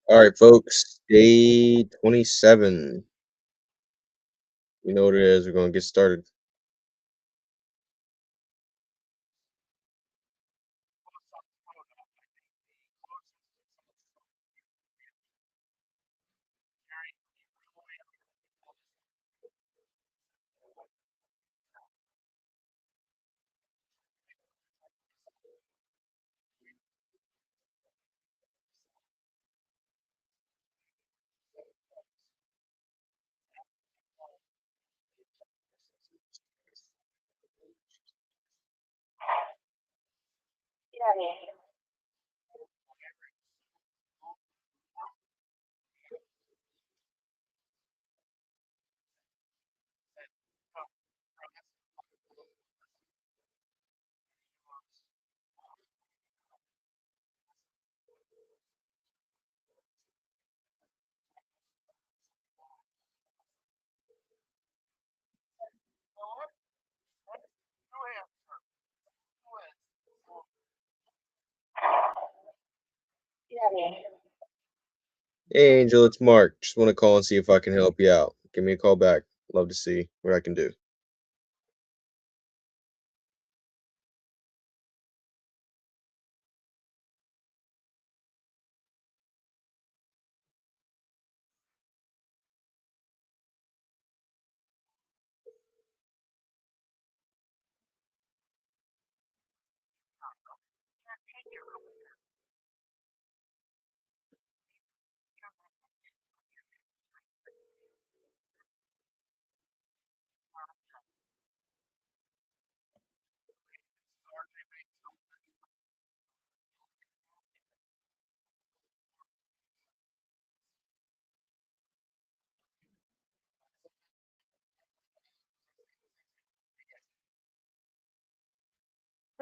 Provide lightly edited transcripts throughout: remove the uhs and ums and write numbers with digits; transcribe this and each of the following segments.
All right, folks. Day 27. You know what it is. We're going to get started. Hey, Angel, it's Mark. Just want to call and see if I can help you out. Give me a call back. Love to see what I can do.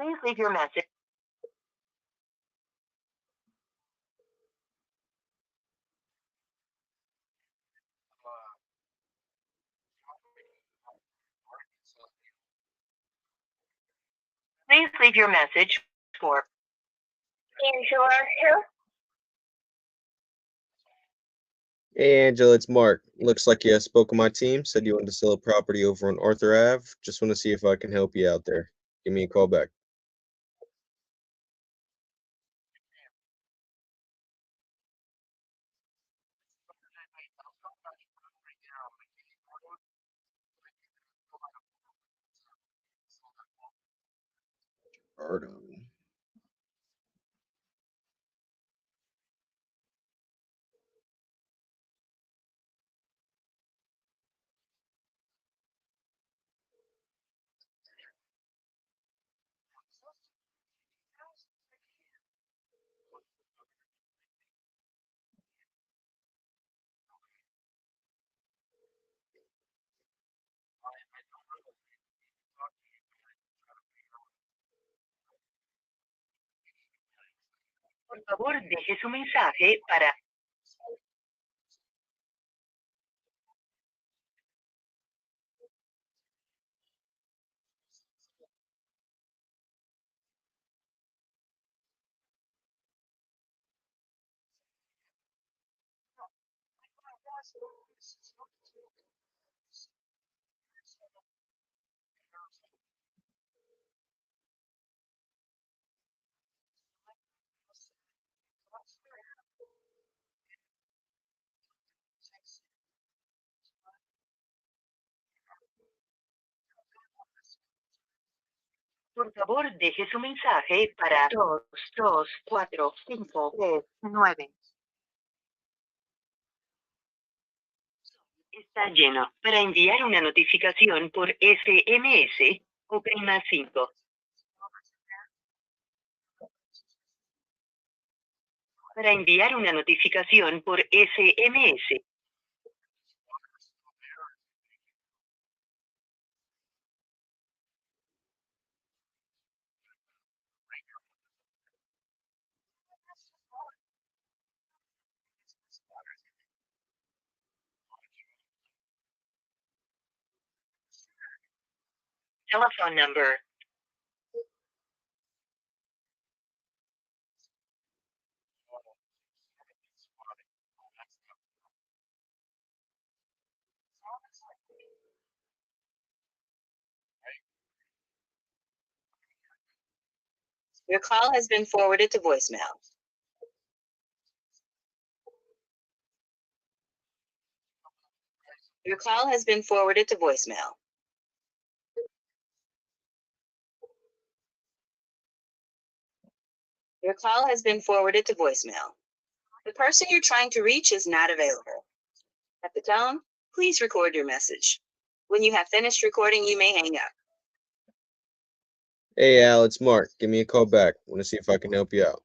Please leave your message. Please leave your message for Angela. Hey, Angel, it's Mark. Looks like you spoke with my team. Said you wanted to sell a property over on Arthur Ave. Just want to see if I can help you out there. Give me a call back. Pardon. Por favor, deje su mensaje para Por favor, deje su mensaje para 2245339. Está lleno. Para enviar una notificación por SMS, oprima 5. Para enviar una notificación por SMS. Telephone number Your call has been forwarded to voicemail. Your call has been forwarded to voicemail. Your call has been forwarded to voicemail. The person you're trying to reach is not available. At the tone, please record your message. When you have finished recording, you may hang up. Hey Al, it's Mark. Give me a call back. Want to see if I can help you out.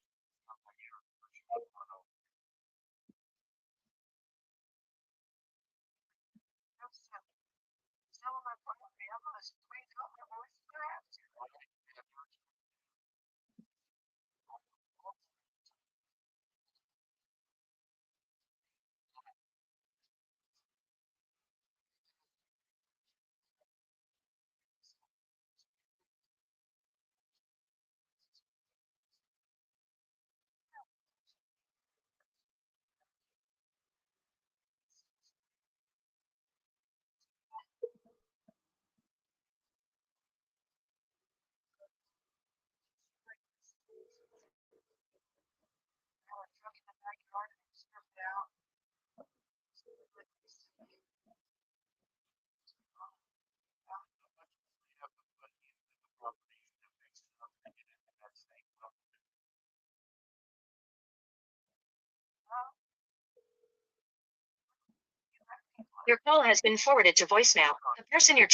Your call has been forwarded to voicemail. The person you're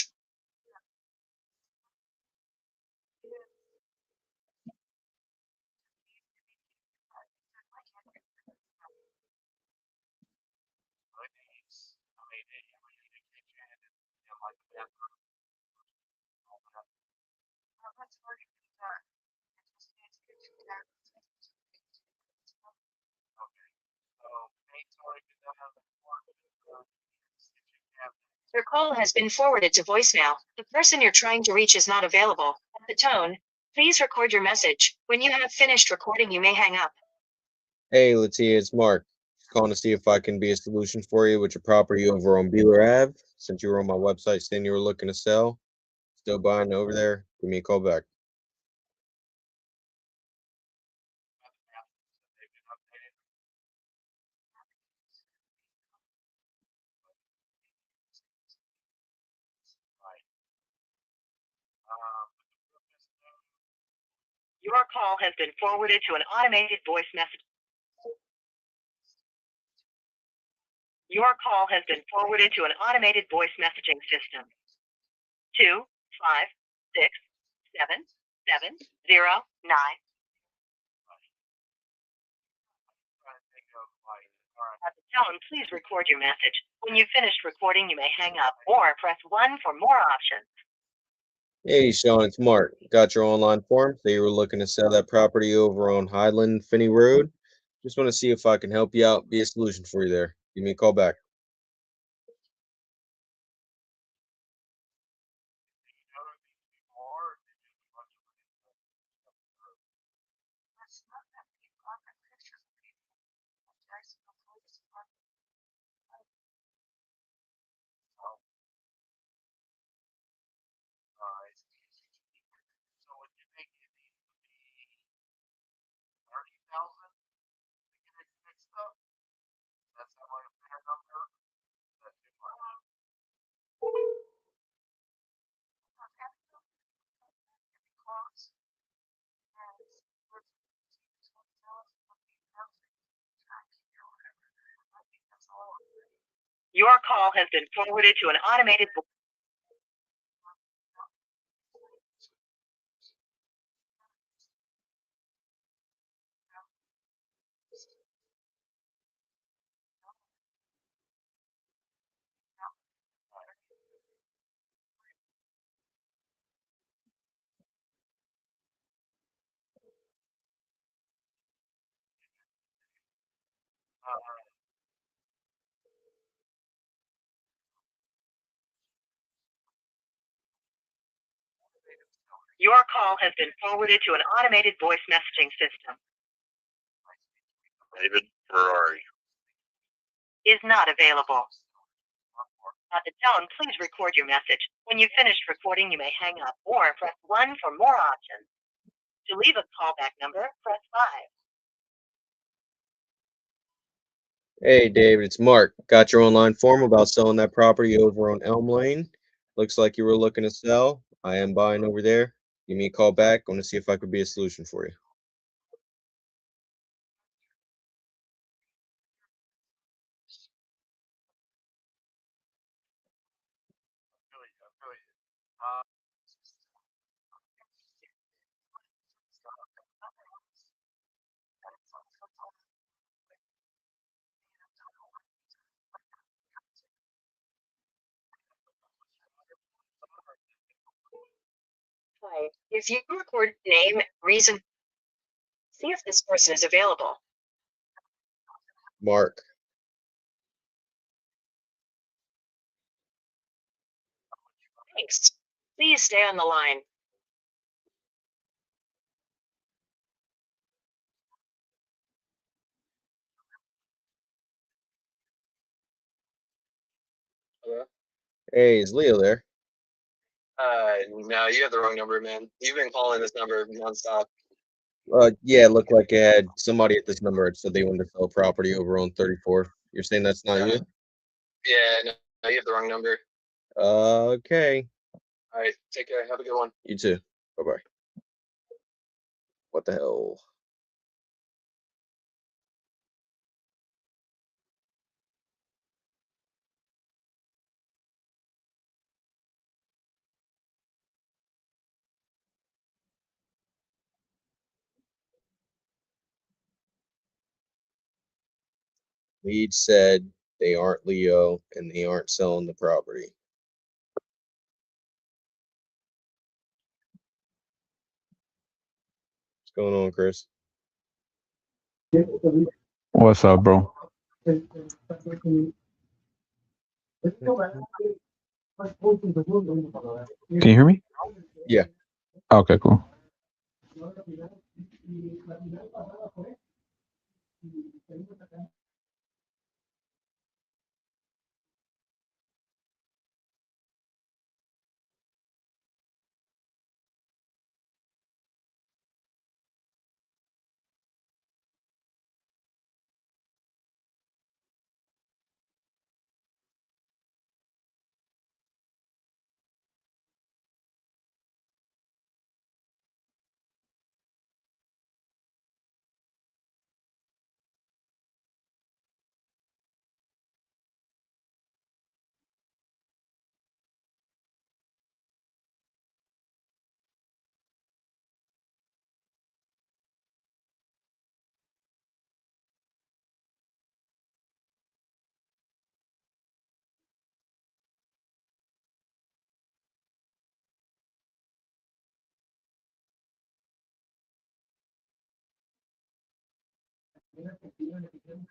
Your call has been forwarded to voicemail. The person you're trying to reach is not available. At the tone, please record your message. When you have finished recording, you may hang up. Hey Latia, it's Mark. Just calling to see if I can be a solution for you with your property over on Beeler Ave. Since you were on my website saying you were looking to sell, still buying over there, give me a call back. Your call has been forwarded to an automated voice message. Your call has been forwarded to an automated voice messaging system. 2567709. At the tone, please record your message. When you've finished recording, you may hang up or press 1 for more options. Hey Sean, it's Mark. Got your online form. Say you were looking to sell that property over on Highland Finney Road. Just want to see if I can help you out, be a solution for you there. Give me a call back. Your call has been forwarded to an automated voice. Your call has been forwarded to an automated voice messaging system. David Ferrari Is not available. At the tone, please record your message. When you've finished recording, you may hang up or press 1 for more options. To leave a callback number, press 5. Hey, David, it's Mark. Got your online form about selling that property over on Elm Lane. Looks like you were looking to sell. I am buying over there. Give me a call back. I want to see if I could be a solution for you. Hi. If you record name, reason, see if this person is available. Mark. Thanks. Please stay on the line. Hello? Hey, is Leo there? No, you have the wrong number, man. You've been calling this number nonstop. Yeah, it looked like I had somebody at this number had said they wanted to sell property over on 34. You're saying that's not you? Yeah, no, you have the wrong number. Okay. All right, take care. Have a good one. You too. Bye-bye. What the hell? Lead said they aren't Leo and they aren't selling the property. What's going on, Chris? What's up, bro? Can you hear me? Yeah. Okay, cool.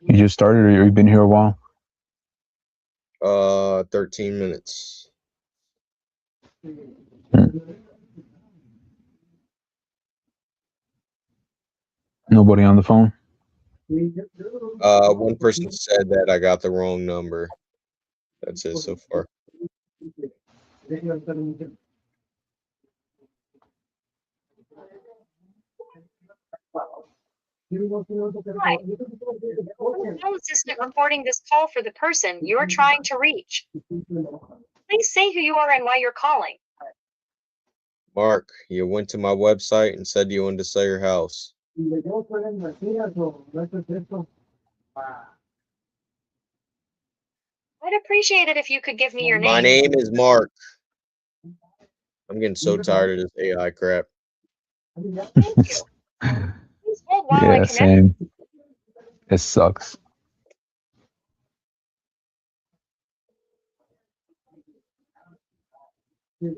You just started, or you've been here a while? 13 minutes. Nobody on the phone? One person said that I got the wrong number. That's it so far. Hi. The phone assistant recording this call for the person you're trying to reach. Please say who you are and why you're calling. Mark, you went to my website and said you wanted to sell your house. I'd appreciate it if you could give me your My name. name is Mark. I'm getting so tired of this AI crap. Thank you. Please hold while I Yeah, connect. same. It sucks. The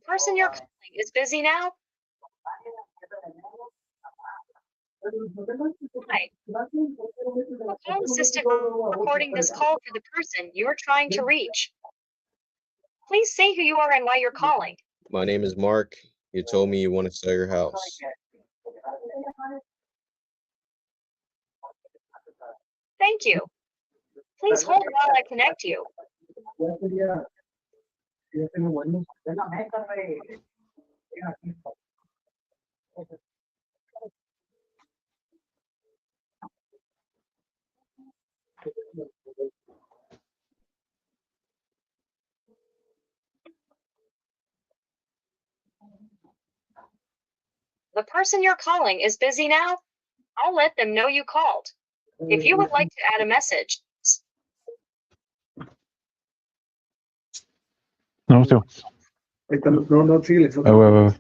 person you're calling is busy now. Hi. The phone assistant recording this call for the person you're trying to reach. Please say who you are and why you're calling. My name is Mark. You told me you want to sell your house. Thank you. Please hold while I connect you. The person you're calling is busy now. I'll let them know you called. If you would like to add a message, No, still. No, Chile. Wait.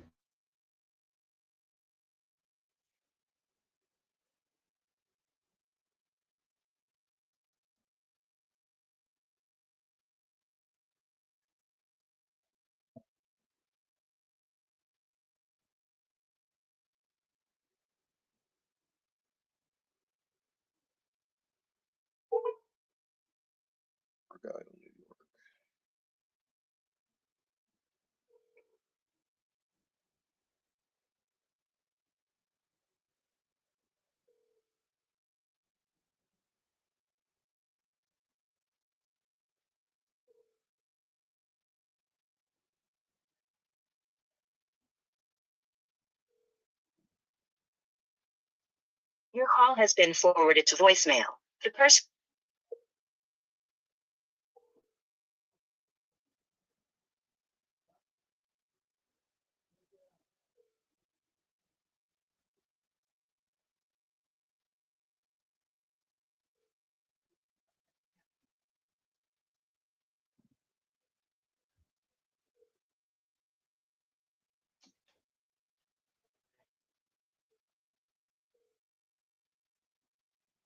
your call has been forwarded to voicemail. The person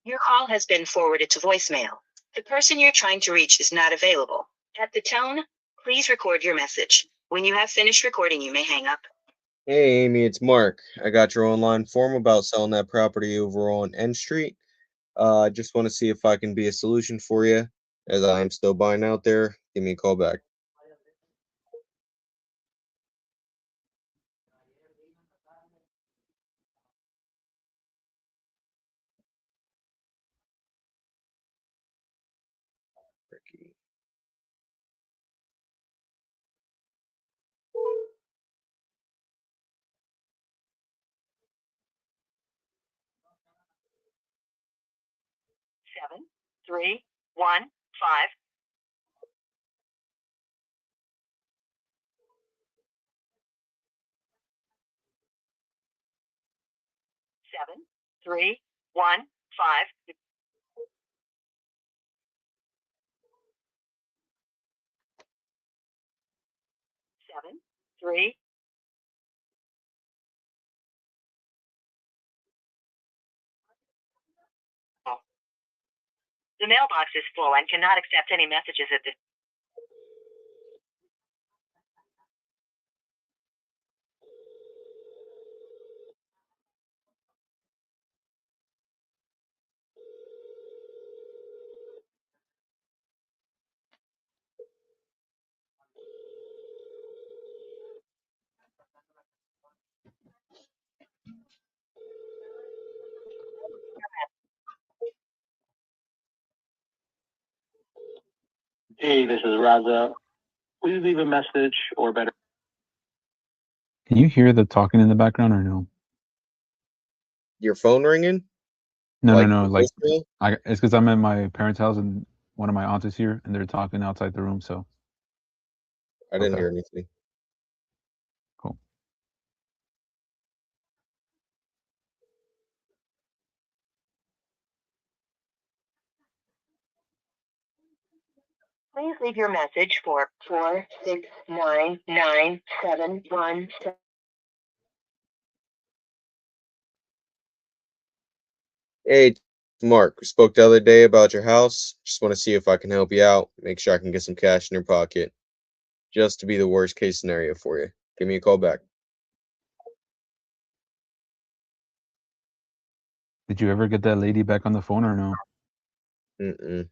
Your call has been forwarded to voicemail. The person you're trying to reach is not available. At the tone, please record your message. When you have finished recording, you may hang up. Hey, Amy, it's Mark. I got your online form about selling that property over on N Street. I just want to see if I can be a solution for you, as I am still buying out there. Give me a call back. Ricky. Seven, 3, 1, 5. 7, 3, 1, 5. 7, 3. The mailbox is full and cannot accept any messages at this. Hey, this is Raza. Please leave a message or better. Can you hear the talking in the background or no? Your phone ringing? No. Like Like, voicemail? it's because I'm at my parents' house and one of my aunts is here and they're talking outside the room. So I didn't Okay. hear anything. cool. Please leave your message for 4699717. Hey, it's Mark. We spoke the other day about your house. Just want to see if I can help you out. Make sure I can get some cash in your pocket. Just to be the worst case scenario for you. Give me a call back. Did you ever get that lady back on the phone or no? Mm-mm.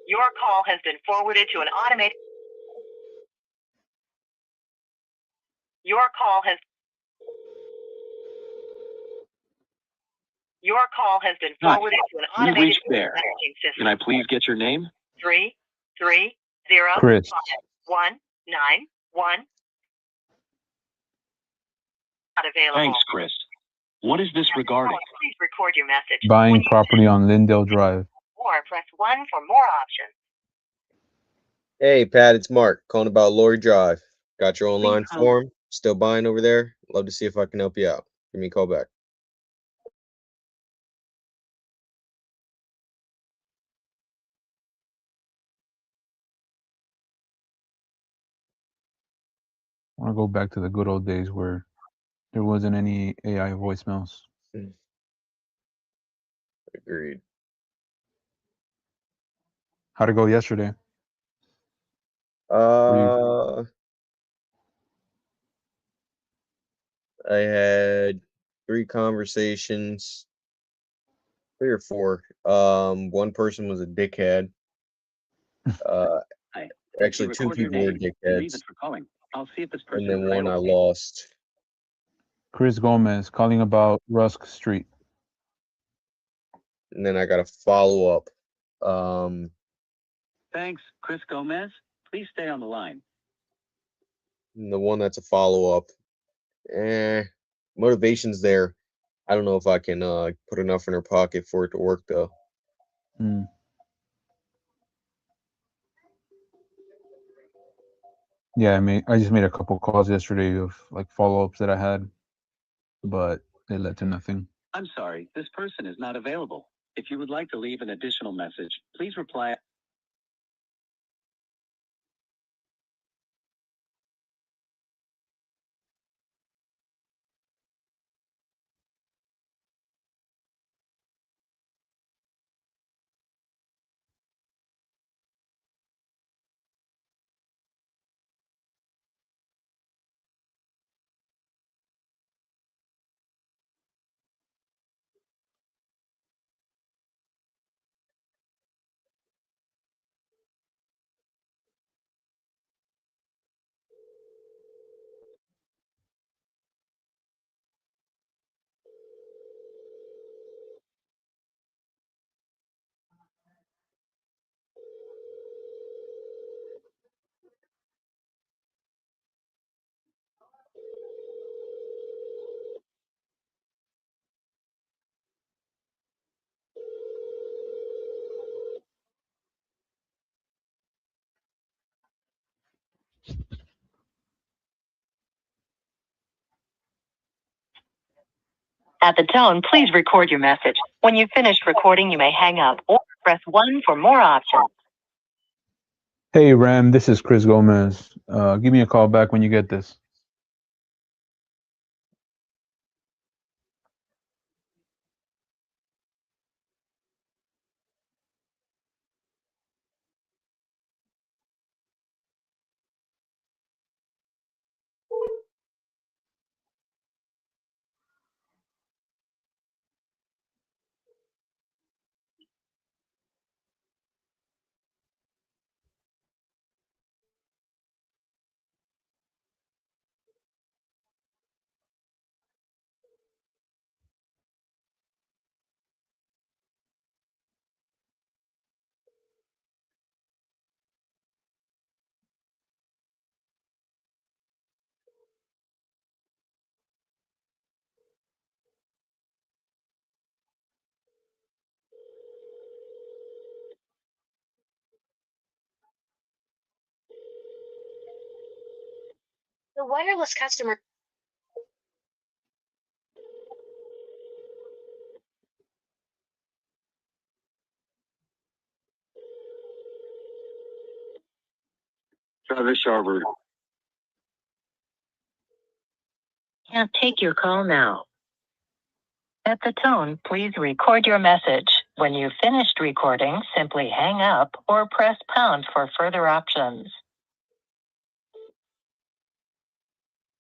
Your call has been forwarded to an automated. Your call has. Your call has been Hi, forwarded to an you've automated reached Bear. messaging system. Can I please get your name? 330 Chris. 191. Not available. Thanks, Chris. What is this regarding? Please record your message. Buying When you property on Lindale Drive. or press 1 for more options. Hey, Pat, it's Mark calling about Lori Drive. Got your online hold. form? Still buying over there? Love to see if I can help you out. Give me a call back. I want to go back to the good old days where there wasn't any AI voicemails. Agreed. How'd it go yesterday? I had 3 conversations, 3 or 4. One person was a dickhead. Hi. Actually, You 2 record your people were name and reason dickheads, for calling. I'll see if this and person then is one I available. lost. Chris Gomez calling about Rusk Street. And then I got a follow-up. Um, Thanks, Chris Gomez. Please stay on the line. and the one that's a follow-up. Motivation's there. I don't know if I can put enough in her pocket for it to work though. Hmm. Yeah, I just made a couple calls yesterday of like follow-ups that I had, but they led to nothing. I'm sorry, this person is not available. If you would like to leave an additional message, please reply. At the tone, please record your message. When you've finished recording, you may hang up or press 1 for more options. Hey, Ram, this is Chris Gomez. Give me a call back when you get this. The wireless customer. Travis Sharber. Can't take your call now. At the tone, please record your message. When you've finished recording, simply hang up or press pound for further options.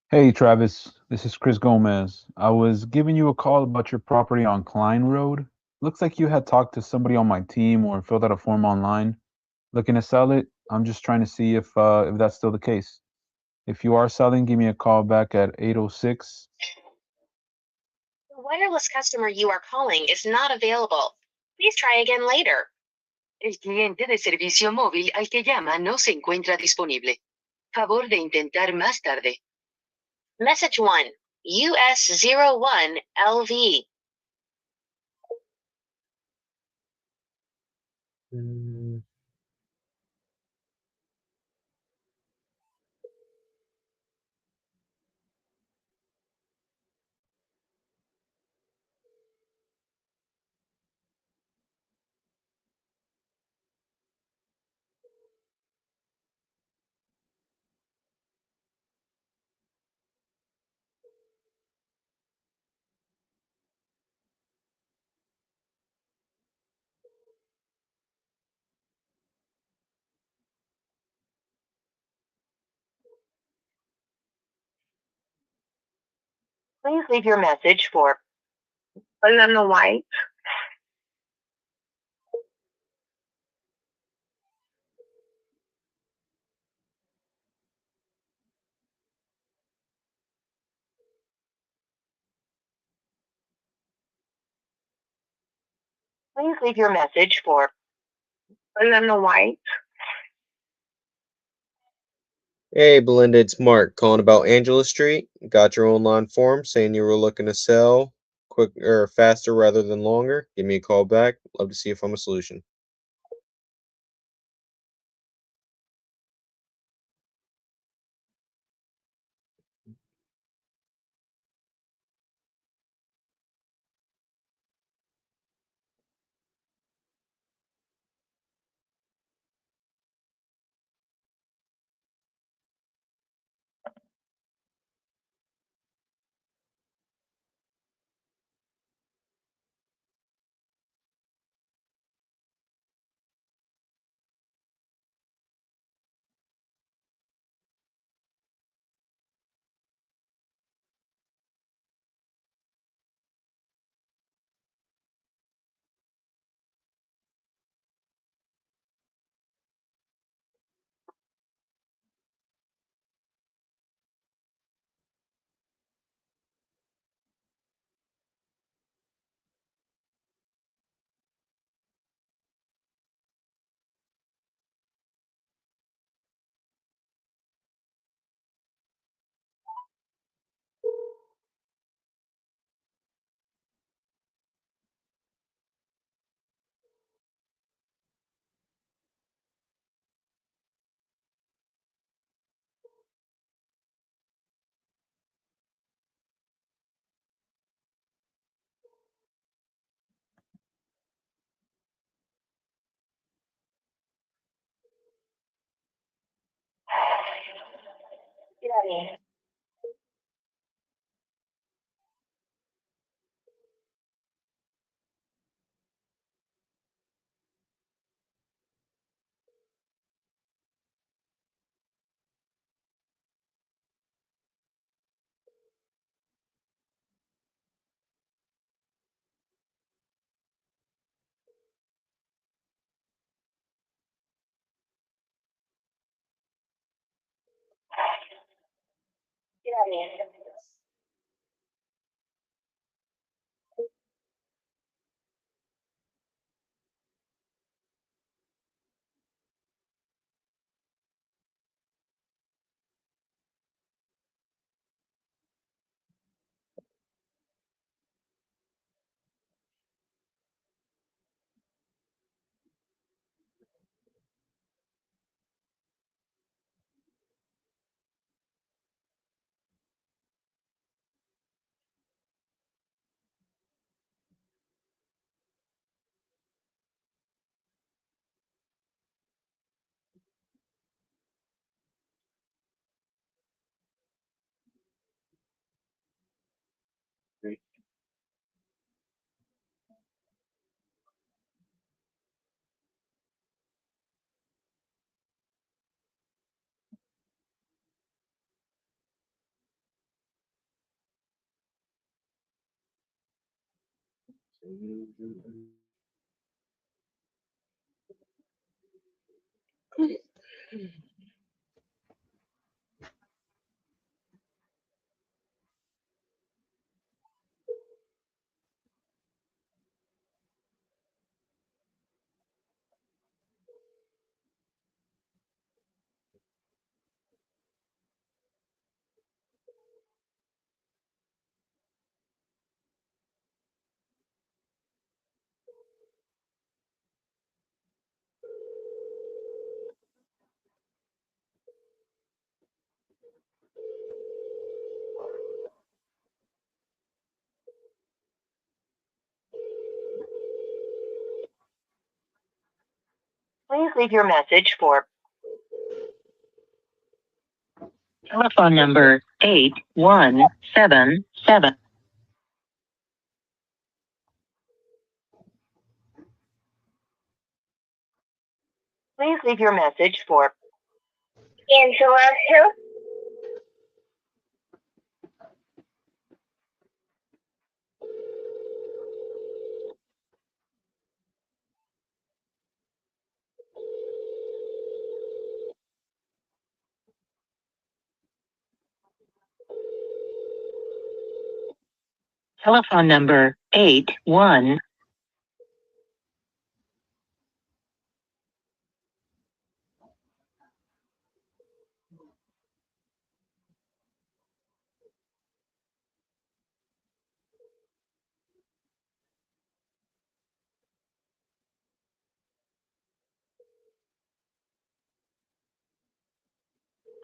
Hey, Travis, this is Chris Gomez. I was giving you a call about your property on Klein Road. Looks like you had talked to somebody on my team or filled out a form online. looking to sell it. I'm just trying to see if that's still the case. If you are selling, give me a call back at 806. The wireless customer you are calling is not available. Please try again later. El cliente de servicio móvil al que llama no se encuentra disponible. Favor de intentar más tarde. Message 1, US01 LV. Mm, Please leave your message for Alana White. Please leave your message for Alana White. Hey, Belinda, it's Mark calling about Angela Street. Got your online form saying you were looking to sell quick or faster rather than longer. Give me a call back. Love to see if I'm a solution. Get out of here. Get out of here. Please leave your message for telephone number 8177. Please leave your message for Angela. Telephone number 81.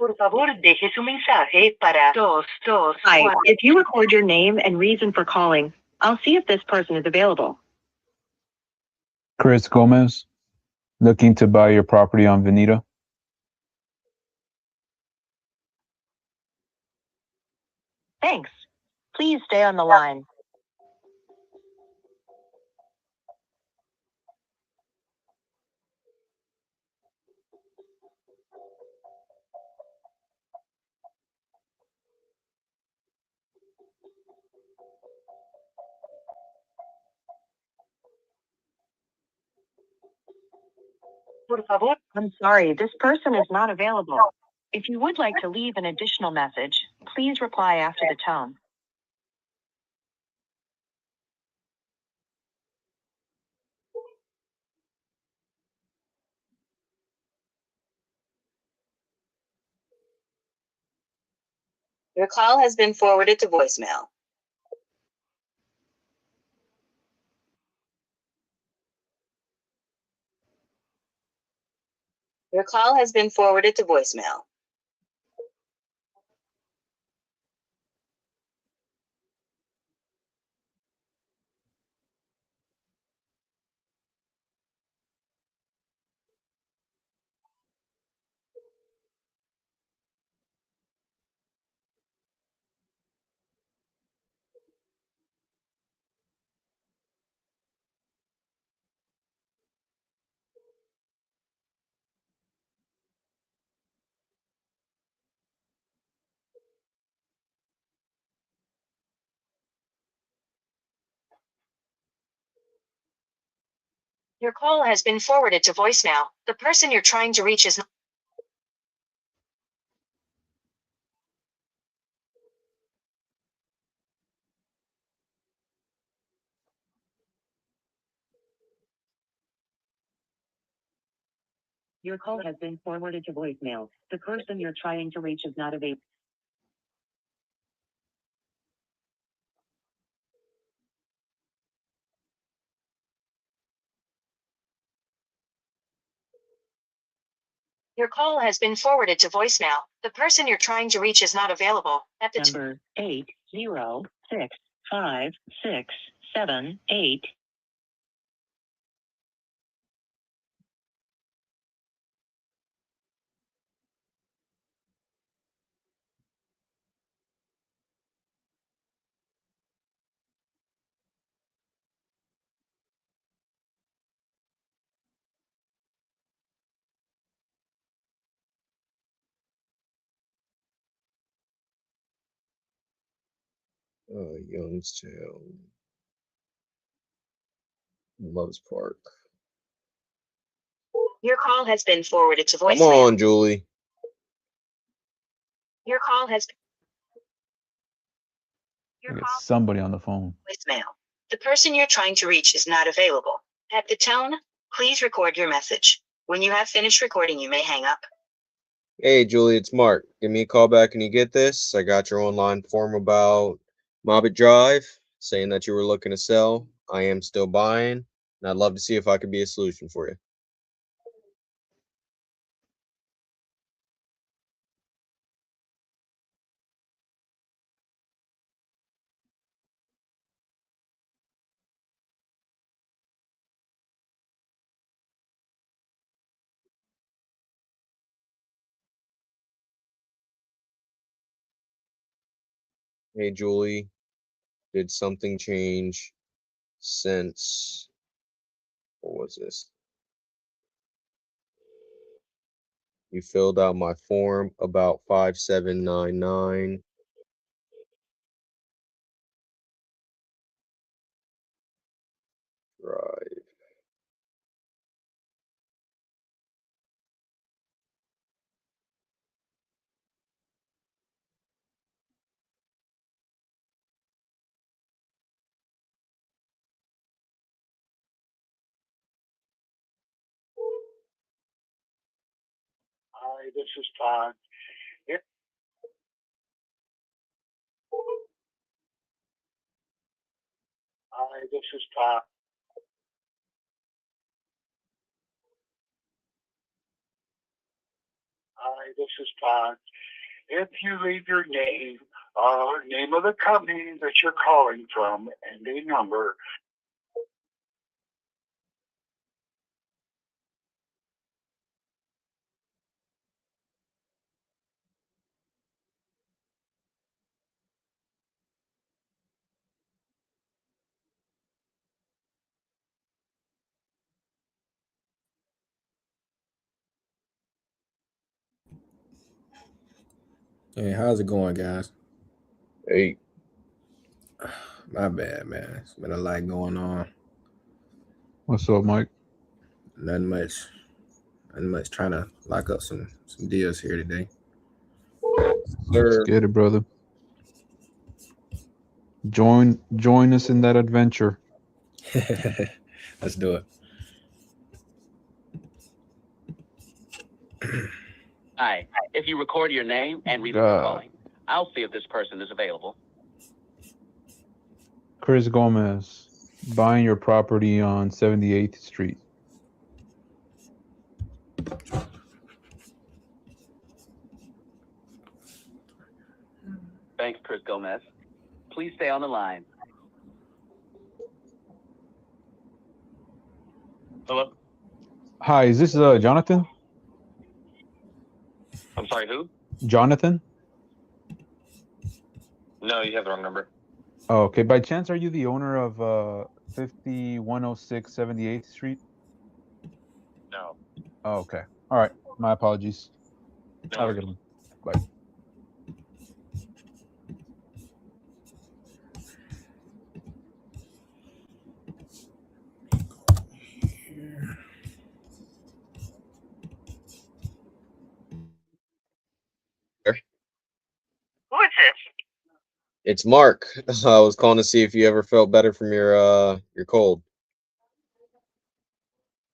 Por favor, deje su mensaje para 224. Hi, if you record your name and reason for calling, I'll see if this person is available. Chris Gomez, looking to buy your property on Veneta. Thanks. Please stay on the line. Por favor. I'm sorry, this person is not available. If you would like to leave an additional message, please reply after the tone. Your call has been forwarded to voicemail. Your call has been forwarded to voicemail. Your call has been forwarded to voicemail. The person you're trying to reach is not. Your call has been forwarded to voicemail. The person you're trying to reach is not available. Your call has been forwarded to voicemail. The person you're trying to reach is not available. At the Number 8065678. Youngstown. Loves Park. Your call has been forwarded to Come voicemail. on, Julie. Your call has I got somebody on the phone. voicemail. The person you're trying to reach is not available. At the tone, please record your message. When you have finished recording, you may hang up. Hey, Julie, it's Mark. Give me a call back when you get this. I got your online form about Mobbit Drive saying that you were looking to sell. I am still buying, and I'd love to see if I could be a solution for you. Hey, Julie, did something change since, what was this? You filled out my form about 5799. Drive. Hi, this is Todd. Hi, this is Todd. Hi, this is Todd. If you leave your name, name of the company that you're calling from, and a number. Hey, how's it going, guys? Hey, My bad, man. It's been a lot going on. What's up, Mike? Nothing much. Nothing much. Trying to lock up some deals here today. Let's get it, brother. Join us in that adventure. Let's do it. Hi. If you record your name and reason for calling, I'll see if this person is available. Chris Gomez, buying your property on 78th Street. Thanks, Chris Gomez. Please stay on the line. Hello? Hi, is this Jonathan? I'm sorry, who? Jonathan? No, you have the wrong number. Oh, okay. By chance, are you the owner of 5106 78th Street? No. Oh, okay. All right. My apologies. No Have a worries. good one. Bye. Who is this? It's Mark. I was calling to see if you ever felt better from your cold.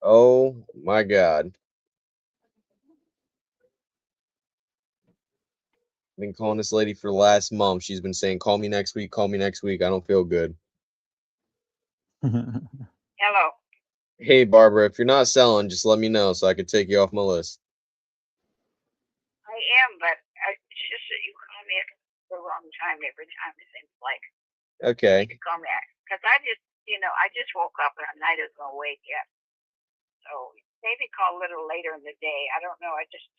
Oh my God. I've been calling this lady for the last month. She's been saying, call me next week, call me next week. I don't feel good. Hello. Hey, Barbara, if you're not selling, just let me know so I can take you off my list. I am, but it's just that you call me at the wrong time every time. It seems like Okay. you call me because I just woke up and I'm not even awake yet. So maybe call a little later in the day. I don't know. I've just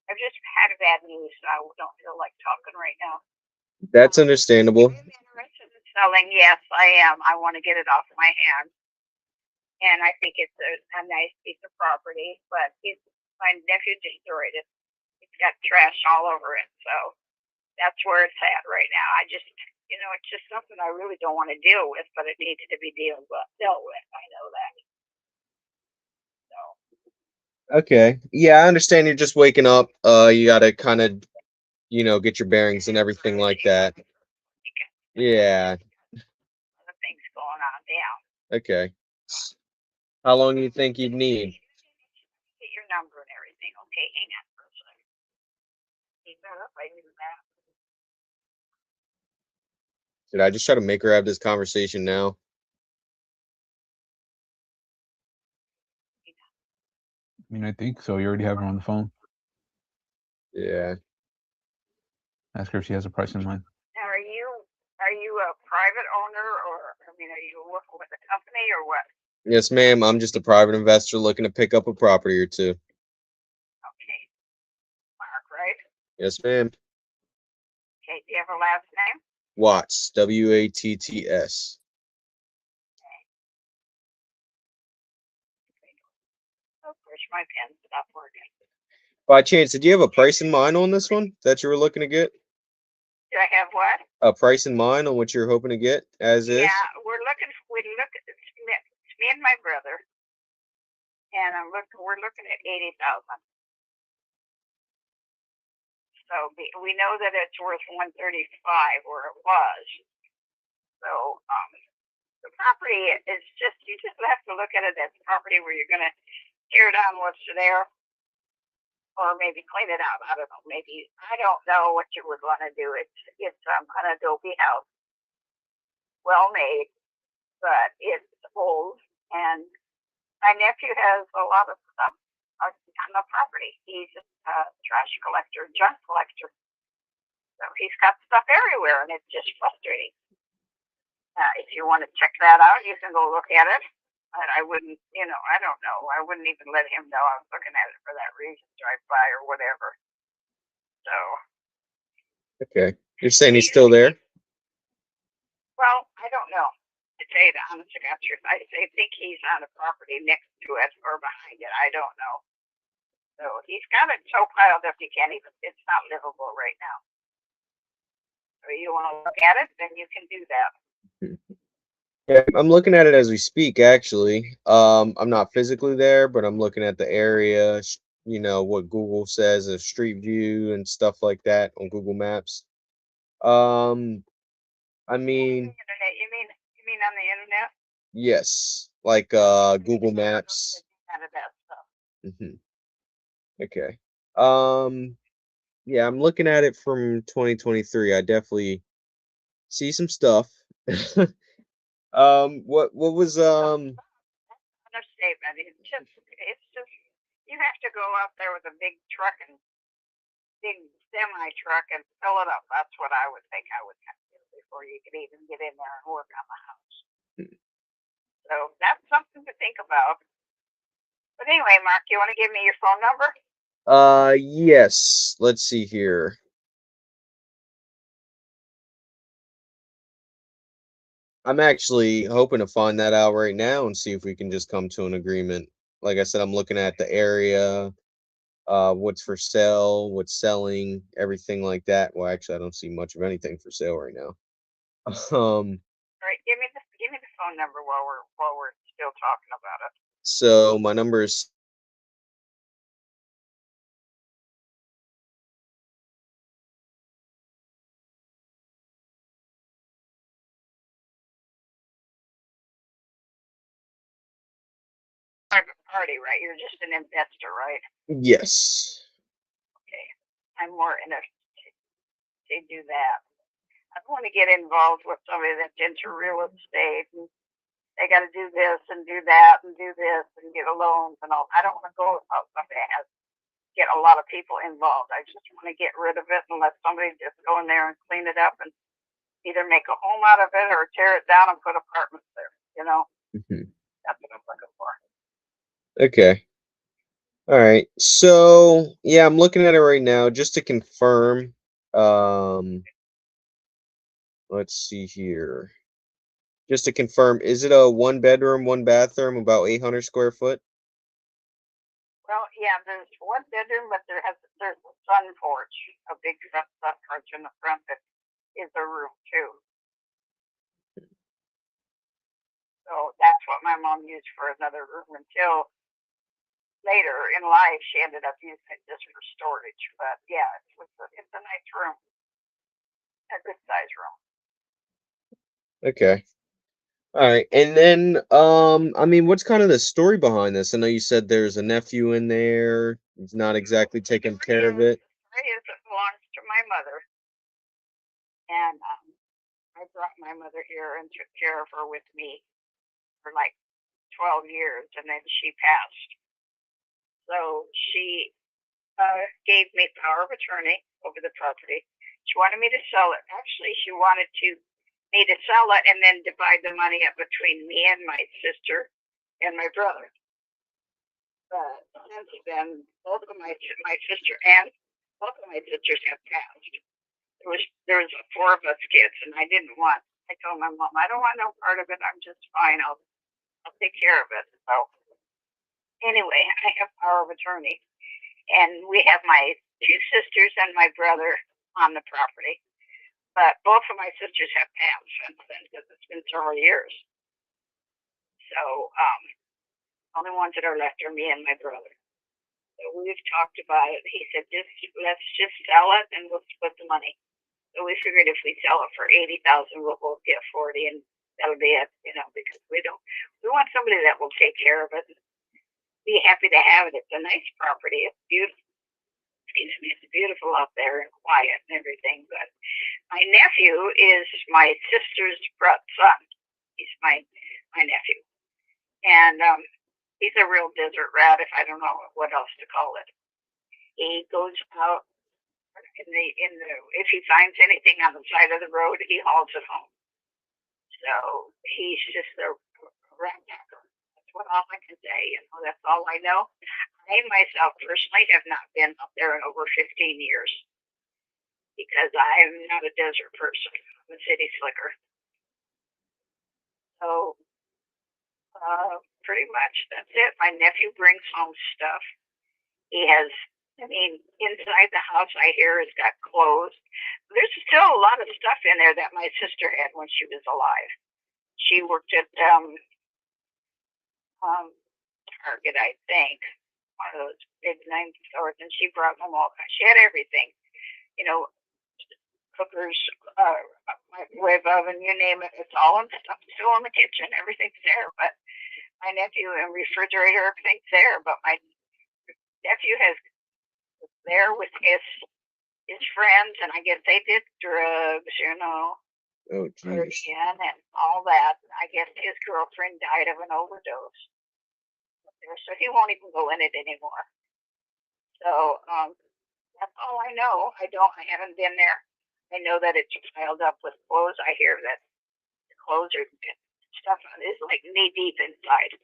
had a bad news, so I don't feel like talking right now. That's understandable. I'm interested in selling. Yes, I am. I want to get it off my hands. And I think it's a nice piece of property, but my nephew destroyed it. It's got trash all over it. So that's where it's at right now. I just, it's just something I really don't want to deal with, but it needed to be dealt with. I know that. So Okay. Yeah, I understand you're just waking up. You gotta kind of, get your bearings and everything like that. Yeah. Other things going on down. Okay. How long do you think you'd need? Get your number and everything. Okay, hang on for a second. You better if I knew that. Did I just try to make her have this conversation now? I mean, I think so. You already have her on the phone. Yeah. Ask her if she has a price in mind. Now, are you a private owner, or I mean, are you working with a company or what? Yes, ma'am. I'm just a private investor looking to pick up a property or two. Okay, Mark, right? Yes, ma'am. Okay, do you have a last name? Watts. Watts. Of course, my pen stopped working. By chance, did you have a price in mind on this one that you were looking to get? Do I have what? A price in mind on what you're hoping to get as is? Yeah, we look at it's me and my brother, and we're looking at 80,000. So we know that it's worth 135 where it was. So the property is just, you just have to look at it as property where you're gonna tear down what's there, or maybe clean it out. I don't know. Maybe I don't know what you would want to do. It's an adobe house, well made, but it's old, and my nephew has a lot of stuff on the property. He's a trash collector, junk collector. So he's got stuff everywhere, and it's just frustrating. If you want to check that out, you can go look at it. But I wouldn't, I don't know. I wouldn't even let him know I was looking at it for that reason, drive by or whatever. So. Okay. You're saying he's still there? Well, I don't know. To tell you the honest to God truth, I think he's on a property next to it or behind it. I don't know. So he's got it so piled up he can't even. It's not livable right now. So you want to look at it, then you can do that. Yeah, I'm looking at it as we speak, actually. I'm not physically there, but I'm looking at the area, what Google says of Street View and stuff like that on Google Maps. I mean, Internet. You mean on the internet? yes, like Google Maps. Kind of that stuff. Okay. Yeah, I'm looking at it from 2023. I definitely see some stuff. What was Understatement. It's just you have to go out there with a big truck and big semi truck and fill it up. That's what I would think I would have to do before you could even get in there and work on the house. So that's something to think about. But anyway, Mark, you want to give me your phone number? Yes. Let's see here. I'm actually hoping to find that out right now and see if we can just come to an agreement. Like I said, I'm looking at the area, what's for sale, what's selling, everything like that. Well, actually, I don't see much of anything for sale right now. All right, give me the phone number while we're still talking about it. So my number is Private party, right? You're just an investor, right? yes. Okay. I'm more interested to do that. I want to get involved with somebody that's into real estate, and they got to do this and do that and do this and get a loans and all. I don't want to go with somebody that has get a lot of people involved. I just want to get rid of it and let somebody just go in there and clean it up and either make a home out of it or tear it down and put apartments there. That's what I'm looking for. Okay. All right. So yeah, I'm looking at it right now just to confirm. Let's see here. Just to confirm, is it a 1 bedroom, 1 bathroom, about 800 square foot? Well, yeah, there's 1 bedroom, but there's a sun porch, a big sun porch in the front that is a room too. So that's what my mom used for another room until later in life, she ended up using it just for storage. But yeah, it's a nice room, a good size room. Okay. All right. And then, I mean, what's kind of the story behind this? I know you said there's a nephew in there. He's not exactly taking care of it. It belongs to my mother, and I brought my mother here and took care of her with me for like 12 years, and then she passed. So she gave me power of attorney over the property. She wanted me to sell it. Actually, she wanted me to sell it and then divide the money up between me and my sister and my brother. But since then, both of my sister and both of my sisters have passed. There was 4 of us kids, and I didn't want. I told my mom, I don't want no part of it. I'm just fine. I'll take care of it. So anyway, I have power of attorney, and we have my 2 sisters and my brother on the property. But both of my sisters have passed since then because it's been several years. So only ones that are left are me and my brother. So we've talked about it. He said, let's just sell it and we'll split the money. So we figured if we sell it for $80,000, we'll both get 40, and that'll be it. Because we want somebody that will take care of it and be happy to have it. It's a nice property. It's beautiful. Excuse me, it's beautiful out there and quiet and everything. But my nephew is my sister's son. He's my nephew, and he's a real desert rat. If I don't know what else to call it, he goes out if he finds anything on the side of the road, he hauls it home. So he's just a rat packer. That's all I can say. That's all I know. I myself personally have not been up there in over 15 years because I'm not a desert person. I'm a city slicker. So pretty much that's it. My nephew brings home stuff. He has, inside the house I hear has got clothes. There's still a lot of stuff in there that my sister had when she was alive. She worked at Target, I think, one of those big name stores, and she brought home all kinds. She had everything, cookers, microwave oven, you name it. It's all still in the kitchen. Everything's there, but my nephew and refrigerator, everything's there. But my nephew was there with his friends, and I guess they did drugs, Oh, geez. and all that. I guess his girlfriend died of an overdose. So he won't even go in it anymore. So that's all I know. I haven't been there. I know that it's piled up with clothes. I hear that the clothes stuff is like knee deep inside.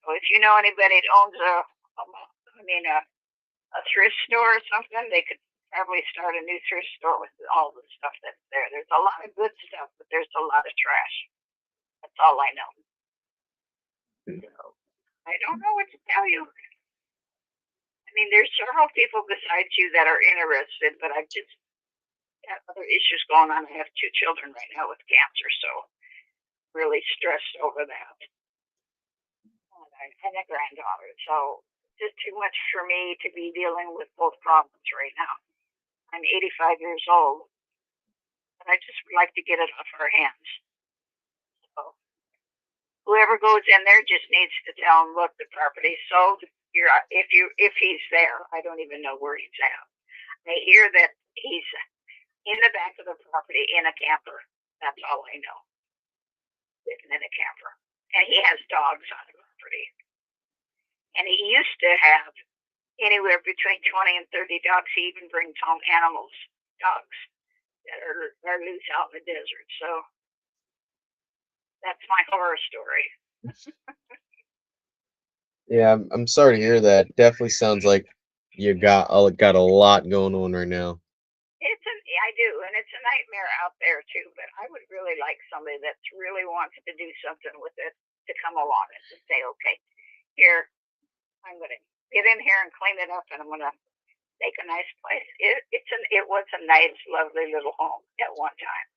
So if you know anybody that owns a thrift store or something, they could probably start a new thrift store with all the stuff that's there. There's a lot of good stuff, but there's a lot of trash. That's all I know. So, I don't know what to tell you. There's several people besides you that are interested, but I've just got other issues going on. I have 2 children right now with cancer, so really stressed over that. And a granddaughter, so just too much for me to be dealing with both problems right now. I'm 85 years old, but I just would like to get it off our hands. So whoever goes in there just needs to tell him, look, the property's sold. If he's there, I don't even know where he's at. I hear that he's in the back of the property in a camper. That's all I know. Living in a camper, and he has dogs on the property. And he used to have anywhere between 20 and 30 dogs. He even brings home dogs that are loose out in the desert. So that's my horror story. Yeah, I'm sorry to hear that. Definitely sounds like you got a lot going on right now. I do, and it's a nightmare out there too. But I would really like somebody that really wants to do something with it to come along and say, okay, here, I'm going to get in here and clean it up, and I'm going to make a nice place. It was a nice, lovely little home at one time.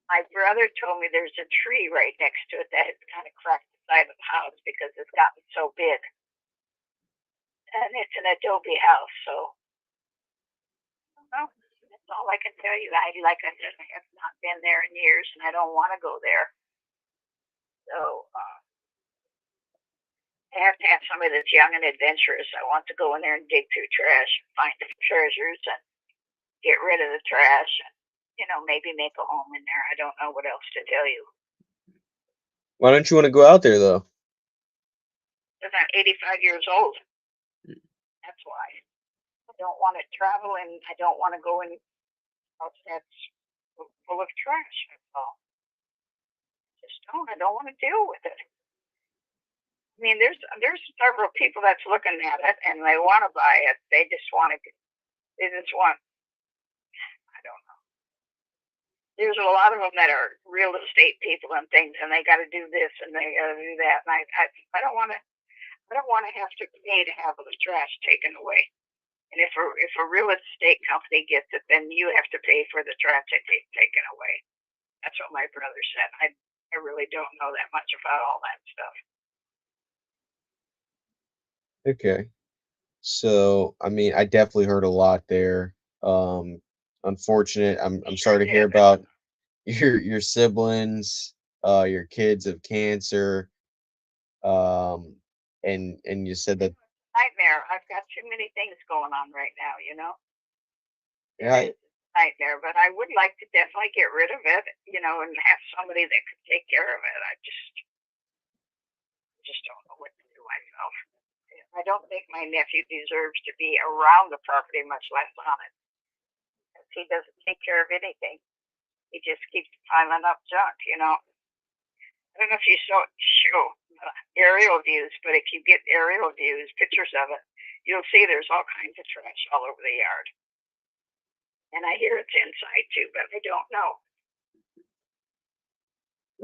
My brother told me there's a tree right next to it that has kind of cracked the outside of the house because it's gotten so big. And it's an adobe house, so well, that's all I can tell you. Like I said, I have not been there in years, and I don't want to go there. So I have to have somebody that's young and adventurous. I want to go in there and dig through trash and find the treasures and get rid of the trash and, maybe make a home in there. I don't know what else to tell you. Why don't you want to go out there though? Because I'm 85 years old. That's why. I don't want to travel and I don't want to go in a house that's full of trash. That's all. I don't want to deal with it. I mean, there's several people that's looking at it and they want to buy it. They just want, I don't know. There's a lot of them that are real estate people and things, and they got to do this and they got to do that. And I don't want to have to pay to have the trash taken away. And if a real estate company gets it, then you have to pay for the trash taken away. That's what my brother said. I really don't know that much about all that stuff. Okay. So, I mean, I definitely heard a lot there. Unfortunate. I'm sorry to hear about your siblings, your kids of cancer. And you said that Nightmare. I've got too many things going on right now, yeah, It's a nightmare, but I would like to definitely get rid of it, and have somebody that could take care of it. I just don't know what to do myself. I don't think my nephew deserves to be around the property, much less on it. Because he doesn't take care of anything. He just keeps piling up junk, I don't know if you show aerial views, but if you get aerial views, pictures of it, you'll see there's all kinds of trash all over the yard. And I hear it's inside too, but I don't know.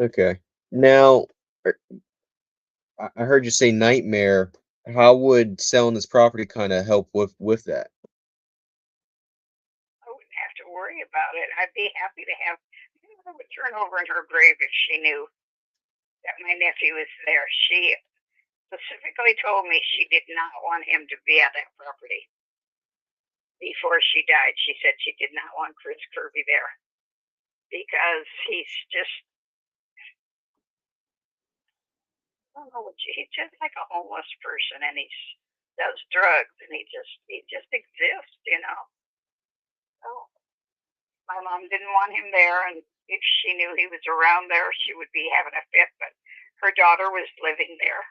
okay. Now, I heard you say nightmare. How would selling this property kind of help with that? I wouldn't have to worry about it. I'd be happy to have. I would turn over in her grave if she knew that my nephew was there. She specifically told me she did not want him to be at that property. Before she died, she said she did not want Chris Kirby there because he's just, I don't know what he's just like a homeless person, and he does drugs, and he just exists, So my mom didn't want him there, and if she knew he was around there, she would be having a fit. But her daughter was living there.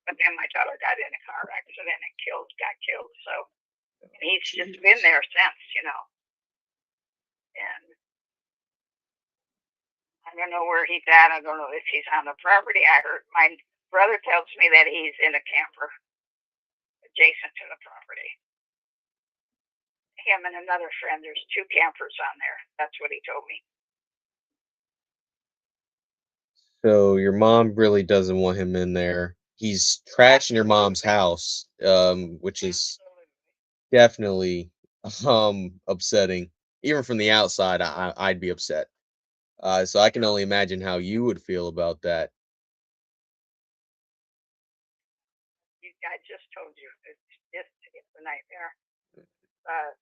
But then my daughter got in a car accident and got killed. So he's just been there since, And I don't know where he's at. I don't know if he's on the property. I heard my brother tells me that he's in a camper adjacent to the property. Him and another friend, there's 2 campers on there. That's what he told me. So your mom really doesn't want him in there. He's trashing your mom's house, which is definitely upsetting. Even from the outside, I'd be upset. So I can only imagine how you would feel about that. I just told you, it's a nightmare. But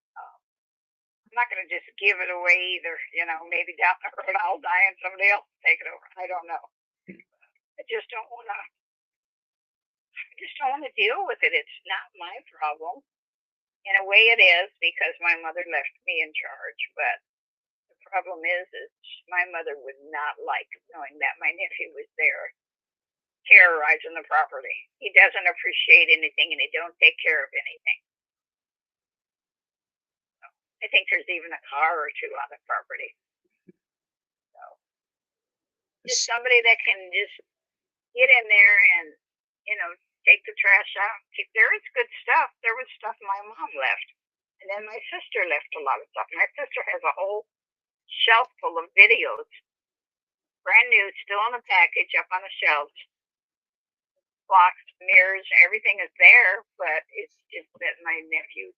I'm not going to just give it away either. Maybe down the road I'll die and somebody else will take it over. I don't know. I just don't want to deal with it. It's not my problem. In a way it is because my mother left me in charge. But the problem is my mother would not like knowing that my nephew was there terrorizing the property. He doesn't appreciate anything and he don't take care of anything. I think there's even a car or 2 on the property. So just somebody that can just get in there and, take the trash out. There is good stuff. There was stuff my mom left. And then my sister left a lot of stuff. My sister has a whole shelf full of videos. Brand new, still in a package up on the shelves. Clocks, mirrors, everything is there, but it's just that my nephew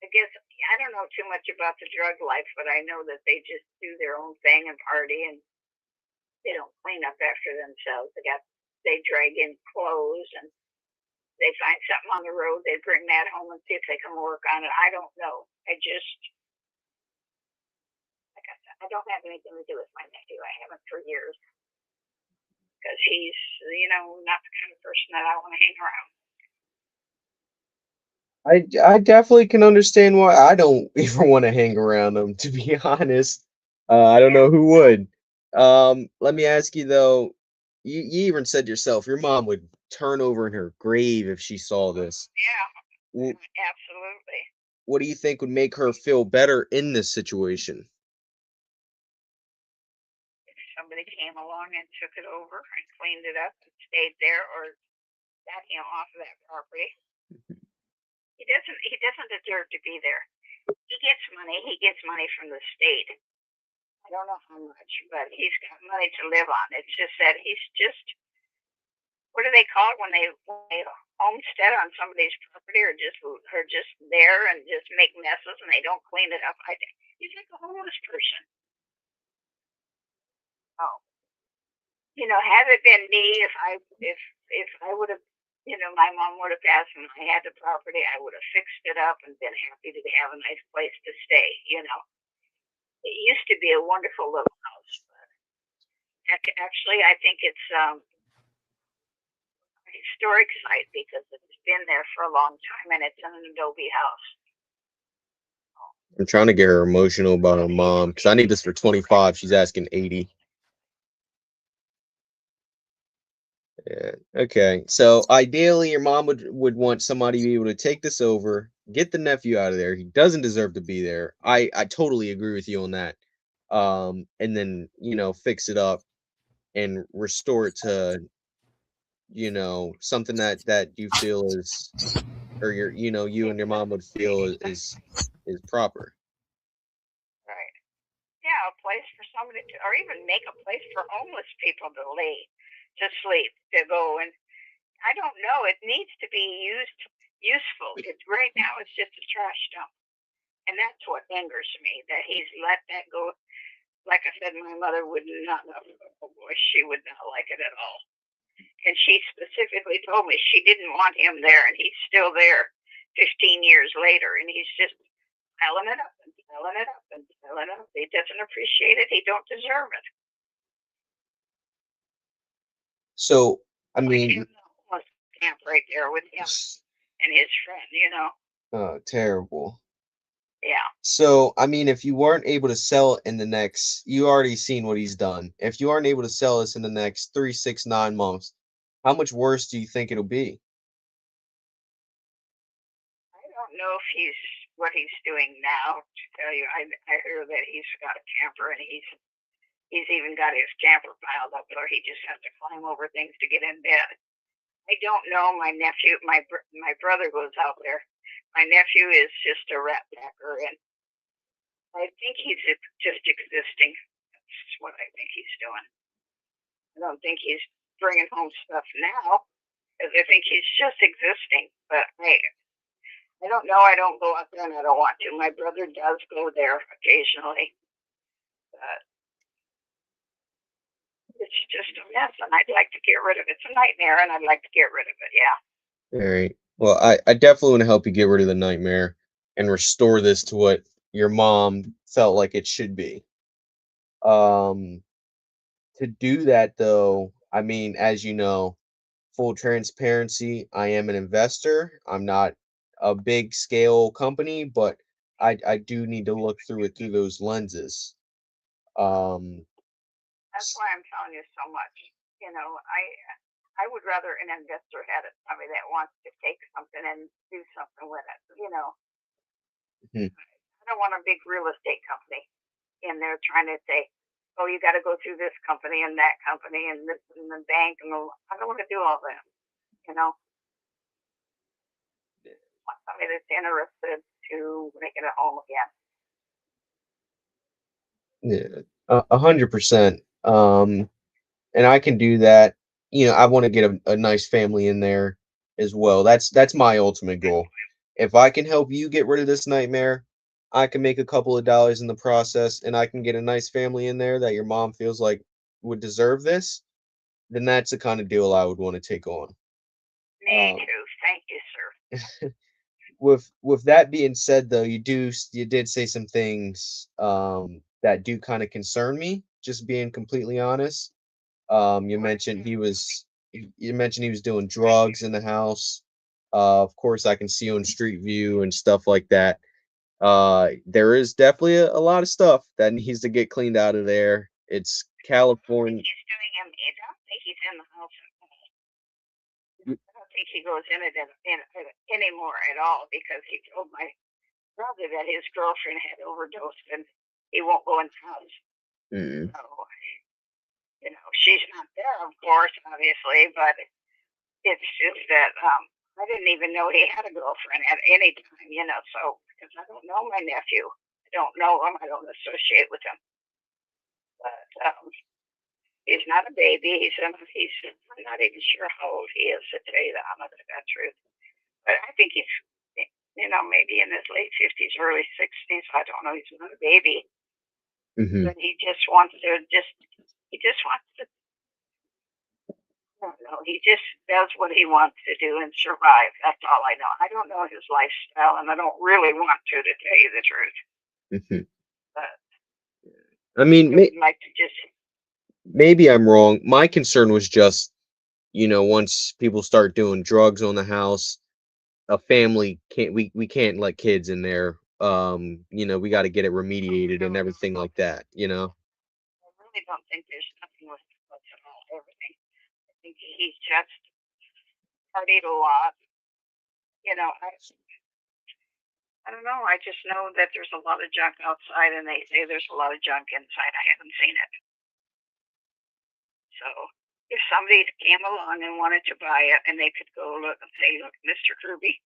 I guess I don't know too much about the drug life, but I know that they just do their own thing and party, and they don't clean up after themselves. They got they drag in clothes and they find something on the road, they bring that home and see if they can work on it. I don't know. Like I said, I don't have anything to do with my nephew. I haven't for years because he's, not the kind of person that I want to hang around. I definitely can understand why I don't even want to hang around him, to be honest. I don't know who would. Let me ask you though, you even said yourself, your mom would turn over in her grave if she saw this. Yeah, Wh- absolutely. What do you think would make her feel better in this situation? If somebody came along and took it over and cleaned it up and stayed there or got him off of that property. He doesn't deserve to be there. He gets money from the state. I don't know how much, but he's got money to live on. It's just that he's just, what do they call it when they homestead on somebody's property or just there and just make messes and they don't clean it up? I think he's like a homeless person. Oh, had it been me, if I would have, my mom would have passed and I had the property, I would have fixed it up and been happy to have a nice place to stay. It used to be a wonderful little house, but actually, I think it's a historic site because it's been there for a long time and it's an adobe house. I'm trying to get her emotional about her mom because I need this for 25. She's asking 80. Yeah. Okay. So ideally, your mom would want somebody to be able to take this over, get the nephew out of there. He doesn't deserve to be there. I totally agree with you on that. And then fix it up and restore it to something that you feel is, or you and your mom would feel is proper. Right. Yeah, a place for somebody to, or even make a place for homeless people to sleep, to go. And I don't know, it needs to be useful. Right now it's just a trash dump. And that's what angers me, that he's let that go. Like I said, my mother would not, oh boy, she would not like it at all. And she specifically told me she didn't want him there, and he's still there 15 years later, and he's just piling it up and piling it up and piling it up. He doesn't appreciate it. He don't deserve it. So, I mean, camp right there with him and his friend, terrible. Yeah. So, I mean, if you weren't able to sell it in the next, you already seen what he's done. If you aren't able to sell this in the next 3, 6, 9 months, how much worse do you think it'll be? I don't know if what he's doing now. To tell you, I hear that he's got a camper and he's even got his camper piled up, or he just has to climb over things to get in bed. I don't know. My nephew, my brother goes out there. My nephew is just a rat packer, and I think he's just existing. That's what I think he's doing. I don't think he's bringing home stuff now, because I think he's just existing. But I don't know. I don't go out there, and I don't want to. My brother does go there occasionally, but it's just a mess, and I'd like to get rid of it. It's a nightmare, and I'd like to get rid of it. Yeah. All right. Well, I definitely want to help you get rid of the nightmare and restore this to what your mom felt like it should be. To do that, though, I mean, as you know, full transparency, I am an investor. I'm not a big scale company, but I do need to look through it through those lenses. That's why I'm telling you so much. I would rather an investor had it, somebody that wants to take something and do something with it. Mhm. I don't want a big real estate company in there trying to say, oh, you got to go through this company and that company and this and the bank. And I don't want to do all that. I want somebody that's interested to make it a home again. Yeah, 100%. And I can do that. I want to get a nice family in there as well. That's my ultimate goal. If I can help you get rid of this nightmare, I can make a couple of dollars in the process, and I can get a nice family in there that your mom feels like would deserve this. then that's the kind of deal I would want to take on. Me Um, too. Thank you, sir. with that being said, though, you did say some things that do kind of concern me. Just being completely honest. You mentioned you mentioned he was doing drugs in the house. Of course, I can see on Street View and stuff like that. There is definitely a lot of stuff that needs to get cleaned out of there. It's California. He's doing him. I don't think he's in the house. Mm. I don't think he goes in it anymore at all because he told my brother that his girlfriend had overdosed and he won't go in the house. Mm. So, you know, she's not there, of course, obviously, but it's just that I didn't even know he had a girlfriend at any time, you know, so because I don't know my nephew. I don't know him. I don't associate with him. But he's not a baby. I'm not even sure how old he is, to tell you the honest to God truth. But I think he's, you know, maybe in his late 50s, early 60s. I don't know. He's not a baby. Hmm. But he just wants to I don't know. He just does what he wants to do and survive. That's all I know. I don't know his lifestyle, and I don't really want to tell you the truth. Hmm. But I mean, I would like to just. maybe I'm wrong. My concern was just, once people start doing drugs on the house, a family can't we can't let kids in there. We got to get it remediated and everything like that. I really don't think there's nothing with at all. Everything. I think he's just partied a lot. You know, I don't know. I just know that there's a lot of junk outside, and they say there's a lot of junk inside. I haven't seen it. So if somebody came along and wanted to buy it, and they could go look and say, "Look, Mr. Kirby,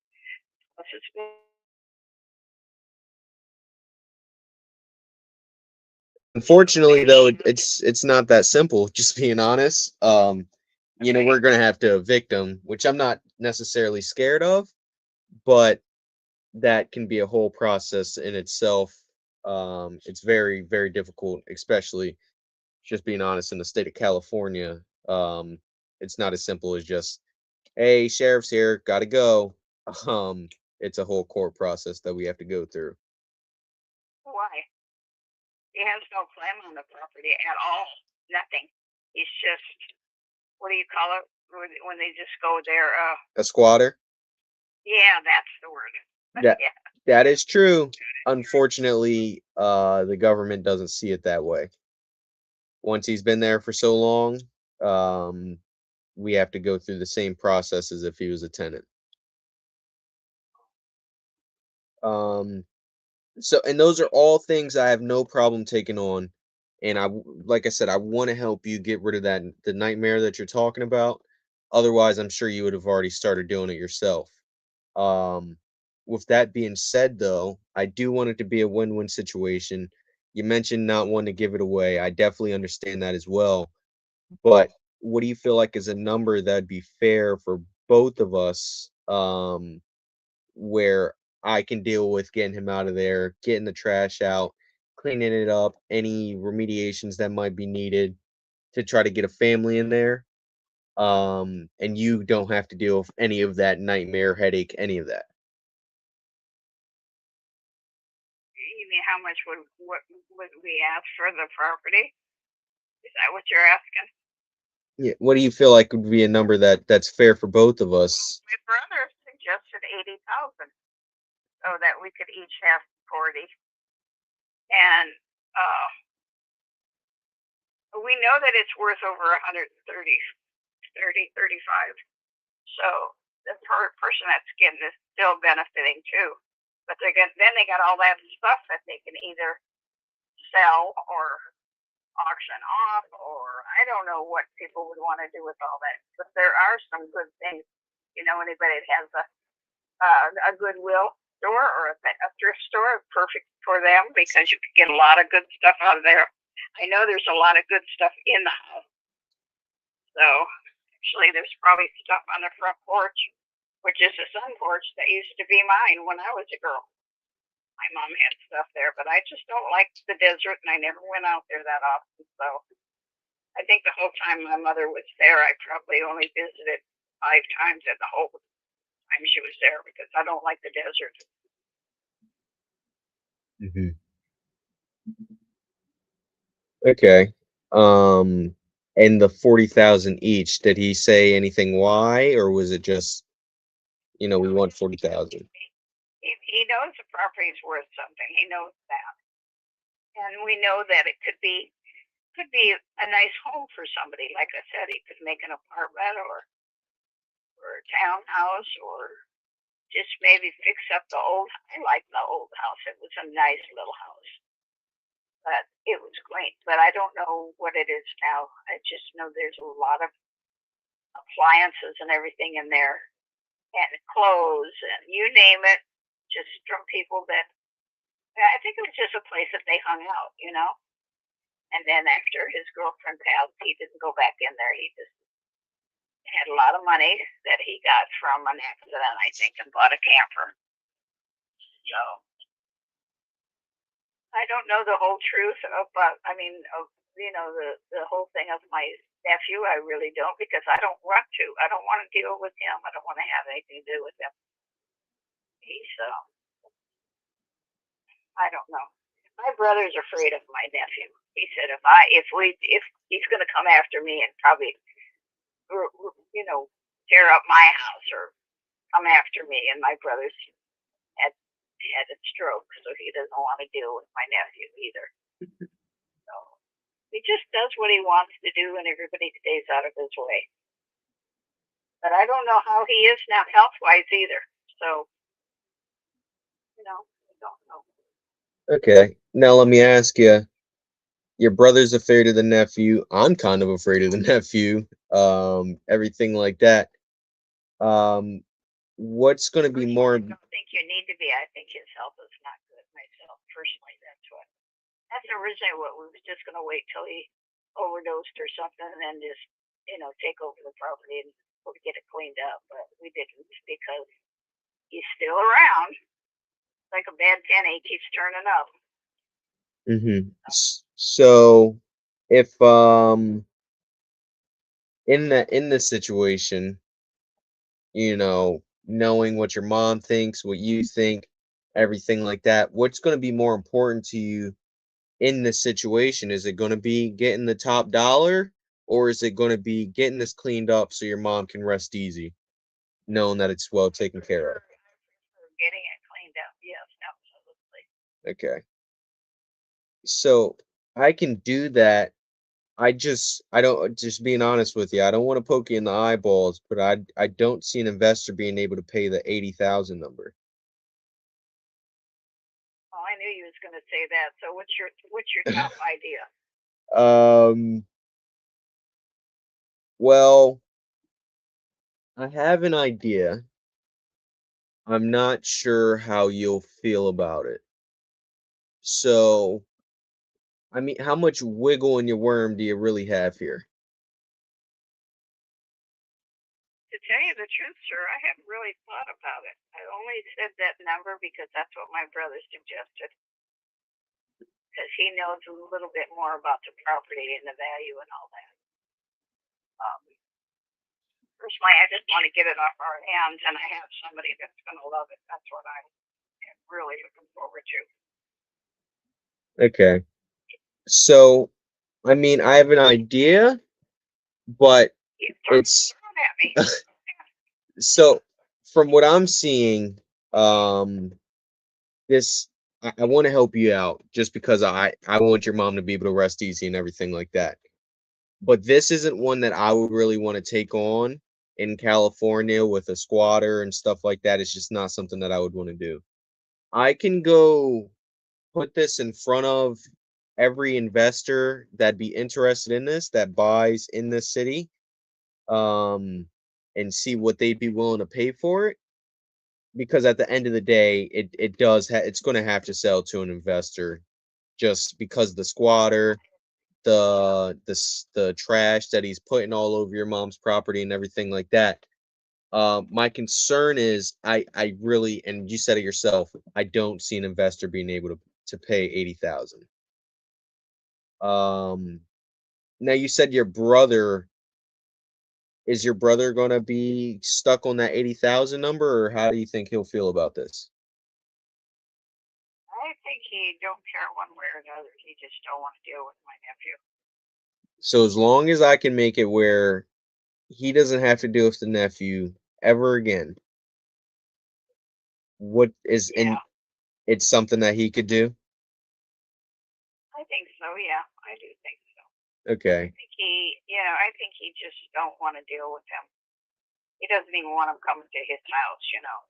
this is." Unfortunately, though, it's not that simple. Just being honest. We're gonna have to evict them, which I'm not necessarily scared of, but that can be a whole process in itself. It's very, very difficult, especially just being honest in the state of California. It's not as simple as just, hey, sheriff's here, gotta go. Um, it's a whole court process that we have to go through. Why? He has no claim on the property at all. Nothing. He's just, what do you call it when they just go there? A squatter? Yeah, that's the word. That Yeah. that is true. Unfortunately, the government doesn't see it that way. Once he's been there for so long, we have to go through the same process as if he was a tenant. And those are all things I have no problem taking on. And like I said, I want to help you get rid of the nightmare that you're talking about. Otherwise, I'm sure you would have already started doing it yourself. Um, with that being said, though, I do want it to be a win-win situation. You mentioned not wanting to give it away. I definitely understand that as well. But what do you feel like is a number that'd be fair for both of us? Where I can deal with getting him out of there, getting the trash out, cleaning it up, any remediations that might be needed to try to get a family in there. And you don't have to deal with any of that nightmare, headache, any of that. You mean how much would we ask for the property? Is that what you're asking? Yeah. What do you feel like would be a number that's fair for both of us? My brother suggested 80,000, so that we could each have 40. And we know that it's worth over 130, 35. So the person that's getting is still benefiting too. But they got all that stuff that they can either sell or auction off, or I don't know what people would want to do with all that. But there are some good things. Anybody that has a Goodwill store or a thrift store, perfect for them because you can get a lot of good stuff out of there. I know there's a lot of good stuff in the house. So actually, there's probably stuff on the front porch, which is the sun porch that used to be mine when I was a girl. My mom had stuff there, but I just don't like the desert, and I never went out there that often. So I think the whole time my mother was there, I probably only visited 5 times in the whole time she was there because I don't like the desert. Mhm. Okay. And the 40,000 each, did he say anything why, or was it just, we want 40,000? He knows the property's worth something. He knows that, and we know that it could be a nice home for somebody. Like I said, he could make an apartment or a townhouse or just maybe fix up the old. I like the old house. It was a nice little house, but it was quaint. But I don't know what it is now. I just know there's a lot of appliances and everything in there, and clothes and you name it, just from people that I think it was just a place that they hung out, And then after his girlfriend passed, he didn't go back in there. He just had a lot of money that he got from an accident, I think, and bought a camper. So I don't know the whole truth but the whole thing of my nephew. I really don't, because I don't want to. I don't want to deal with him. I don't want to have anything to do with him. He's I don't know. My brother's afraid of my nephew. He said if he's going to come after me and probably tear up my house or come after me, and my brother's had a stroke, so he doesn't want to deal with my nephew either. So he just does what he wants to do, and everybody stays out of his way. But I don't know how he is now health-wise either. So, I don't know. Okay. Now let me ask you, your brother's afraid of the nephew. I'm kind of afraid of the nephew. Everything like that. What's going to be more? I don't think you need to be. I think his health is not good myself. Personally, that's originally what we was just going to wait till he overdosed or something and then just, take over the property and get it cleaned up. But we didn't, because he's still around. Like a bad penny, keeps turning up. So if in this situation, knowing what your mom thinks, what you think, everything like that, what's going to be more important to you in this situation? Is it going to be getting the top dollar, or is it going to be getting this cleaned up so your mom can rest easy, knowing that it's well taken care of? Getting it cleaned up, yes, absolutely. Okay. So I can do that. I don't, just being honest with you, I don't want to poke you in the eyeballs, but I don't see an investor being able to pay the 80,000 number. Oh, I knew you was going to say that. So what's your top idea? Well, I have an idea. I'm not sure how you'll feel about it. So, I mean, how much wiggle in your worm do you really have here? To tell you the truth, sir, I haven't really thought about it. I only said that number because that's what my brother suggested. Because he knows a little bit more about the property and the value and all that. Personally, I just want to get it off our hands, and I have somebody that's going to love it. That's what I'm really looking forward to. Okay. So, I mean, I have an idea, but it's so from what I'm seeing, this I want to help you out just because I want your mom to be able to rest easy and everything like that. But this isn't one that I would really want to take on in California with a squatter and stuff like that. It's just not something that I would want to do. I can go put this in front of every investor that'd be interested in this, that buys in this city, and see what they'd be willing to pay for it. Because at the end of the day, it's going to have to sell to an investor, just because the squatter, the trash that he's putting all over your mom's property and everything like that. My concern is I really, and you said it yourself, I don't see an investor being able to pay 80,000. Now you said your brother. Is your brother gonna be stuck on that 80,000 number, or how do you think he'll feel about this? I think he don't care one way or the other. He just don't want to deal with my nephew. So as long as I can make it where he doesn't have to deal with the nephew ever again, what is Yeah, and it's something that he could do? I think so. Yeah, I do think so. I Okay. think I think he just don't want to deal with him. He doesn't even want him coming to his house, you know.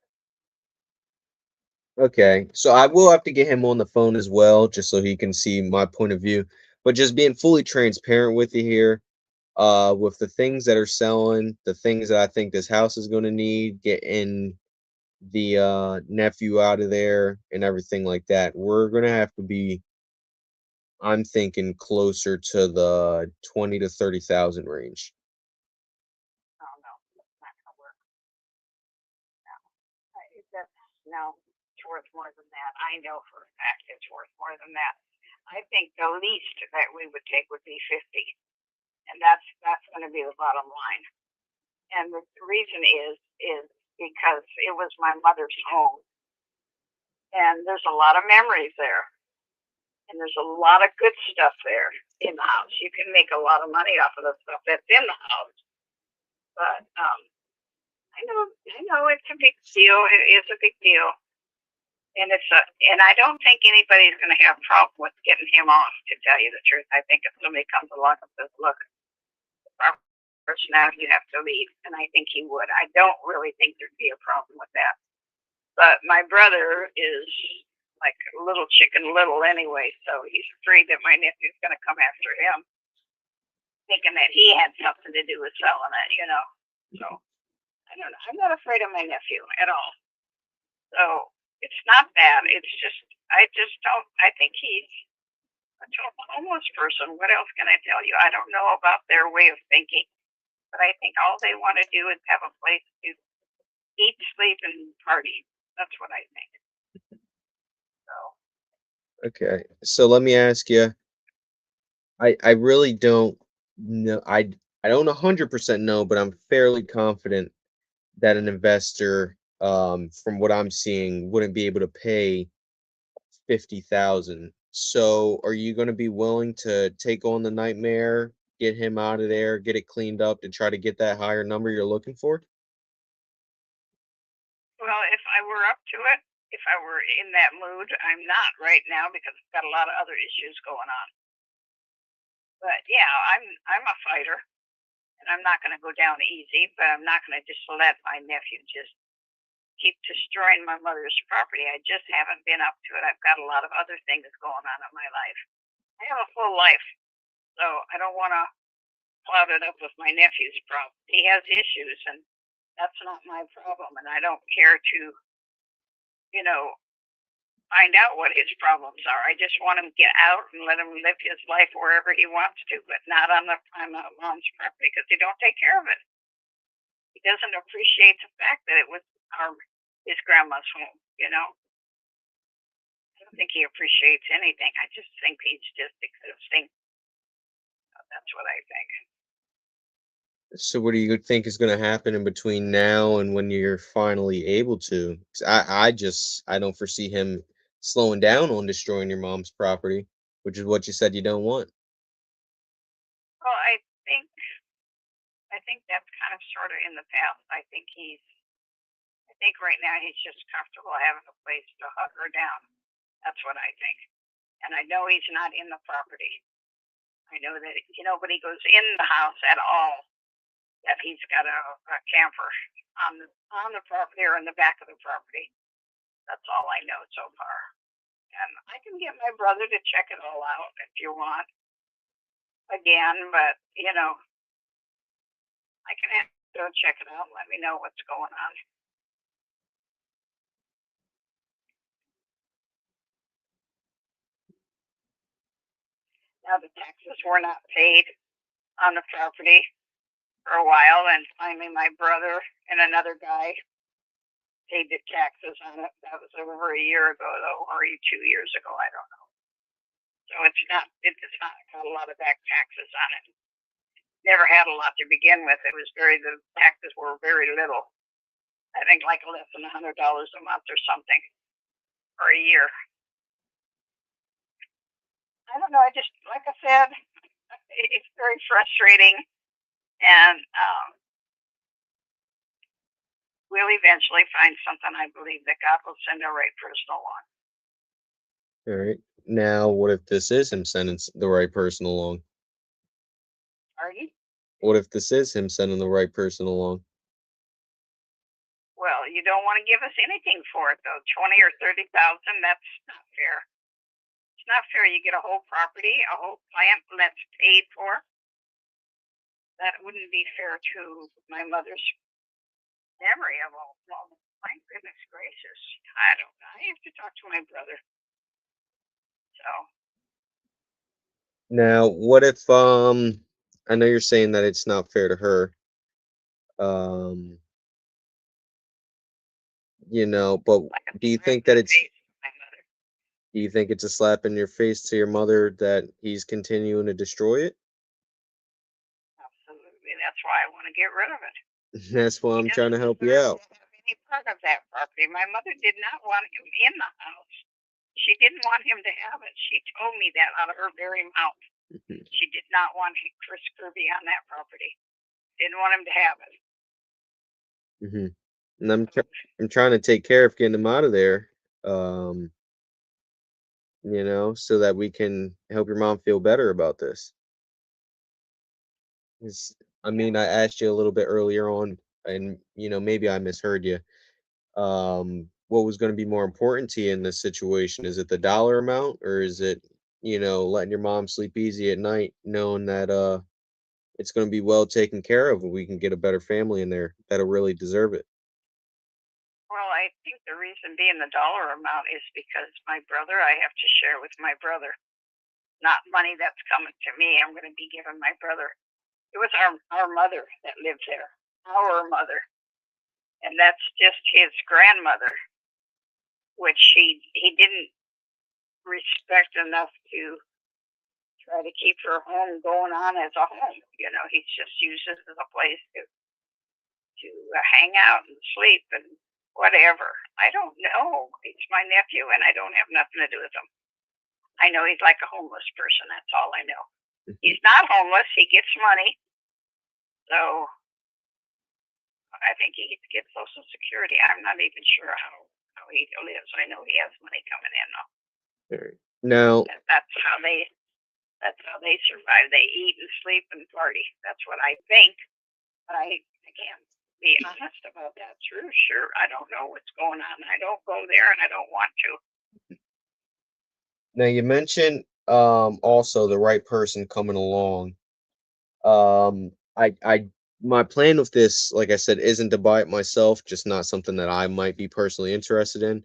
Okay. So I will have to get him on the phone as well, just so he can see my point of view. But just being fully transparent with you here, with the things that are selling, the things that I think this house is gonna need, getting the nephew out of there and everything like that, we're gonna have to be, I'm thinking closer to the 20 to 30,000 range. Oh no, that's not gonna work. No, that's no. It's worth more than that. I know for a fact it's worth more than that. I think the least that we would take would be 50, and that's going to be the bottom line. And the reason is because it was my mother's home, and there's a lot of memories there, and there's a lot of good stuff there in the house. You can make a lot of money off of the stuff that's in the house, but I know it's a big deal. It is a big deal, and and I don't think anybody's going to have a problem with getting him off. To tell you the truth, I think if somebody comes along and says, "Look, now you have to leave," and I think he would. I don't really think there'd be a problem with that. But my brother is like a little chicken little anyway, so he's afraid that my nephew's going to come after him, thinking that he had something to do with selling it, you know. So I don't know. I'm not afraid of my nephew at all. So it's not bad. It's just I just don't. I think he's a total homeless person. What else can I tell you? I don't know about their way of thinking, but I think all they want to do is have a place to eat, sleep, and party. That's what I think. So Okay. So let me ask you, I really don't know. I don't 100% know, but I'm fairly confident that an investor, from what I'm seeing, wouldn't be able to pay 50,000. So are you going to be willing to take on the nightmare, get him out of there, get it cleaned up to try to get that higher number you're looking for? well, if I were up to it, if I were in that mood, I'm not right now because I've got a lot of other issues going on. But yeah, I'm a fighter, and I'm not going to go down easy. But I'm not going to just let my nephew just keep destroying my mother's property. I just haven't been up to it. I've got a lot of other things going on in my life. I have a full life, so I don't want to cloud it up with my nephew's problem. He has issues, and that's not my problem. And I don't care to, you know, find out what his problems are. I just want him to get out and let him live his life wherever he wants to, but not on my mom's property because they don't take care of it. He doesn't appreciate the fact that it was his grandma's home. You know, I don't think he appreciates anything. I just think he's just existing. That's what I think. So what do you think is going to happen in between now and when you're finally able to? 'Cause I don't foresee him slowing down on destroying your mom's property, which is what you said you don't want. Well, I think that's kind of sort of in the past. I think right now he's just comfortable having a place to hug her down. That's what I think. And I know he's not in the property. I know that nobody goes in the house at all. That he's got a camper on the property or in the back of the property. That's all I know so far. And I can get my brother to check it all out if you want again, but I can have to go check it out and let me know what's going on. Now the taxes were not paid on the property for a while, and finally my brother and another guy paid the taxes on it. That was over a year ago, though, or 2 years ago. I don't know. So it's not got a lot of back taxes on it. never had a lot to begin with. It was the taxes were very little. I think like less than $100 a month or something, or a year. I don't know. I just, like I said, it's very frustrating, and we'll eventually find something. I believe that God will send the right person along. All right. Now, what if this is him sending the right person along? Pardon? What if this is him sending the right person along? Well, you don't want to give us anything for it, though. 20 or 30,000. That's not fair. It's not fair. You get a whole property, a whole plant that's paid for. That wouldn't be fair to my mother's memory of all. Well, my goodness gracious. I don't know. I have to talk to my brother. So. Now, what if I know you're saying that it's not fair to her. You know, but do you think that it's do you think it's a slap in your face to your mother that he's continuing to destroy it? Absolutely. That's why I want to get rid of it. That's why I'm trying to help you out. Any part of that property. My mother did not want him in the house. She didn't want him to have it. She told me that out of her very mouth. She did not want Chris Kirby on that property. Didn't want him to have it. And I'm trying to take care of getting him out of there. You know, so that we can help your mom feel better about this. I mean, I asked you a little bit earlier on, and you know, maybe I misheard you. What was going to be more important to you in this situation? Is it the dollar amount, or is it, you know, letting your mom sleep easy at night, knowing that it's going to be well taken care of, and we can get a better family in there that'll really deserve it? Well, I think the reason being the dollar amount is because my brother, I have to share with my brother, not money that's coming to me. I'm going to be giving my brother. It was our mother that lived there, our mother, and that's just his grandmother, which he didn't respect enough to try to keep her home going on as a home. You know, he just used it as a place to hang out and sleep and whatever. I don't know. He's my nephew, and I don't have nothing to do with him. I know he's like a homeless person. That's all I know. He's not homeless. He gets money. So I think he gets Social Security. I'm not even sure how he lives. I know he has money coming in though. Now, That's how they survive. They eat and sleep and party. That's what I think. But I can't be honest about that. Sure. I don't know what's going on. I don't go there, and I don't want to. now you mentioned also the right person coming along. My plan with this, like I said, isn't to buy it myself, just not something that I might be personally interested in.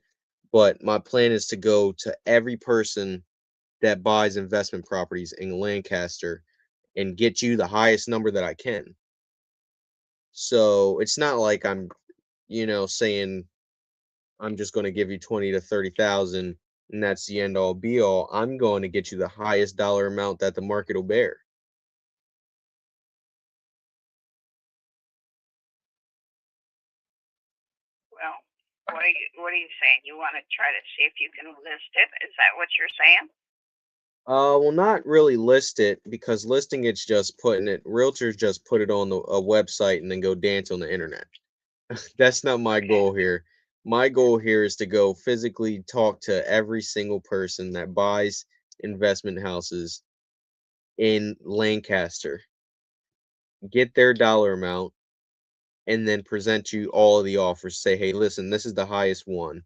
But my plan is to go to every person that buys investment properties in Lancaster and get you the highest number that I can. So it's not like I'm, you know, saying I'm just going to give you 20 to 30,000 and that's the end all be all. I'm going to get you the highest dollar amount that the market will bear. Well, what are you saying? You want to try to see if you can list it? Is that what you're saying? Well, not really list it, because listing it's just putting it. Realtors just put it on a website and then go dance on the internet. That's not my goal here. My goal here is to go physically talk to every single person that buys investment houses in Lancaster, get their dollar amount, and then present you all of the offers. Say, hey, listen, this is the highest one,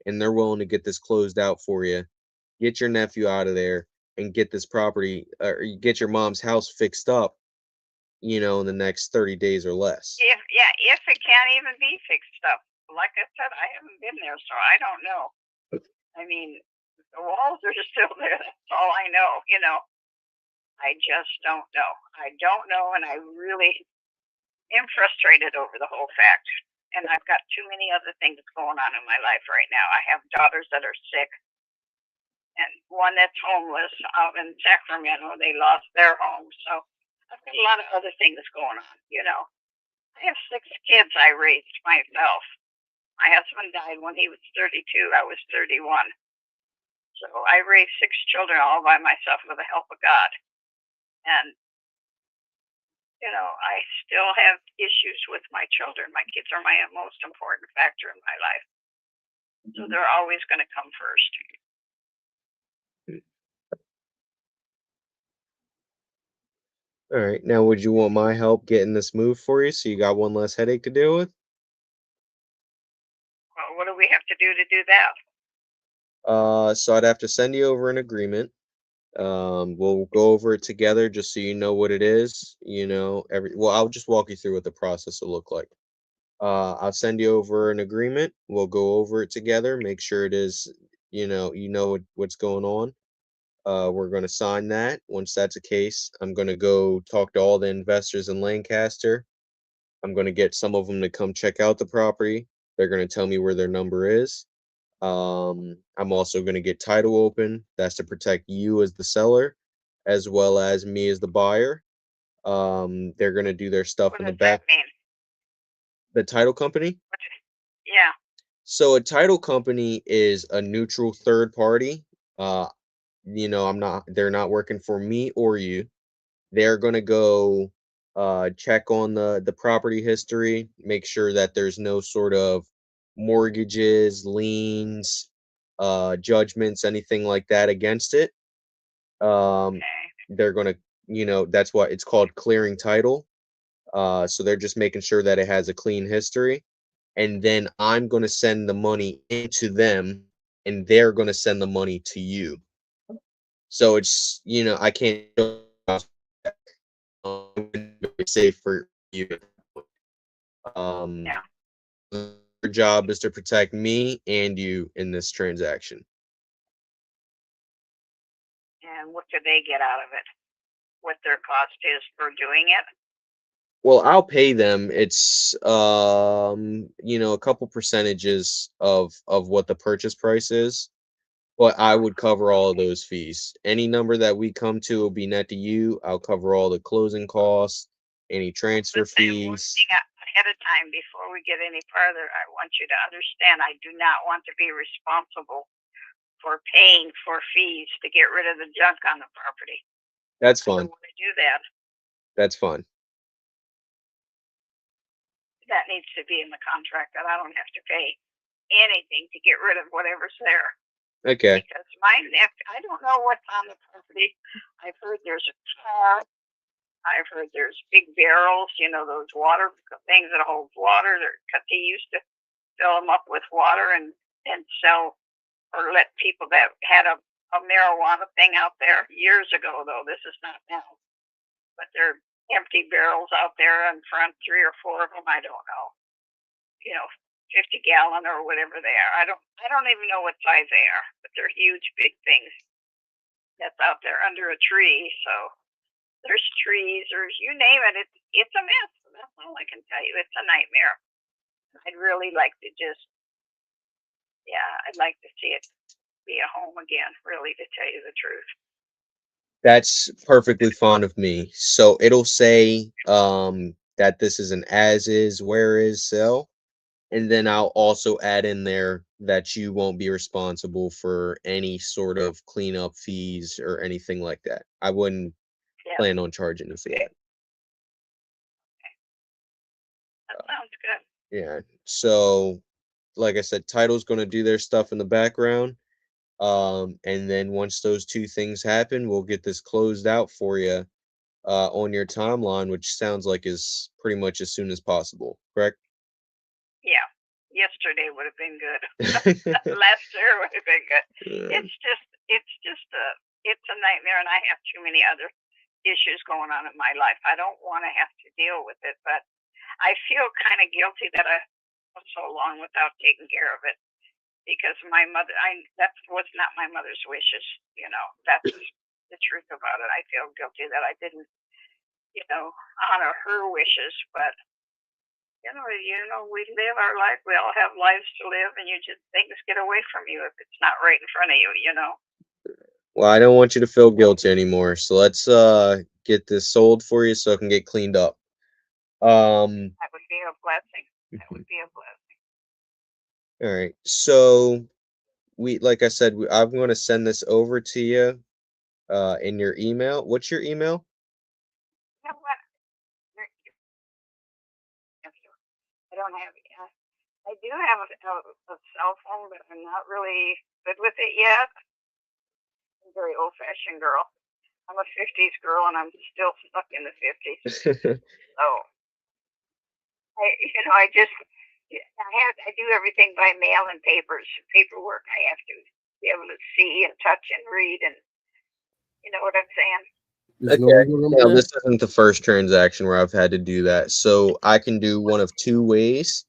and they're willing to get this closed out for you. Get your nephew out of there and get this property, or get your mom's house fixed up, you know, in the next 30 days or less. If it can't even be fixed up. Like I said, I haven't been there, so I don't know. I mean, the walls are still there. That's all I know, you know. I just don't know. I don't know, and I really am frustrated over the whole fact. And I've got too many other things going on in my life right now. I have daughters that are sick, and one that's homeless out in Sacramento. They lost their home, so I've got a lot of other things going on, you know. I have 6 kids I raised myself. My husband died when he was 32. I was 31. So I raised 6 children all by myself with the help of God. And, you know, I still have issues with my children. My kids are my most important factor in my life. So they're always going to come first. All right. Now, would you want my help getting this moved for you so you got one less headache to deal with? Well, what do we have to do that? So I'd have to send you over an agreement. We'll go over it together just so you know what it is. You know, I'll just walk you through what the process will look like. I'll send you over an agreement. We'll go over it together, make sure it is, you know what's going on. We're going to sign that. Once that's the case, I'm going to go talk to all the investors in Lancaster. I'm going to get some of them to come check out the property. They're going to tell me where their number is. I'm also going to get title open. That's to protect you as the seller, as well as me as the buyer. They're going to do their stuff What in the does back. that mean? The title company. Yeah. So a title company is a neutral third party. You know, they're not working for me or you. They're gonna go check on the property history, make sure that there's no sort of mortgages, liens, judgments, anything like that against it. Okay. They're gonna, that's why it's called clearing title. So they're just making sure that it has a clean history. And then I'm going to send the money into them and they're going to send the money to you. So it's, I can't safe for you. Yeah. Your job is to protect me and you in this transaction. And what do they get out of it? What their cost is for doing it? Well, I'll pay them. It's a couple percentages of what the purchase price is. But I would cover all of those fees. Any number that we come to will be net to you. I'll cover all the closing costs, any transfer Let's say one fees. thing ahead of time before we get any farther. I want you to understand I do not want to be responsible for paying for fees to get rid of the junk on the property. That's I fine. don't want to do that. That's fine. That needs to be in the contract that I don't have to pay anything to get rid of whatever's there. Okay. Because I don't know what's on the property. I've heard there's a car. I've heard there's big barrels, those water things that hold water. They used to fill them up with water and sell or let people that had a marijuana thing out there years ago, though. This is not now. But they're empty barrels out there in front, 3 or 4 of them. I don't know. 50-gallon or whatever they are. I don't even know what size they are, but they're huge, big things that's out there under a tree. So there's trees, or you name it. It's a mess. That's all I can tell you. It's a nightmare. I'd really like to I'd like to see it be a home again, really, to tell you the truth. That's perfectly fine with me. So it'll say that this is an as is, where is sell. And then I'll also add in there that you won't be responsible for any sort of cleanup fees or anything like that. I wouldn't plan on charging you for that. That sounds good. Yeah. So, like I said, title's going to do their stuff in the background. And then once those two things happen, we'll get this closed out for you on your timeline, which sounds like is pretty much as soon as possible, correct? Yeah. Yesterday would have been good. Last year would have been good. It's a nightmare, and I have too many other issues going on in my life. I don't want to have to deal with it, but I feel kind of guilty that I was so long without taking care of it, because my mother, that was not my mother's wishes. That's the truth about it. I feel guilty that I didn't, honor her wishes, but we live our life. We all have lives to live, and things get away from you if it's not right in front of you. Well, I don't want you to feel guilty anymore. So let's get this sold for you so it can get cleaned up. That would be a blessing. That would be a blessing. All right. So like I said, I'm going to send this over to you in your email. What's your email? You know what? I don't have it yet. I do have a cell phone, but I'm not really good with it yet. I'm a very old-fashioned girl. I'm a 50s girl, and I'm still stuck in the 50s. So, I do everything by mail and paperwork. I have to be able to see and touch and read, and you know what I'm saying? Okay. Now, this isn't the first transaction where I've had to do that. So I can do one of two ways.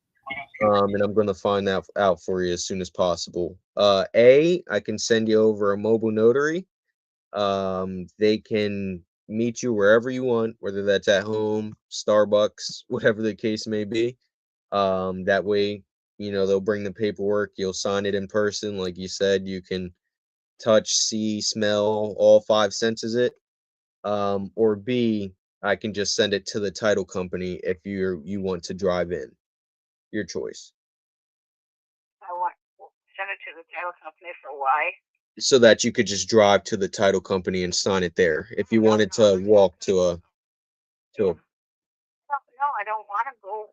And I'm going to find that out for you as soon as possible. I can send you over a mobile notary. They can meet you wherever you want, whether that's at home, Starbucks, whatever the case may be. That way, they'll bring the paperwork. You'll sign it in person. Like you said, you can touch, see, smell, all 5 senses it. Or B, I can just send it to the title company if you want to drive in. Your choice. I want send it to the title company for why? So that you could just drive to the title company and sign it there. If you wanted to walk to a No, I don't want to go.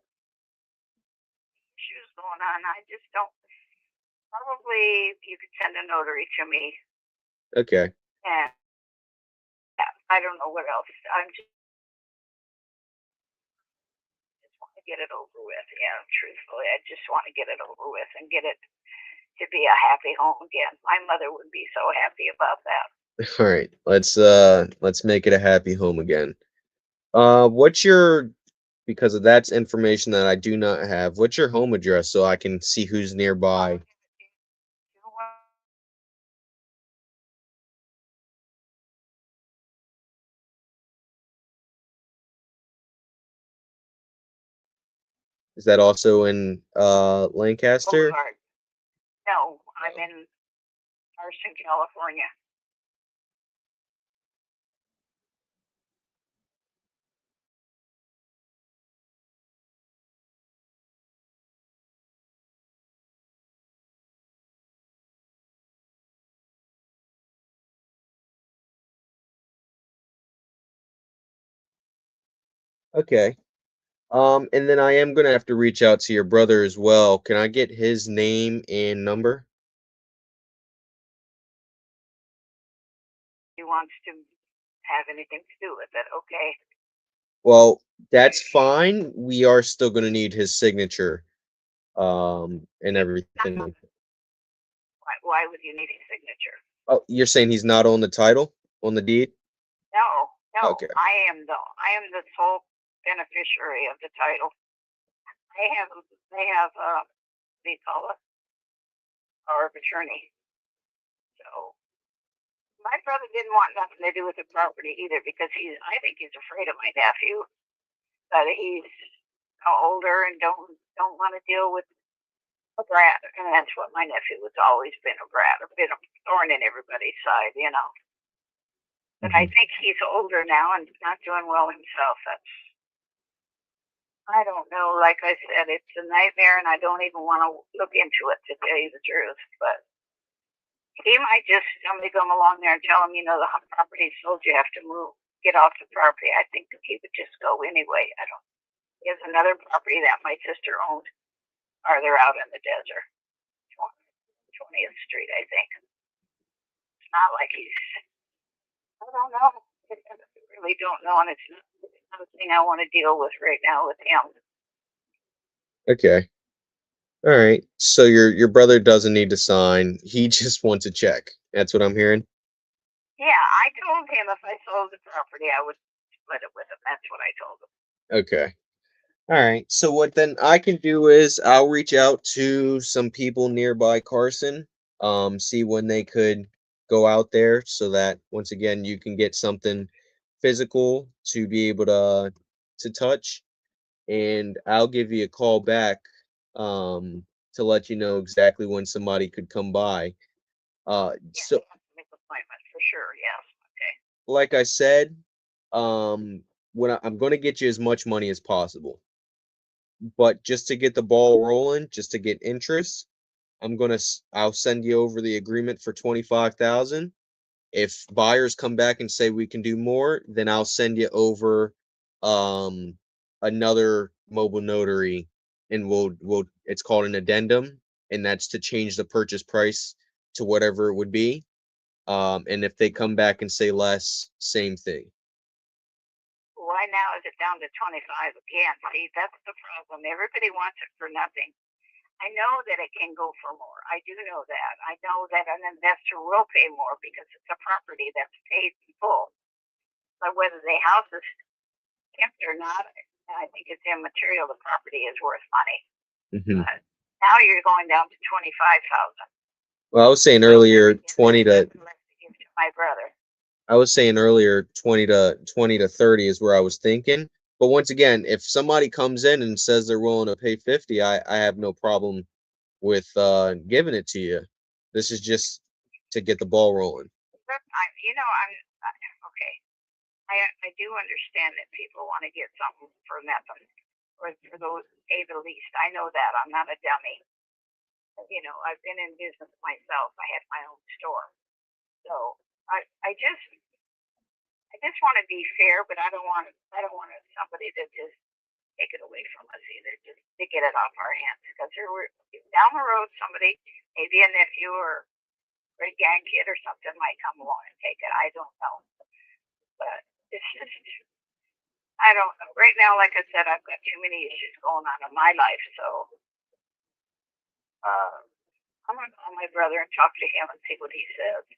Shoes going on. I just don't. Probably you could send a notary to me. Okay. And I don't know what else. I'm just want to get it over with. Yeah, truthfully, I just want to get it over with and get it to be a happy home again. My mother would be so happy about that. All right. Let's make it a happy home again. Because that's information that I do not have. What's your home address so I can see who's nearby? Is that also in Lancaster? Boulevard. No, I'm in Carson, California. Okay. And then I am gonna have to reach out to your brother as well. Can I get his name and number? He wants to have anything to do with it, okay? Well, that's fine. We are still gonna need his signature, and everything. Why would you need his signature? Oh, you're saying he's not on the title, on the deed? No. Okay. I am the sole beneficiary of the title. They have what do you call it? Power of attorney. So my brother didn't want nothing to do with the property either because I think he's afraid of my nephew. But he's older and don't want to deal with a brat, and that's what my nephew has always been, a brat, or been a thorn in everybody's side, you know. But I think he's older now and not doing well himself. I don't know. Like I said, it's a nightmare, and I don't even want to look into it, to tell you the truth. But he might just somebody come along there and tell him, the property sold, you have to move, get off the property. I think he would just go anyway. He has another property that my sister owned, or they're out in the desert, 20th Street, I think. It's not like I don't know. I really don't know, and it's not a thing I want to deal with right now with him. Okay. All right. So your brother doesn't need to sign. He just wants a check. That's what I'm hearing. Yeah, I told him if I sold the property, I would split it with him. That's what I told him. Okay. All right. So what then I can do is I'll reach out to some people nearby Carson, see when they could go out there so that once again you can get something physical to be able to touch, and I'll give you a call back to let you know exactly when somebody could come by. So Make an appointment for for sure. Yes. Okay. Like I said, when I'm going to get you as much money as possible, but just to get the ball rolling, just to get interest, I'll send you over the agreement for 25,000. If buyers come back and say we can do more, then I'll send you over another mobile notary, and we'll it's called an addendum, and that's to change the purchase price to whatever it would be. And if they come back and say less, same thing. Why now is it down to 25 again? See, that's the problem. Everybody wants it for nothing. I know that it can go for more. I do know that. I know that an investor will pay more because it's a property that's paid in full. But whether the house is kept or not, I think it's immaterial. The property is worth money. Mm-hmm. But now you're going down to 25,000. Well, I was saying earlier 20 to give to my brother. I was saying earlier 20 to 30 is where I was thinking. But once again, if somebody comes in and says they're willing to pay 50, I have no problem with giving it to you. This is just to get the ball rolling. Okay. I do understand that people want to get something for nothing, or for those pay the least. I know that. I'm not a dummy. You know, I've been in business myself. I had my own store. So I just want to be fair, but I don't want somebody to just take it away from us either, just to get it off our hands. Because down the road, somebody, maybe a nephew or great grandkid or something, might come along and take it. I don't know, but it's just, I don't know. Right now, like I said, I've got too many issues going on in my life, so I'm gonna call my brother and talk to him and see what he says.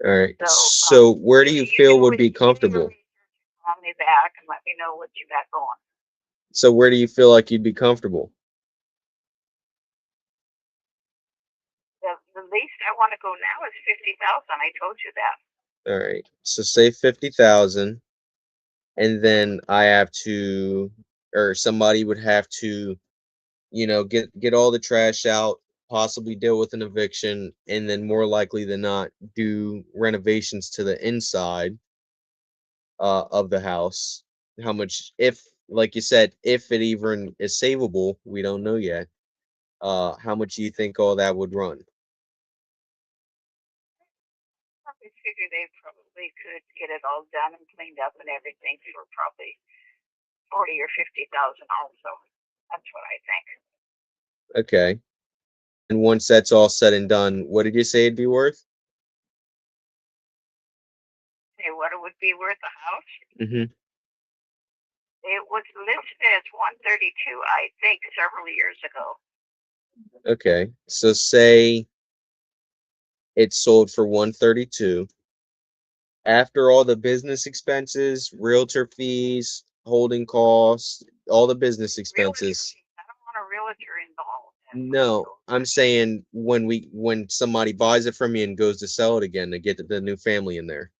All right. So where do you feel would be comfortable? Call me back and let me know what you got going. So where do you feel like you'd be comfortable? The least I want to go now is 50,000. I told you that. All right. So say 50,000, and then I have to, or somebody would have to, get all the trash out, possibly deal with an eviction, and then more likely than not do renovations to the inside of the house. How much, if, like you said, if it even is savable, we don't know yet. How much do you think all that would run? I figure they probably could get it all done and cleaned up and everything for probably 40 or 50,000 also. That's what I think. Okay. And once that's all said and done, what did you say it'd be worth? Say what it would be worth a house? Mm-hmm. It was listed as 132, I think, several years ago. Okay. So say it's sold for 132. After all the business expenses, realtor fees, holding costs, all the business expenses. I don't want a realtor involved. No, I'm saying when somebody buys it from you and goes to sell it again to get the new family in there.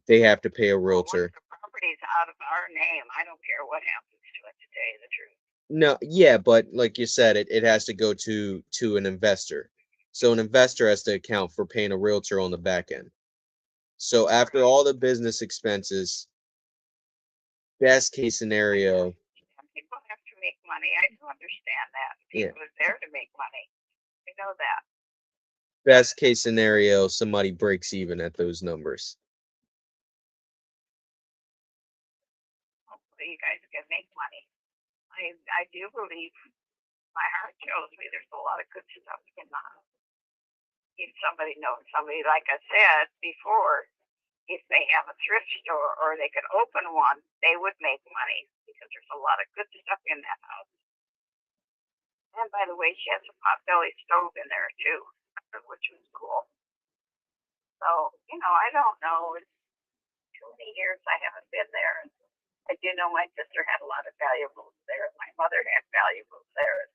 They have to pay a realtor. Once the property's out of our name, I don't care what happens to it, to tell you the truth. No, yeah, but like you said, it has to go to an investor. So an investor has to account for paying a realtor on the back end. So after all the business expenses, best case scenario. People have to make money. I do understand that. People are there to make money. I know that. Best case scenario, somebody breaks even at those numbers. Hopefully you guys can make money. I do believe, my heart tells me there's a lot of good stuff in the house. If somebody knows somebody, like I said before, if they have a thrift store or they could open one, they would make money because there's a lot of good stuff in that house. And by the way, she has a potbelly stove in there too, which was cool. So, I don't know. It's too many years I haven't been there. I do know my sister had a lot of valuables there. My mother had valuables there.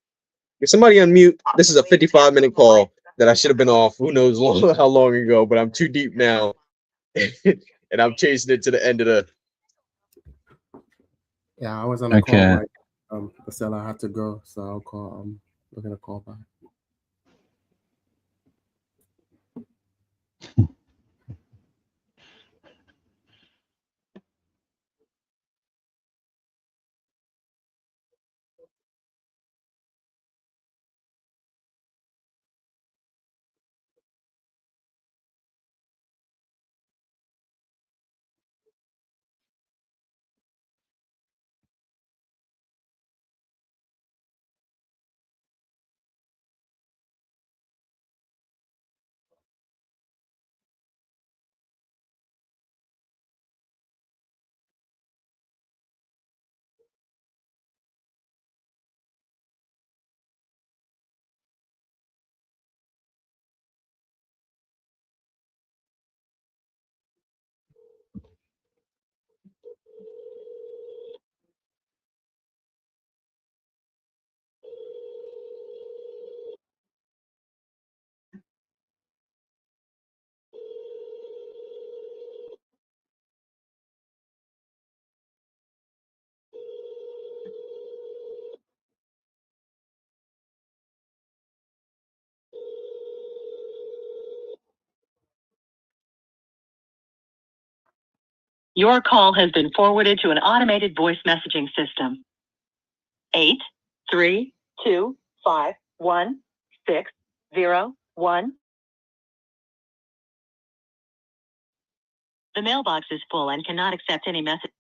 If somebody unmute, this is a 55-minute call that I should have been off. Who knows how long ago, but I'm too deep now. And I'm chasing it to the end of the. Yeah, I was on a call. The seller had to go, so I'll call. I'm looking to call back. Your call has been forwarded to an automated voice messaging system. 832516101. The mailbox is full and cannot accept any message.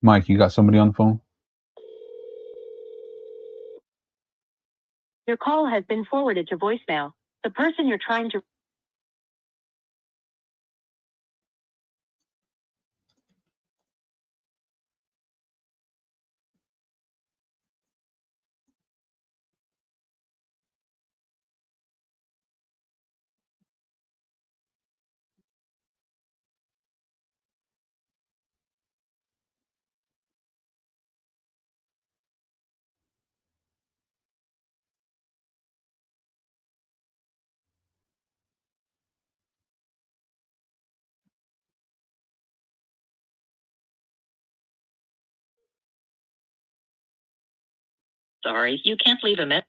Mike, you got somebody on the phone? Your call has been forwarded to voicemail. The person you're trying to Sorry, you can't leave a message.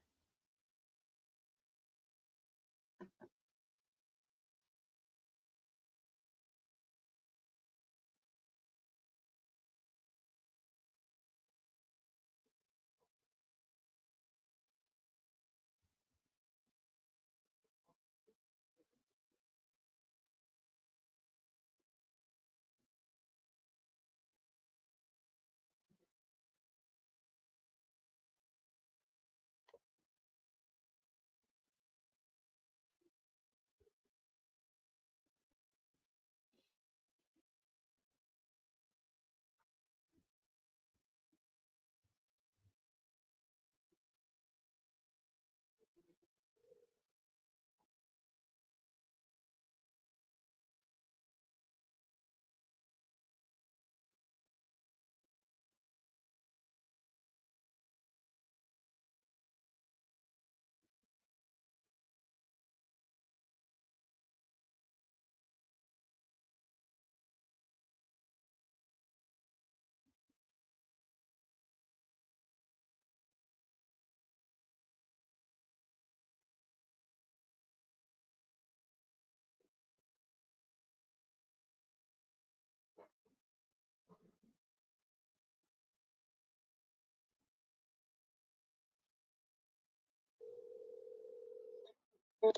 Do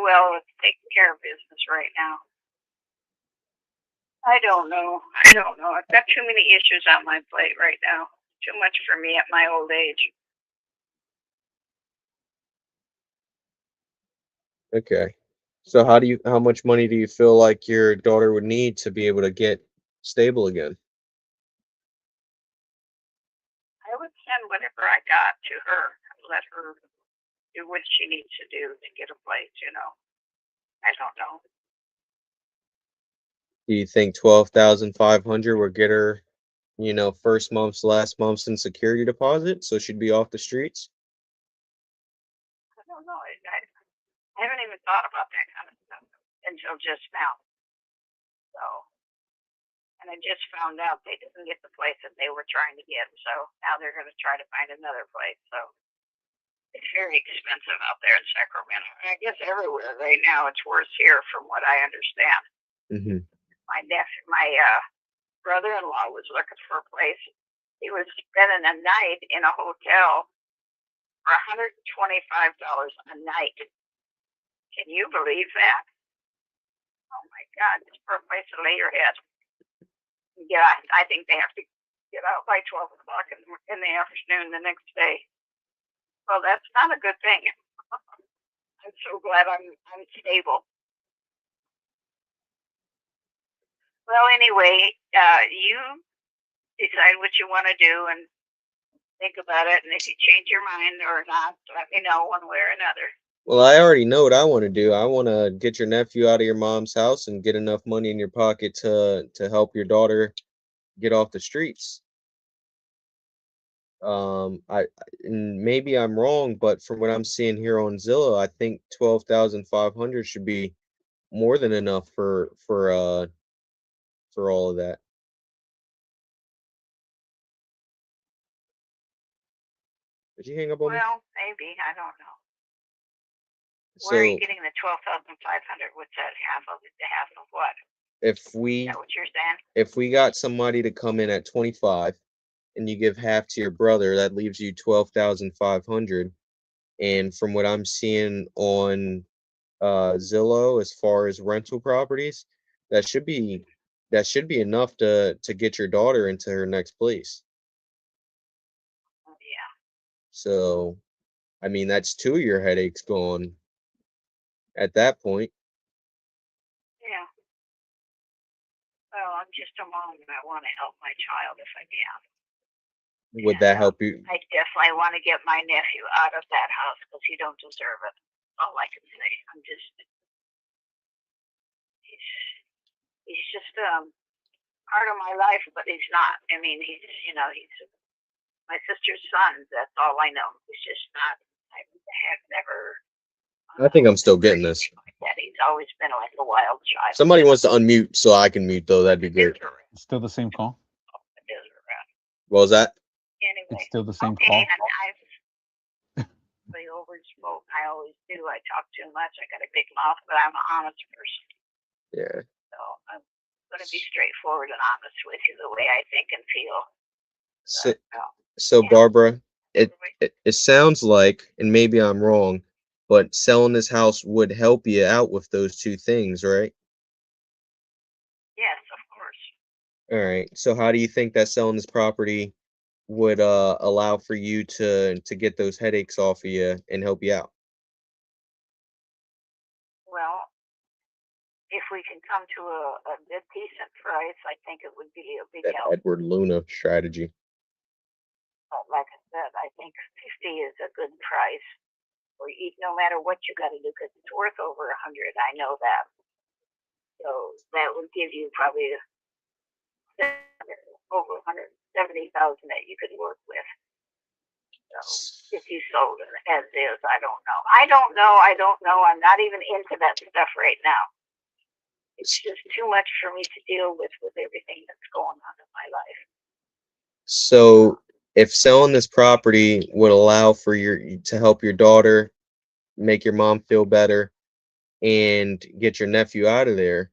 well with taking care of business right now. I don't know. I've got too many issues on my plate right now. Too much for me at my old age. Okay. So how much money do you feel like your daughter would need to be able to get stable again? I would send whatever I got to her. Let her do what she needs to do to get a place, I don't know. Do you think 12,500 would get her, first month's, last month's in security deposit, so she'd be off the streets? I don't know. I haven't even thought about that kind of stuff until just now. So, and I just found out they didn't get the place that they were trying to get. So now they're going to try to find another place. So it's very expensive out there in Sacramento. And I guess everywhere right now it's worse here from what I understand. Mm-hmm. My brother-in-law was looking for a place. He was spending a night in a hotel for $125 a night. Can you believe that? Oh my God, just for a place to lay your head. Yeah, I think they have to get out by 12 o'clock in the afternoon the next day. Well, that's not a good thing. I'm so glad I'm stable. Well, anyway, you decide what you want to do and think about it. And if you change your mind or not, let me know one way or another. Well, I already know what I want to do. I want to get your nephew out of your mom's house and get enough money in your pocket to help your daughter get off the streets. And maybe I'm wrong, but from what I'm seeing here on Zillow, I think 12,500 should be more than enough for all of that. Did you hang up on me? Well, maybe. I don't know. Where are you So getting the 12,500? What's that? Half of what? if Is we that what you're saying? if we got somebody to come in at 25 and you give half to your brother, that leaves you 12,500. And from what I'm seeing on Zillow, as far as rental properties, that should be enough to get your daughter into her next place. Oh, yeah. So, I mean, that's 2 of your headaches gone at that point. Yeah. Well, I'm just a mom and I want to help my child if I can. Would that help you? I definitely want to get my nephew out of that house because he don't deserve it. All I can say. He's just part of my life, but he's not. I mean, he's my sister's son. That's all I know. He's just not. I have never. I think I'm still getting this. Like that. He's always been like a wild child. Somebody wants to unmute so I can mute, though. That'd be great. Still the same call? What was that? Anyway, It's still the same okay, call? and I've really overspoke. I always do. I talk too much. I got a big mouth, but I'm an honest person. Yeah. So I'm going to be straightforward and honest with you the way I think and feel. So Barbara, it sounds like, and maybe I'm wrong, but selling this house would help you out with those two things, right? Yes, of course. All right. So how do you think that selling this property would allow for you to get those headaches off of you and help you out? Well, if we can come to a good, decent price, I think it would be a big That help. Edward Luna strategy. But like I said, I think 50 is a good price. Or no matter what you got to do, because it's worth over 100. I know that. So that would give you probably over 170,000 that you could work with. So if you sold it as is, I don't know. I don't know. I'm not even into that stuff right now. It's just too much for me to deal with everything that's going on in my life. So if selling this property would allow for to help your daughter, make your mom feel better, and get your nephew out of there,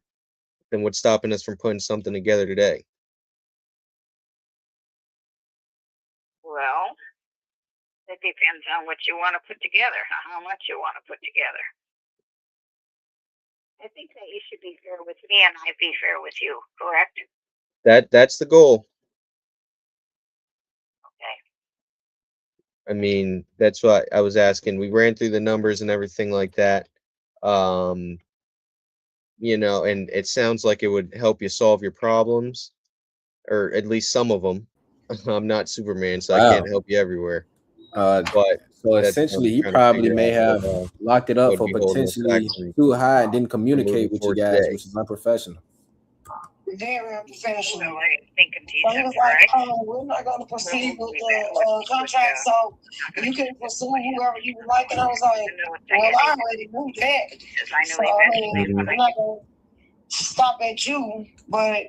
then what's stopping us from putting something together today? Well, it depends on what you want to put together, how much you want to put together. I think that you should be fair with me and I be fair with you, correct? That's the goal. Okay. I mean, that's what I was asking. We ran through the numbers and everything like that. And it sounds like it would help you solve your problems, or at least some of them. I'm not Superman, so I can't help you everywhere. But so essentially, you probably may have locked it up for potentially too high and didn't communicate with you guys, which is unprofessional. Very unprofessional. Well, I think But he was like, we're not going to proceed with the contract, so you can pursue whoever you would like. And I was like, well, I already knew that. So, I mean, I'm not going to stop at you. But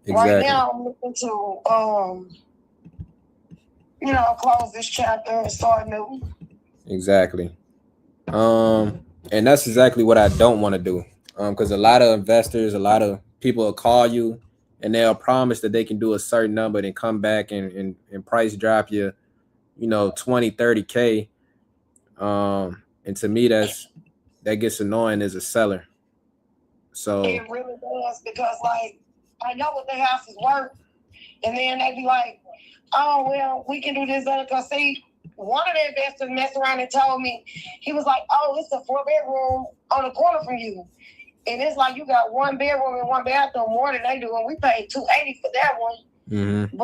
right now, I'm looking to, close this chapter and start new. Exactly. And that's exactly what I don't want to do. Because a lot of investors, a lot of people will call you and they'll promise that they can do a certain number and come back and price drop you, 20, 30K. And to me, that's that gets annoying as a seller. So It really does because, like, I know what the house is worth, and then they be like, "Oh well, we can do this other." Cause see, one of the investors messed around and told me he was like, "Oh, it's a 4-bedroom on the corner from you," and it's like you got 1 bedroom and 1 bathroom more than they do, and we paid $280 for that one. mm-hmm.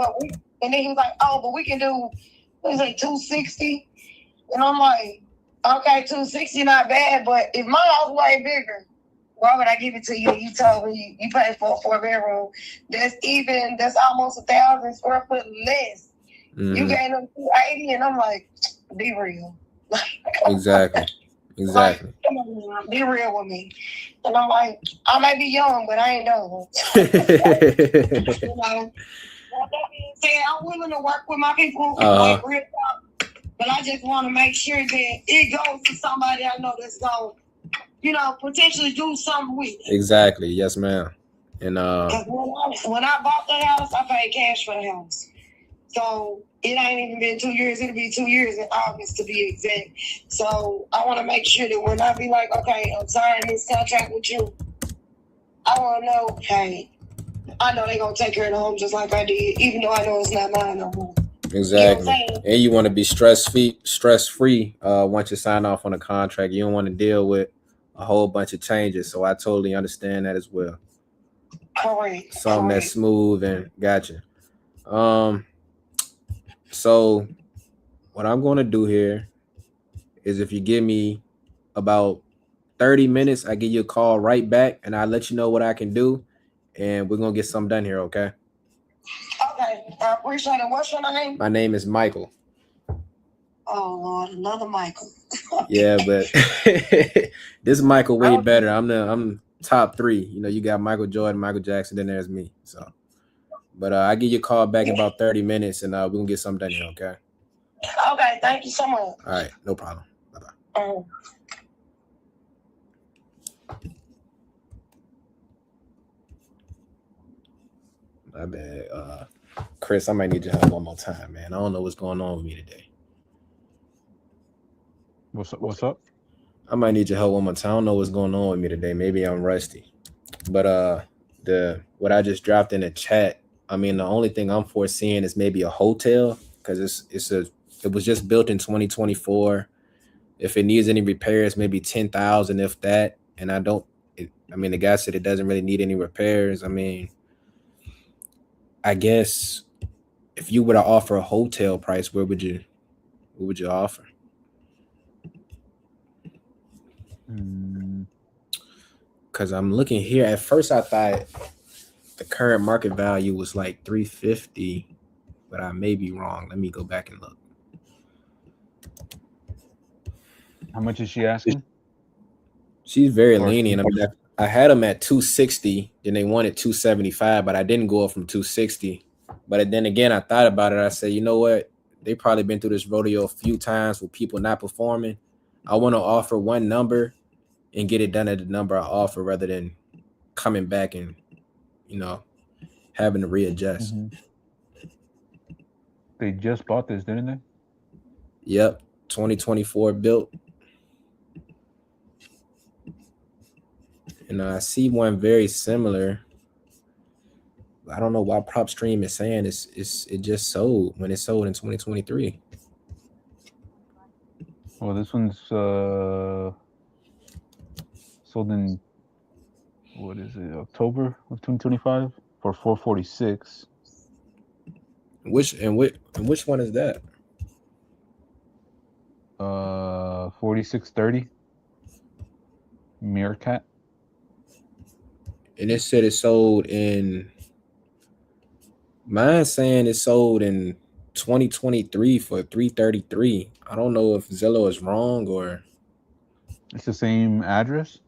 And then he was like, "Oh, but we can do what is it, $260?" And I'm like, "Okay, $260 not bad, but if my house way bigger, why would I give it to you? You told me you paid for a 4-bedroom. That's almost 1,000 square foot less. Mm-hmm. You gave them $280, and I'm like, be real." Exactly. Like, come on, be real with me. And I'm like, I may be young, but I ain't old. You know. That being said, I'm willing to work with my people, like real talk, but I just want to make sure that it goes to somebody I know that's going to, you know, potentially do something with it. Exactly. Yes, ma'am. And when I bought the house, I paid cash for the house. So it ain't even been 2 years. It'll be 2 years in August to be exact. So I want to make sure that when I be like, okay, I'm signing this contract with you, I want to know, hey, I know they're going to take care of the home just like I did, even though I know it's not mine no more. exactly. You know and you want to be stress-free once you sign off on a contract. You don't want to deal with a whole bunch of changes. So I totally understand that as well. Correct. Something that's smooth and gotcha. So what I'm going to do here is if you give me about 30 minutes, I give you a call right back and I'll let you know what I can do. And we're going to get something done here, okay? Okay, I appreciate it. What's your name? My name is Michael. Oh, Lord, another Michael. Yeah, but this Michael way better. I'm top 3. You know, you got Michael Jordan, Michael Jackson, then there's me. So, but I give you a call back in about 30 minutes and we're going to get something done here, okay? Okay, thank you so much. All right, no problem. Bye-bye. My bad. Chris, I might need your help one more time, man. I don't know what's going on with me today. What's up? I might need your help one more time. I don't know what's going on with me today. Maybe I'm rusty. But what I just dropped in the chat, I mean, the only thing I'm foreseeing is maybe a hotel because it was just built in 2024. If it needs any repairs, maybe 10,000, if that. And the guy said it doesn't really need any repairs. I mean, I guess if you were to offer a hotel price, what would you offer? Because I'm looking here. At first, I thought the current market value was like 350, but I may be wrong. Let me go back and look. How much is she asking? She's very lenient. I mean, I had them at 260, then they wanted 275, but I didn't go up from 260. But then again, I thought about it. I said, you know what? They probably been through this rodeo a few times with people not performing. I want to offer one number and get it done at the number I offer rather than coming back and, you know, having to readjust. Mm-hmm. They just bought this, didn't they? Yep. 2024 built. And I see one very similar. I don't know why PropStream is saying it just sold when it sold in 2023. Well, this one's sold in October of 2025 for 446. Which one is that? 4630 Meerkat. And it said it sold in. Mine saying it sold in 2023 for 333. I don't know if Zillow is wrong or. It's the same address.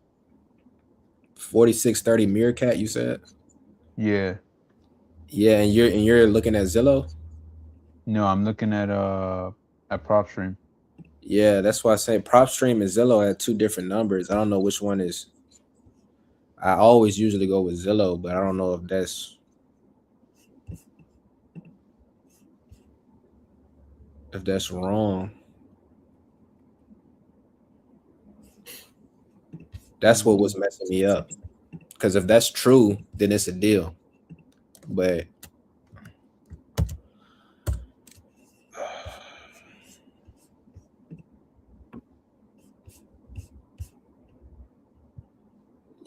4630 Meerkat, you said? Yeah. Yeah, and you're looking at Zillow? No, I'm looking at PropStream. Yeah, that's why I say PropStream and Zillow had 2 different numbers. I don't know which one is. I always usually go with Zillow, but I don't know if that's wrong. That's what was messing me up. Because if that's true, then it's a deal. But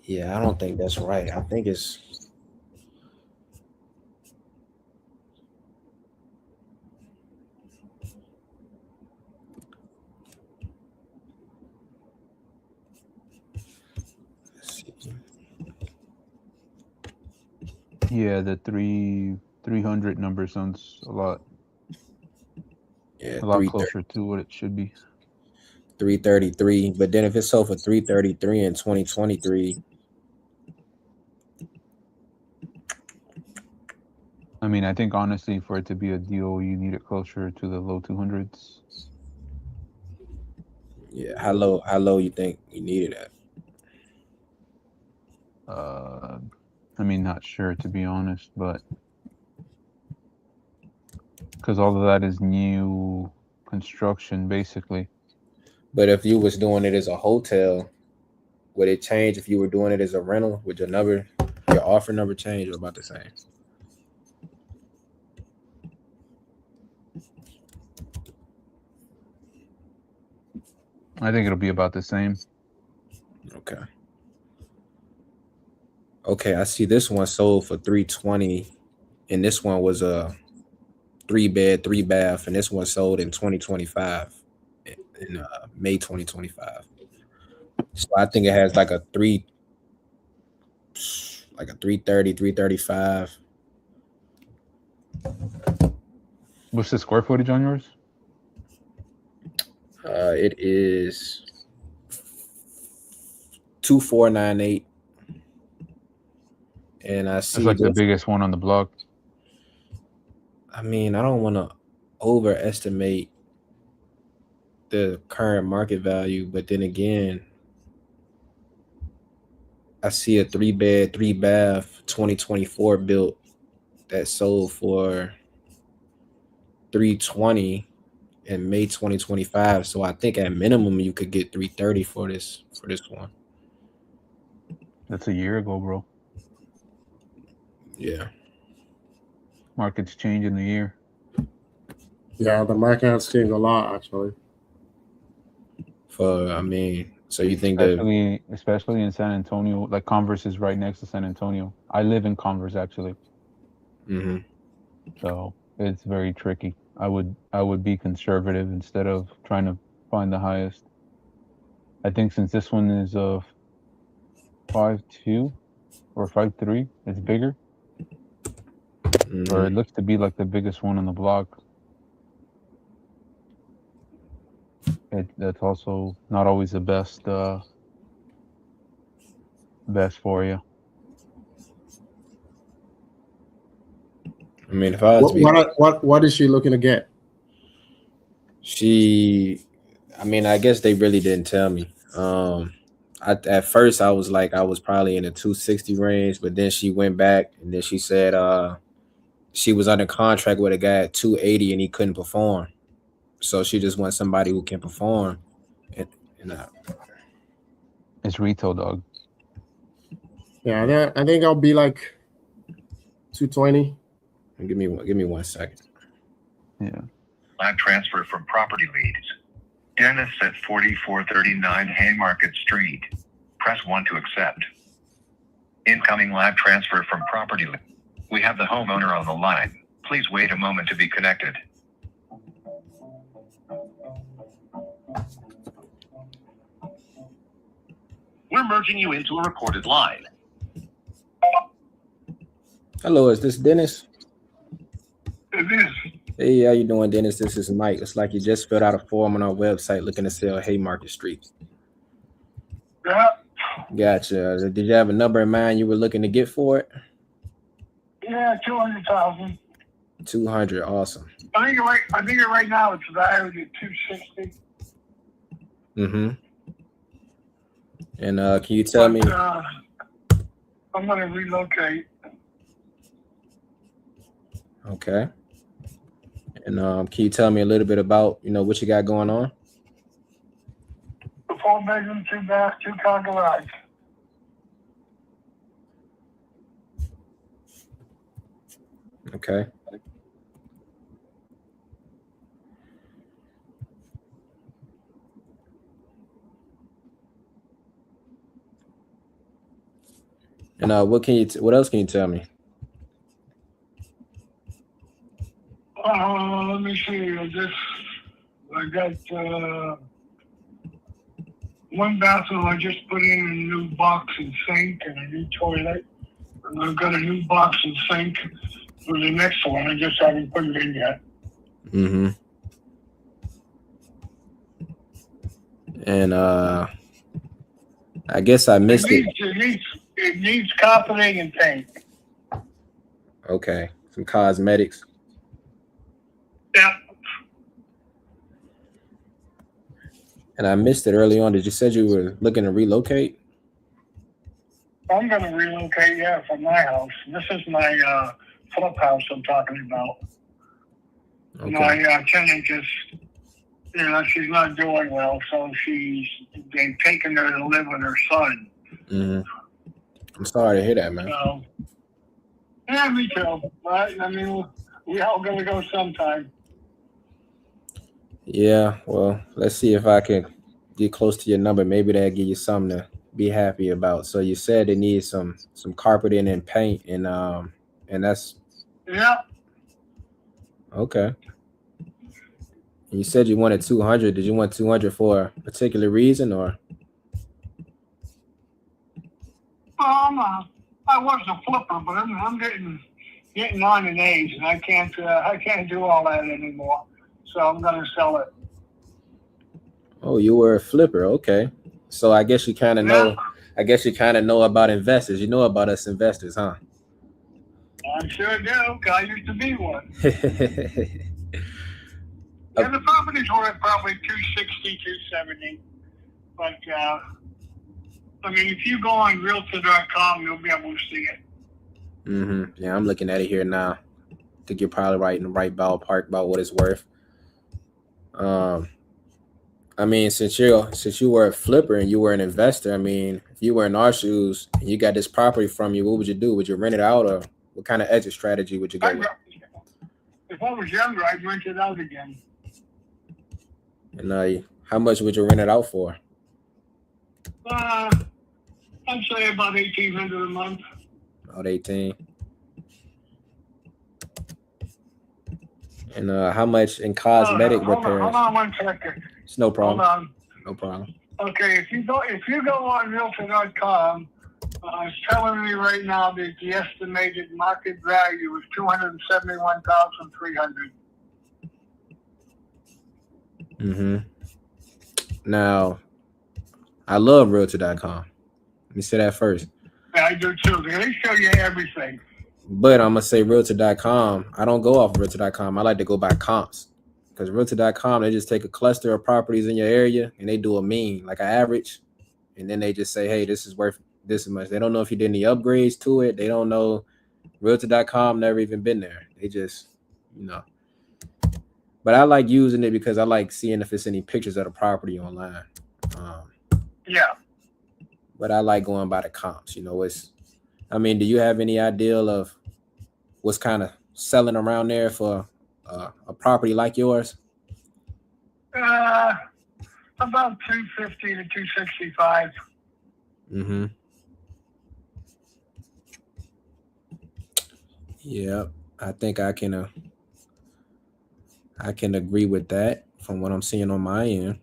yeah, I don't think that's right. I think it's Yeah, the 300 number sounds a lot closer to what it should be. 333. But then if it's sold for 333 in 2023, I mean, I think honestly, for it to be a deal, you need it closer to the low 200s. yeah, how low you think you need it at? I mean, not sure to be honest, but because all of that is new construction, basically. But if you was doing it as a hotel, would it change if you were doing it as a rental? Would your offer number change or about the same? I think it'll be about the same. Okay. Okay, I see this one sold for 320, and this one was a 3-bed, 3-bath, and this one sold in 2025, in May 2025. So I think it has like a 330, 335. What's the square footage on yours? It is 2498. And I see it's like the biggest one on the block. I mean, I don't want to overestimate the current market value, but then again, I see a 3-bed, 3-bath 2024 built that sold for 320 in May 2025. So I think at minimum you could get 330 for this one. That's a year ago, bro. Yeah. Market's changed in the year. Yeah, the market has changed a lot, actually. So you think especially in San Antonio, like Converse is right next to San Antonio. I live in Converse, actually. Mm-hmm. So it's very tricky. I would be conservative instead of trying to find the highest. I think since this one is 5.2 or 5.3, it's bigger. Mm-hmm. Or it looks to be like the biggest one on the block. That's also not always the best for you. I mean, if I was what is she looking to get? I guess they really didn't tell me. At first I was probably in the 260 range, but then she went back and then she said she was under contract with a guy at 280 and he couldn't perform. So she just wants somebody who can perform. It's retail, dog. Yeah, I think I'll be like 220. Give me 1 second. Yeah. Live transfer from Property Leads. Dennis at 4439 Haymarket Street. Press 1 to accept. Incoming live transfer from Property Leads. We have the homeowner on the line. Please wait a moment to be connected. We're merging you into a recorded line. Hello, is this Dennis? It is. Hey, how you doing, Dennis? This is Mike. It's like you just filled out a form on our website looking to sell Haymarket Street. Yeah. Gotcha. Did you have a number in mind you were looking to get for it? Yeah, 200,000. 200, awesome. I think right now it's valued at 260. Mm-hmm. And can you tell me? I'm going to relocate. Okay. And can you tell me a little bit about what you got going on? A 4-bedroom, 2-bath, 2-car garage. Okay. And what else can you tell me? Let me see. I got one bathroom. I just put in a new box and sink and a new toilet. And I've got a new box and sink for the next one. I just haven't put it in yet. Mm-hmm. And I guess I missed it. It needs carpeting and paint. Okay. Some cosmetics. Yeah. And I missed it early on. Did you said you were looking to relocate? I'm going to relocate, yeah, from my house. This is my flip house I'm talking about. Okay. My tenant just, she's not doing well, so they've taken her to live with her son. Mm-hmm. I'm sorry to hear that, man. So, yeah, me too. But, I mean, we all going to go sometime. Yeah, well, let's see if I can get close to your number. Maybe that'll give you something to be happy about. So you said it needs some carpeting and paint, and that's yeah. Okay. And you said you wanted 200. Did you want 200 for a particular reason, or? I was a flipper, but I'm getting on in age, and I can't do all that anymore. So I'm gonna sell it. Oh, you were a flipper. Okay. So I guess you kind of know. I guess you kind of know about investors. You know about us investors, huh? I sure do. I used to be one. Yeah, the property's worth probably $260, $270. But I mean, if you go on Realtor.com, you'll be able to see it. Mm-hmm. Yeah, I'm looking at it here now. I think you're probably right in the right ballpark about what it's worth. I mean, since you were a flipper and you were an investor, I mean, if you were in our shoes and you got this property from you, what would you do? Would you rent it out, or what kind of exit strategy would you go with? If I was younger, I'd rent it out again. And how much would you rent it out for? I'd say about $1,800 a month. About 18. And how much in cosmetic repairs? Hold on 1 second. It's no problem. Hold on. No problem. Okay, if you go on Realtor.com, it's telling me right now that the estimated market value is $271,300. Mm-hmm. Now, I love Realtor.com. Let me say that first. Yeah, I do too. They show you everything. But I'm gonna say Realtor.com. I don't go off of Realtor.com. I like to go by comps, because Realtor.com, they just take a cluster of properties in your area and they do a mean, like an average, and then they just say, hey, this is worth this much. They don't know if you did any upgrades to it. They don't know. Realtor.com never even been there. They just, But I like using it because I like seeing if it's any pictures of the property online. Yeah. But I like going by the comps. Do you have any idea of what's kind of selling around there for a property like yours? About 250 to 265. Mm-hmm. Yeah, I think I can agree with that from what I'm seeing on my end.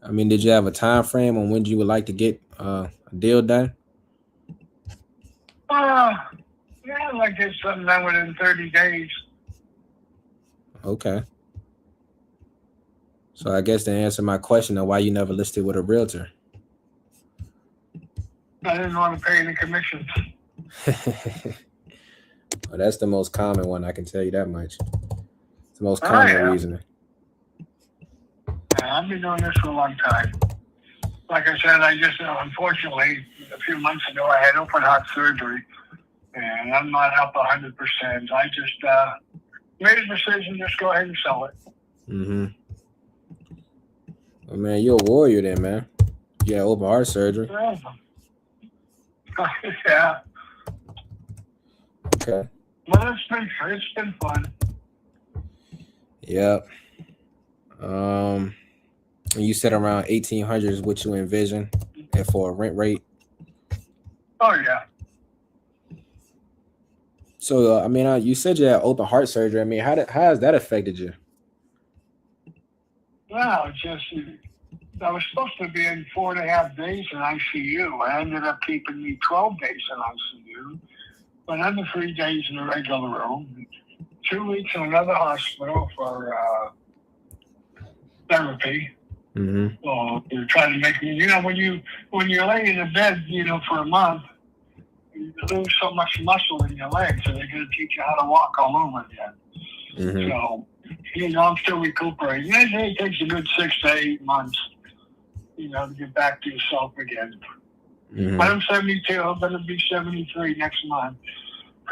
I mean, did you have a time frame on when you would like to get a deal done? Yeah, I'd like to get something done within 30 days. Okay. So I guess to answer my question of why you never listed with a realtor. I didn't want to pay any commissions. Well, that's the most common one, I can tell you that much. It's the most common reasoning. Yeah, I've been doing this for a long time. Like I said, I just, unfortunately, a few months ago, I had open heart surgery, and I'm not up 100%. I just made a decision, just go ahead and sell it. Mm-hmm. Well, man, you're a warrior then, man. You had open heart surgery. Yeah. Okay. Well, it's been fun. Yep. And you said around 1,800 is what you envision, and for a rent rate. Oh yeah. So I mean, you said you had open heart surgery. I mean, how has that affected you? Well, just I was supposed to be in 4.5 days in ICU. I ended up keeping me 12 days in ICU, but under 3 days in the regular room, 2 weeks in another hospital for therapy. Mm-hmm. So they're trying to make me, when you're laying in the bed, for a month, you lose so much muscle in your legs, so they're going to teach you how to walk all over again. Mm-hmm. So, I'm still recuperating. It takes a good 6 to 8 months, to get back to yourself again. Mm-hmm. But I'm 72. I'm going to be 73 next month.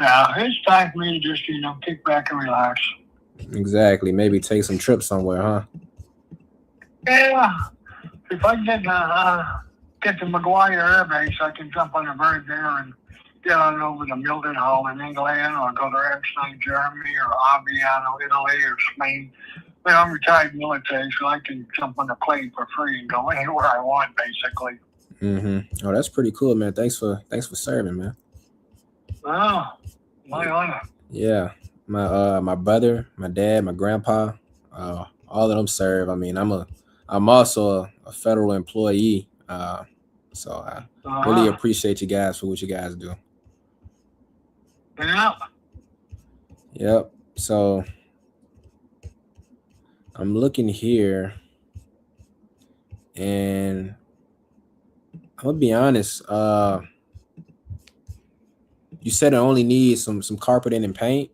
It's time for me to just, kick back and relax. Exactly. Maybe take some trips somewhere, huh? Yeah. If I get to McGuire Air Base, I can jump on a bird there and get on over to Mildenhall in England, or go to Ramstein, Germany, or Aviano, Italy, or Spain. I'm retired military, so I can jump on a plane for free and go anywhere I want, basically. Mm-hmm. Oh, that's pretty cool, man. Thanks for serving, man. Oh, my honor. Yeah. My brother, my dad, my grandpa, all of them serve. I mean, I'm also a federal employee. So I really appreciate you guys for what you guys do. Yeah. Yep. So I'm looking here, and I'm gonna be honest. You said it only needs some carpeting and paint.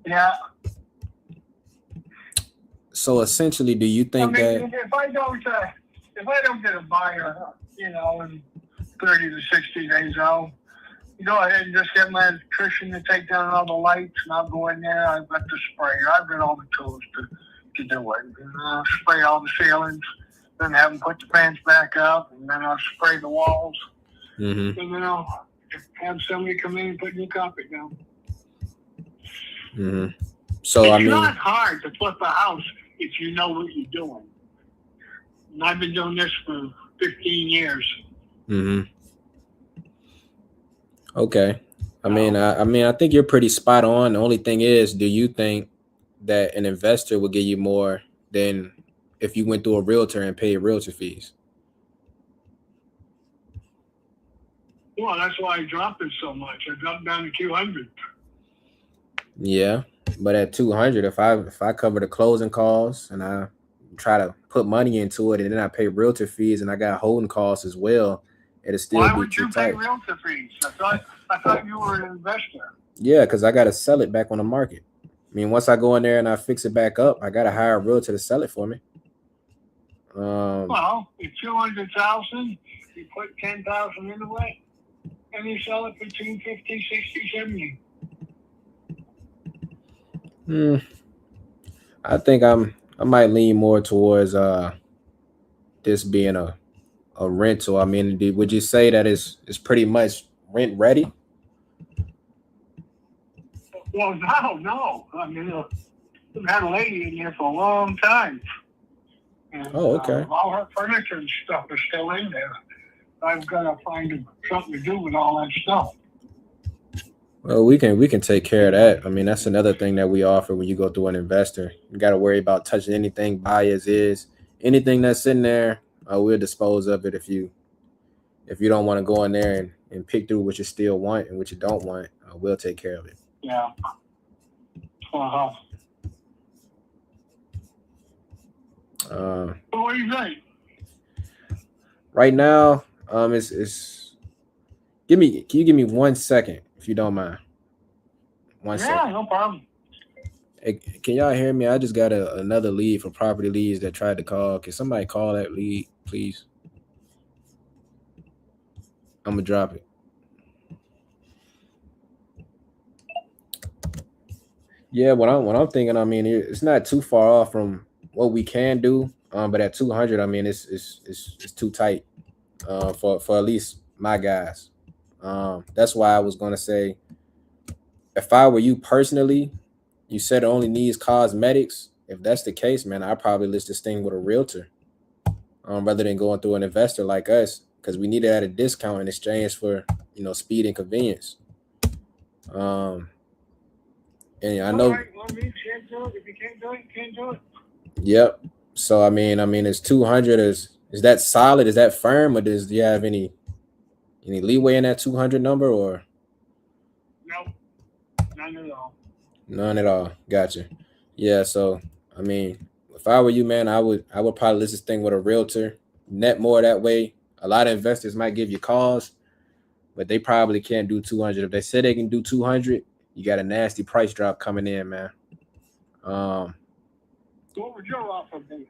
Yeah. So essentially, do you think that if I don't get a buyer, in 30 to 60 days out, go ahead and just get my electrician to take down all the lights, and I'll go in there. I've got the sprayer. I've got all the tools to do it. And I'll spray all the ceilings, then have them put the fans back up, and then I'll spray the walls. Mm-hmm. And then I'll have somebody come in and put new carpet down. Mm-hmm. So it's not hard to flip a house if you know what you're doing. And I've been doing this for 15 years. Mm-hmm. Okay. I think you're pretty spot on. The only thing is, do you think that an investor will give you more than if you went through a realtor and paid realtor fees? Well, that's why I dropped it so much. I dropped down to 200. Yeah, but at 200, if I cover the closing costs and I try to put money into it, and then I pay realtor fees and I got holding costs as well, it'll still Why be would too you pay tight. realtor fees? I thought you were an investor. Yeah, because I got to sell it back on the market. I mean, once I go in there and I fix it back up, I got to hire a realtor to sell it for me. Well, if 200,000, you put 10,000 into it, and you sell it for 250, 60, 70. I think I might lean more towards this being a rental. I mean, would you say that it's pretty much rent ready? Well, no. I mean, I've had a lady in here for a long time. And, okay. All her furniture and stuff is still in there. I've got to find something to do with all that stuff. Well, we can take care of that. I mean, that's another thing that we offer when you go through an investor. You got to worry about touching anything, buy as is. Anything that's in there, we'll dispose of it if you don't want to go in there and pick through what you still want and what you don't want. We'll take care of it. Yeah. Uh-huh. What do you think? Right now, it's can you give me 1 second if you don't mind? 1 second. Yeah, no problem. Hey, can y'all hear me? I just got another lead for property leads that tried to call. Can somebody call that lead, please? I'm gonna drop it. Yeah, what I'm thinking, I mean, it's not too far off from what we can do, but at 200, I mean, it's too tight for at least my guys. That's why I was gonna say if I were you personally, you said it only needs cosmetics. If that's the case, man, I'd probably list this thing with a realtor, rather than going through an investor like us, because we need it at a discount in exchange for, speed and convenience. And I know. All right, well, you can't do it. If you can't do it, you can't do it. Yep. So I mean, is 200 is that solid? Is that firm, or do you have any leeway in that 200 number, or No, none at all. none at all? Gotcha. Yeah. So I mean, if I were you, man, I would probably list this thing with a realtor, net more that way. A lot of investors might give you calls, but they probably can't do 200. If they say they can do 200, you got a nasty price drop coming in, man. What would your offer be?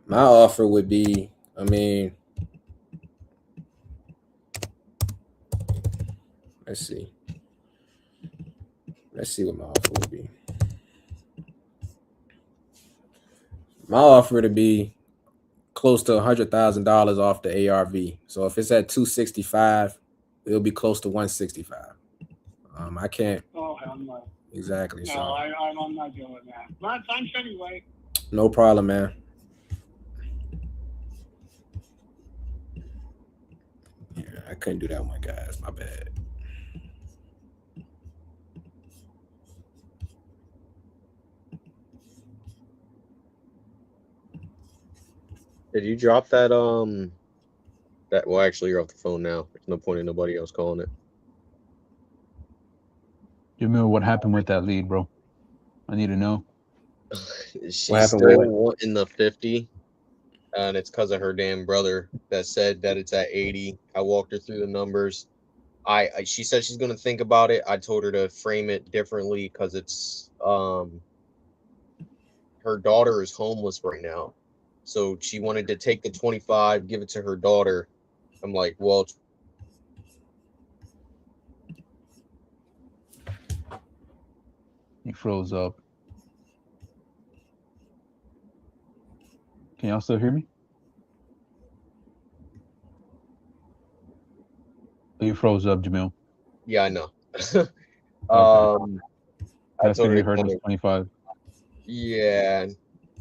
My offer would be, let's see what my offer would be. My offer to be close to $100,000 off the ARV. So if it's at 265, it'll be close to 165. I can't. Oh, hell no. Exactly. No, So I'm not doing that. Well, thanks anyway. no problem, man. Yeah, I couldn't do that one, guys. My bad. Did you drop that well, actually you're off the phone now. There's no point in nobody else calling it. Jamil, what happened with that lead, bro? I need to know. She's happened still with it? wanting the 50, and it's because of her damn brother that said that it's at 80. I walked her through the numbers. She said she's gonna think about it. I told her to frame it differently because it's her daughter is homeless right now, so she wanted to take the 25, give it to her daughter. I'm like, well, He froze up. Can y'all still hear me? You froze up, Jamil. yeah, I know. I told her figured you to heard kinda- us 25. Yeah,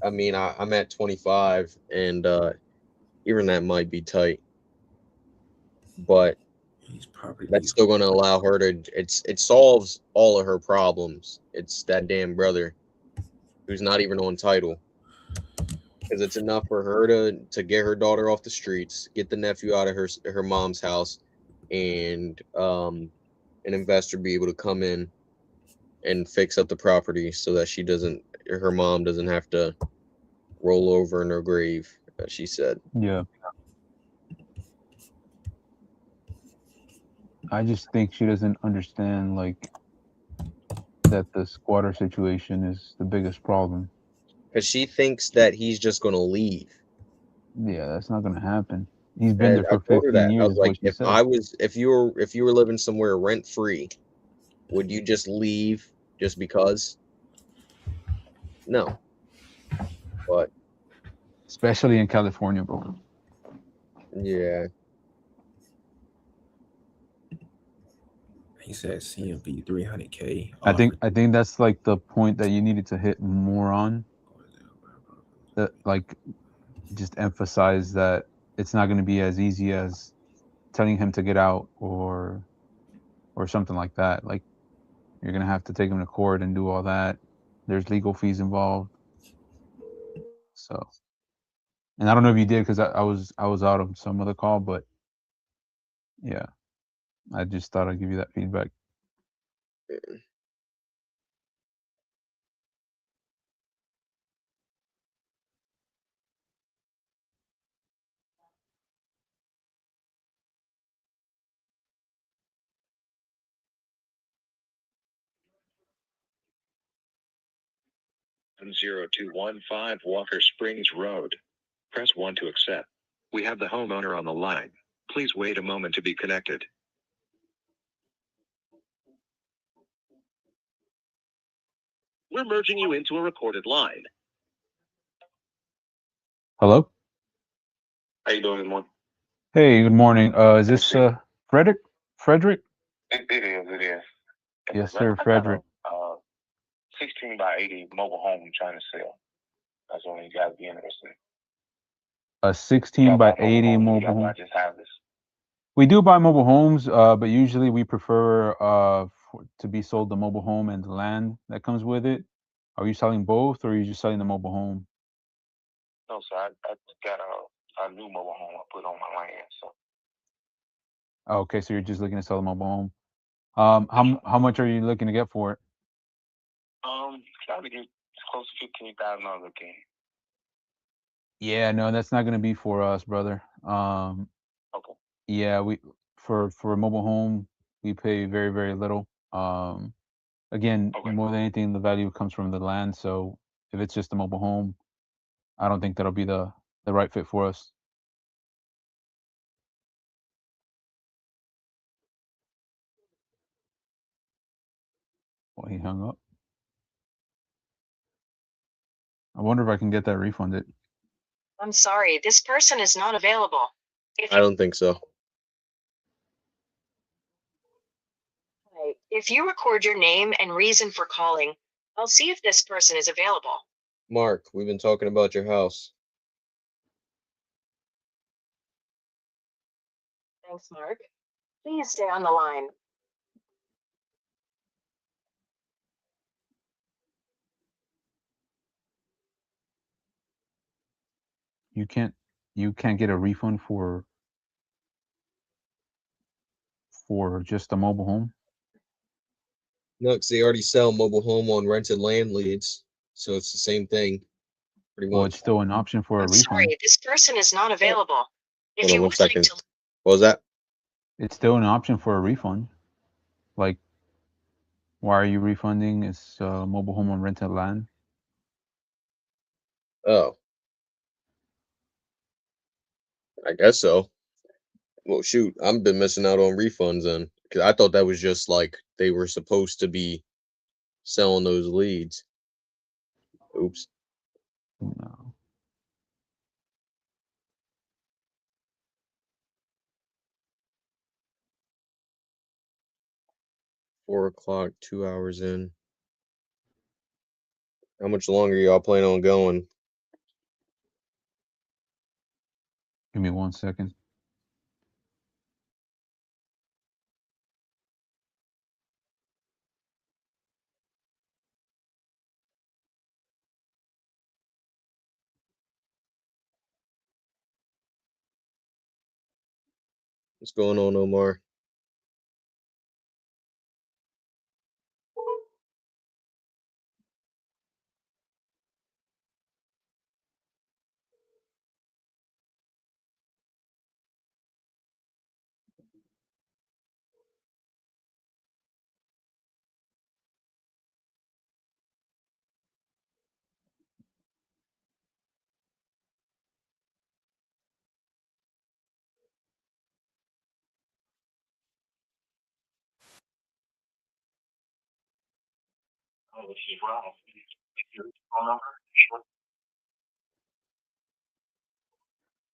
I mean, I'm at 25, and even that might be tight, but that's still going to allow her to. It solves all of her problems. It's that damn brother who's not even on title, because it's enough for her to get her daughter off the streets, get the nephew out of her mom's house, and an investor be able to come in and fix up the property so that her mom doesn't have to roll over in her grave, as she said. Yeah. I just think she doesn't understand, like, that the squatter situation is the biggest problem. Because she thinks that he's just going to leave. Yeah, that's not going to happen. He's been there I for told her 15 that. years. I was like, what she said. if you were living somewhere rent free, would you just leave just because? No. But Especially in California, bro. yeah. He said CMV 300K. I think that's like the point that you needed to hit more on. That, like, just emphasize that it's not going to be as easy as telling him to get out or something like that. Like, you're going to have to take him to court and do all that. There's legal fees involved. So, and I don't know if you did, because I was out of some other call, but yeah, I just thought I'd give you that feedback. Zero two one five Walker Springs Road. Press 1 to accept. We have the homeowner on the line. Please wait a moment to be connected. We're merging you into a recorded line. Hello? How you doing? Good morning. Hey, good morning. Is this Frederick? It is. It is. Yes, sir, Frederick. 16 by 80 mobile home I'm trying to sell. That's what you guys be interested. A 16 by 80 mobile home. I just have this. We do buy mobile homes, but usually we prefer to be sold the mobile home and the land that comes with it. Are you selling both, or are you just selling the mobile home? No, sir. I got a new mobile home I put on my land. So. Oh, okay, so you're just looking to sell the mobile home. How much are you looking to get for it? Trying to get close to 15,000 on the game. Yeah, no, that's not gonna be for us, brother. Okay. Yeah, for a mobile home, we pay very, very little. Again, more than anything, the value comes from the land. So if it's just a mobile home, I don't think that'll be the right fit for us. Well, he hung up. I wonder if I can get that refunded. I'm sorry, this person is not available. I don't think so. If you record your name and reason for calling, I'll see if this person is available. Mark, we've been talking about your house. Thanks, Mark. Please stay on the line. You can't get a refund for just a mobile home? No, because they already sell mobile home on rented land leads, so it's the same thing. Pretty Well, much. it's still an option for a I'm refund. sorry, this person is not available. If Hold on you one would like second. to What was that? It's still an option for a refund. Like, why are you refunding? It's mobile home on rented land. Oh. I guess so. Well, shoot, I've been missing out on refunds then, because I thought that was just like they were supposed to be selling those leads. Oops. No. $4 o'clock, 2 hours in. How much longer y'all plan on going? Give me 1 second. What's going on, Omar?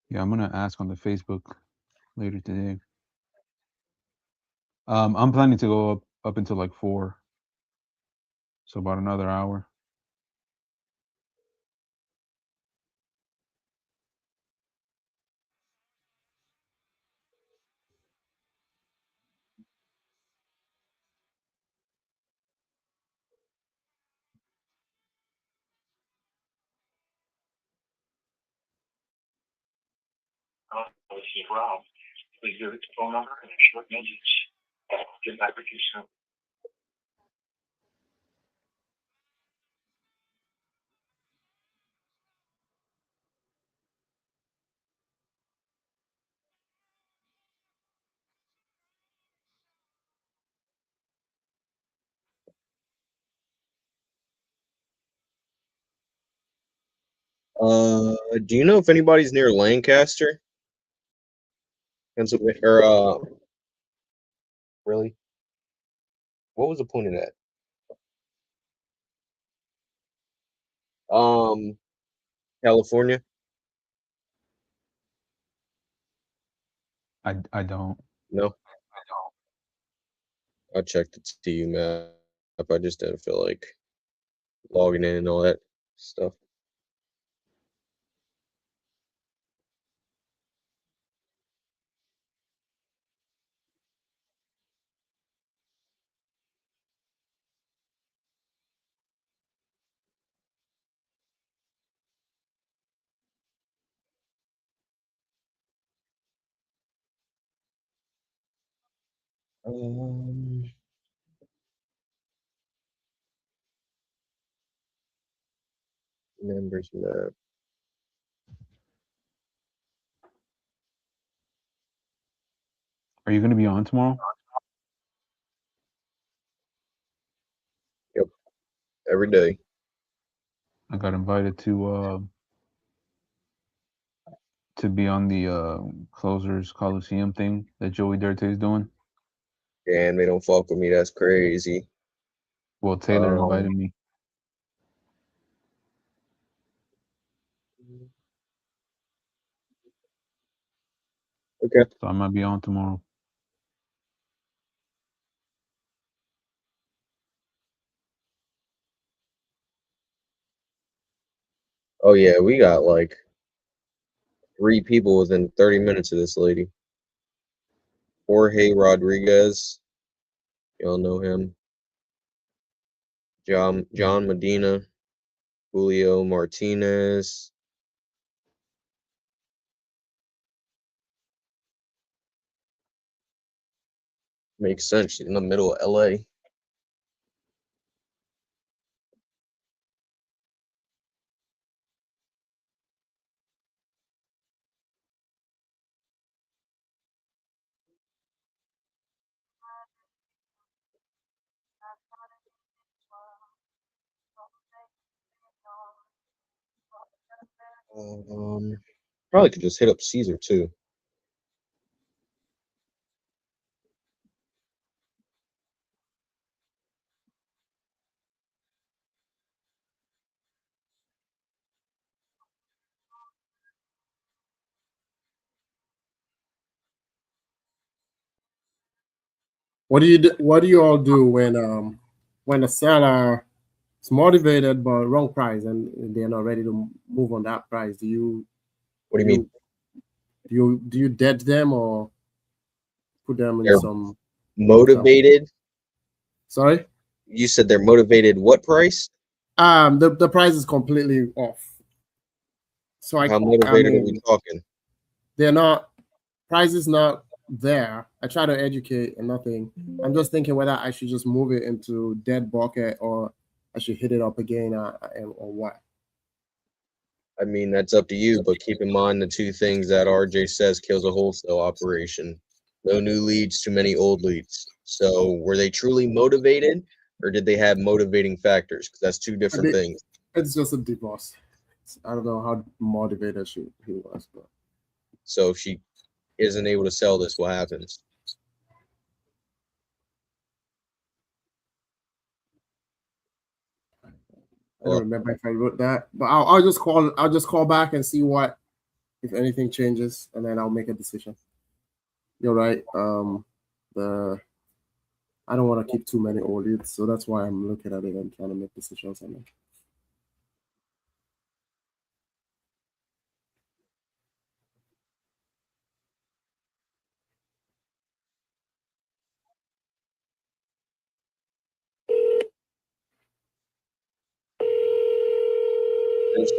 Yeah, I'm gonna ask on the Facebook later today. I'm planning to go up until like 4, so about another hour. Please give it the phone number and a short message. Get back with you soon. Do you know if anybody's near Lancaster? Pennsylvania, or really? What was the point of that? California? I don't. No. I checked the TU map. I just didn't feel like logging in and all that stuff. Members map. Are you going to be on tomorrow? Yep. Every day. I got invited to be on the Closers Coliseum thing that Joey Dirte is doing. Damn, they don't fuck with me. That's crazy. Well, Taylor invited me. Okay. So I might be on tomorrow. Oh yeah, we got like 3 people within 30 minutes of this lady. Jorge Rodriguez. Y'all know him. John Medina. Julio Martinez. Makes sense. She's in the middle of LA. Probably could just hit up Caesar too. What do you do, what do you all do when a seller is motivated but wrong price and they're not ready to move on that price? Do you What do you mean? Do you dead them or put them in They're some motivated? Sorry? You said they're motivated what price? The price is completely off. So How motivated are we talking? They're not, price is not there. I try to educate and nothing. I'm just thinking whether I should just move it into dead bucket or I should hit it up again or what. I mean, that's up to you, but keep in mind the 2 things that RJ says kills a wholesale operation. No new leads, too many old leads. So were they truly motivated or did they have motivating factors? Because that's 2 different things. It's just a divorce. I don't know how motivated he was, but so if she isn't able to sell this, what happens? I don't remember if I wrote that, but I'll just call back and see what, if anything changes, and then I'll make a decision. You're right. I don't want to keep too many old leads, so that's why I'm looking at it and trying to make decisions on it. There's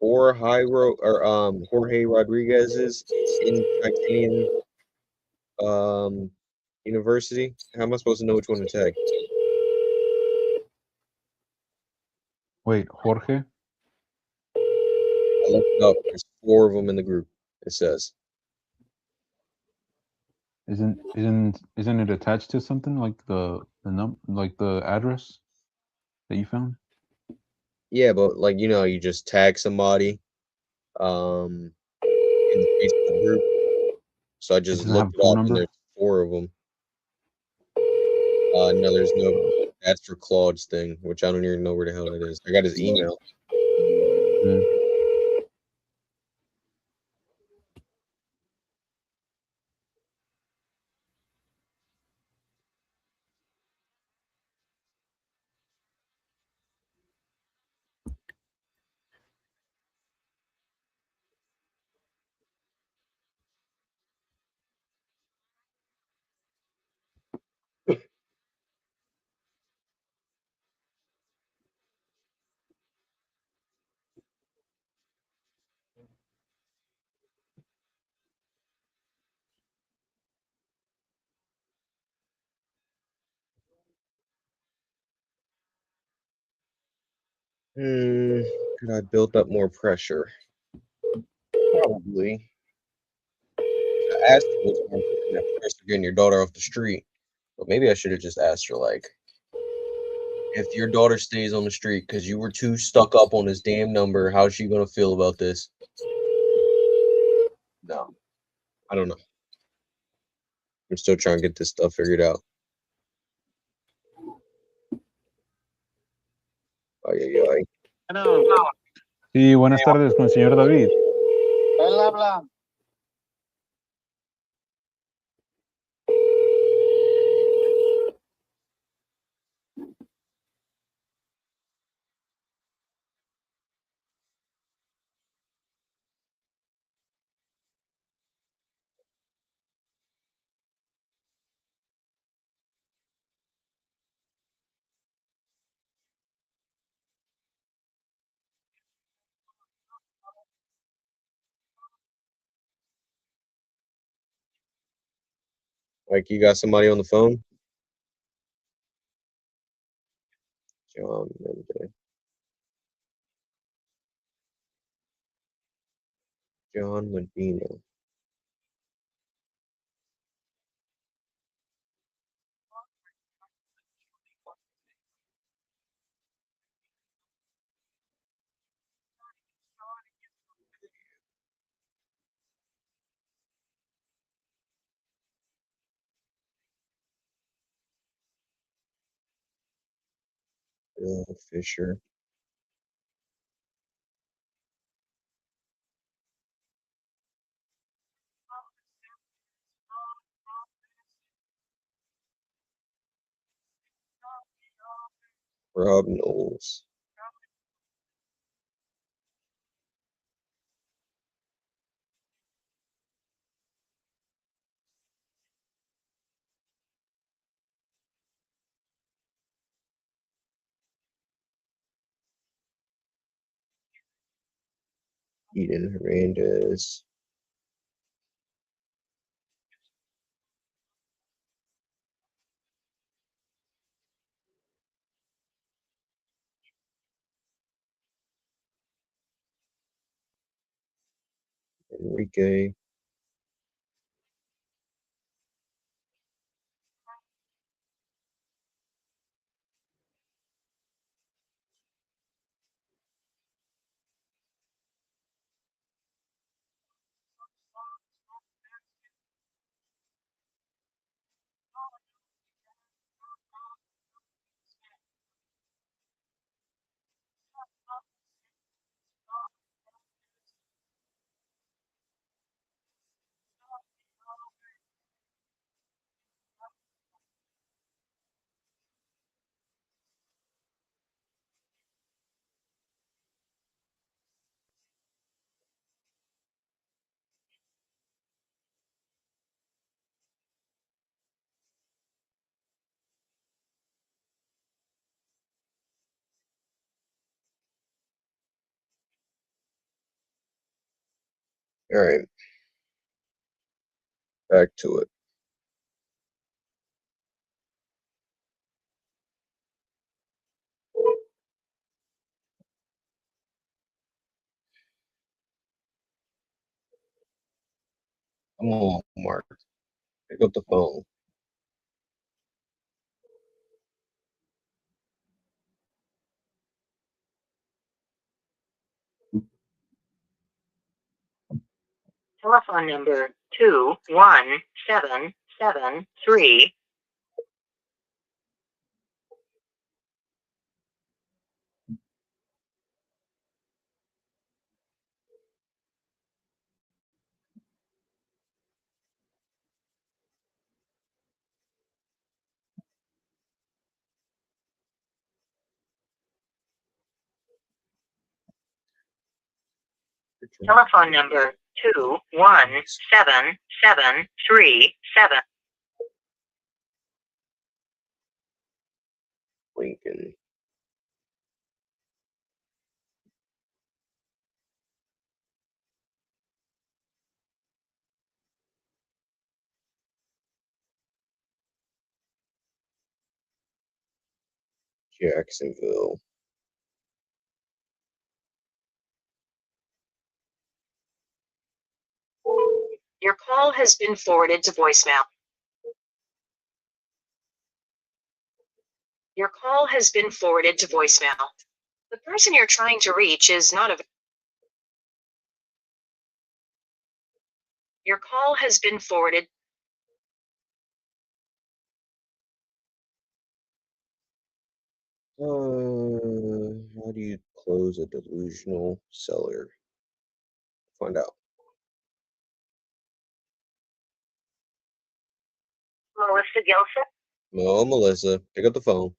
4 Jorge Rodriguez's in Titanium University. How am I supposed to know which one to tag? Wait, Jorge? I looked it up. There's 4 of them in the group. It says. Isn't it attached to something like the address that you found? Yeah, but like you just tag somebody in the Facebook group. So I just looked it up and there's 4 of them. No, there's no. That's for Claude's thing, which I don't even know where the hell that is. I got his email. Could I build up more pressure? Probably. I asked her what's more important at first, getting your daughter off the street. But maybe I should have just asked her, like, if your daughter stays on the street because you were too stuck up on this damn number, how's she gonna feel about this? No, I don't know. I'm still trying to get this stuff figured out. Ay, ay, ay. Sí, buenas tardes con el señor David. Él habla. Like, you got somebody on the phone? John Mendez. John Medina. Bill Fisher. Rob Knowles. Eden Hernandez. Enrique. All right. Back to it. Come on, Mark. Pick up the phone. Telephone number 21773. Telephone number 21773. Lincoln. Jacksonville. call has been forwarded to voicemail. Your call has been forwarded to voicemail. The person you're trying to reach is not available. Your call has been forwarded. How do you close a delusional seller? Find out. Melissa Gilson. No, Melissa, pick up the phone.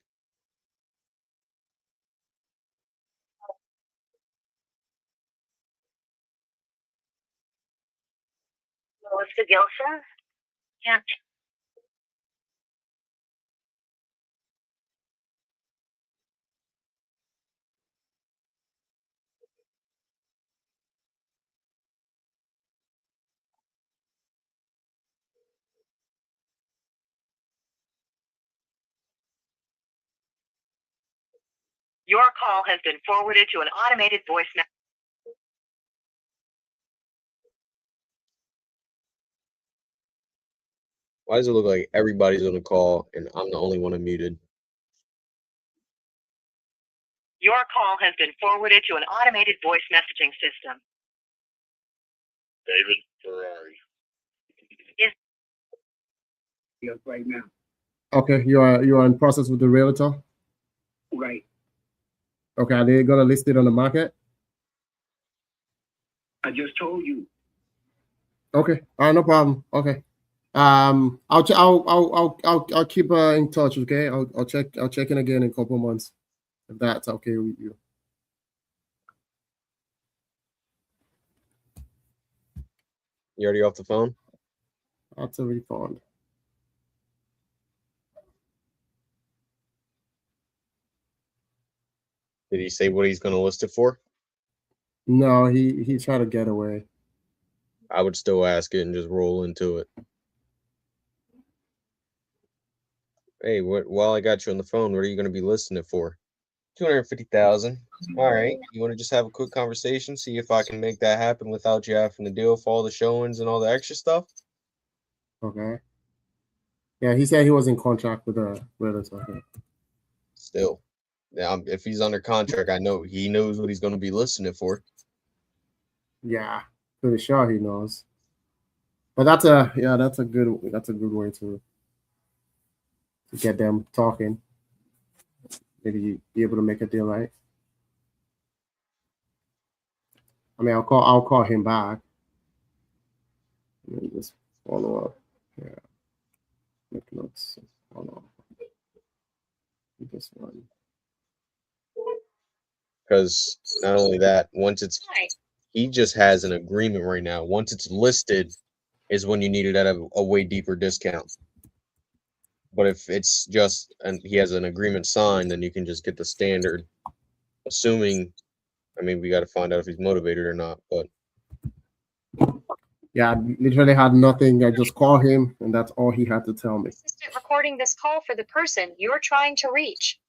Melissa Gilson. Can't. Your call has been forwarded to an automated voicemail. Why does it look like everybody's on the call and I'm the only one unmuted? Your call has been forwarded to an automated voice messaging system. David Ferrari. Yes, right now. Okay, you are in process with the realtor. Right. Okay, are they gonna list it on the market? I just told you. Okay, all right, no problem. Okay, I'll keep in touch. Okay, I'll check in again in a couple months if that's okay with you. You already off the phone? That's a refund. Did he say what he's going to list it for? No, he tried to get away. I would still ask it and just roll into it. Hey, while I got you on the phone, what are you going to be listing it for? 250,000. All right. You want to just have a quick conversation, see if I can make that happen without you having to deal with all the showings and all the extra stuff? Okay. Yeah, he said he was in contract with the realtor. Still, yeah. If he's under contract, I know he knows what he's going to be listing it for. Yeah, pretty sure he knows. But that's a good way to get them talking. Maybe you be able to make a deal, right? I mean, I'll call him back. Let me just follow up. Yeah. Make notes. Follow up. This one. Because not only that, he just has an agreement right now. Once it's listed is when you need it at a way deeper discount. But if it's just, and he has an agreement signed, then you can just get the standard, assuming, I mean, we got to find out if he's motivated or not, but. Yeah, I literally had nothing. I just called him and that's all he had to tell me. Assistant recording this call for the person you're trying to reach.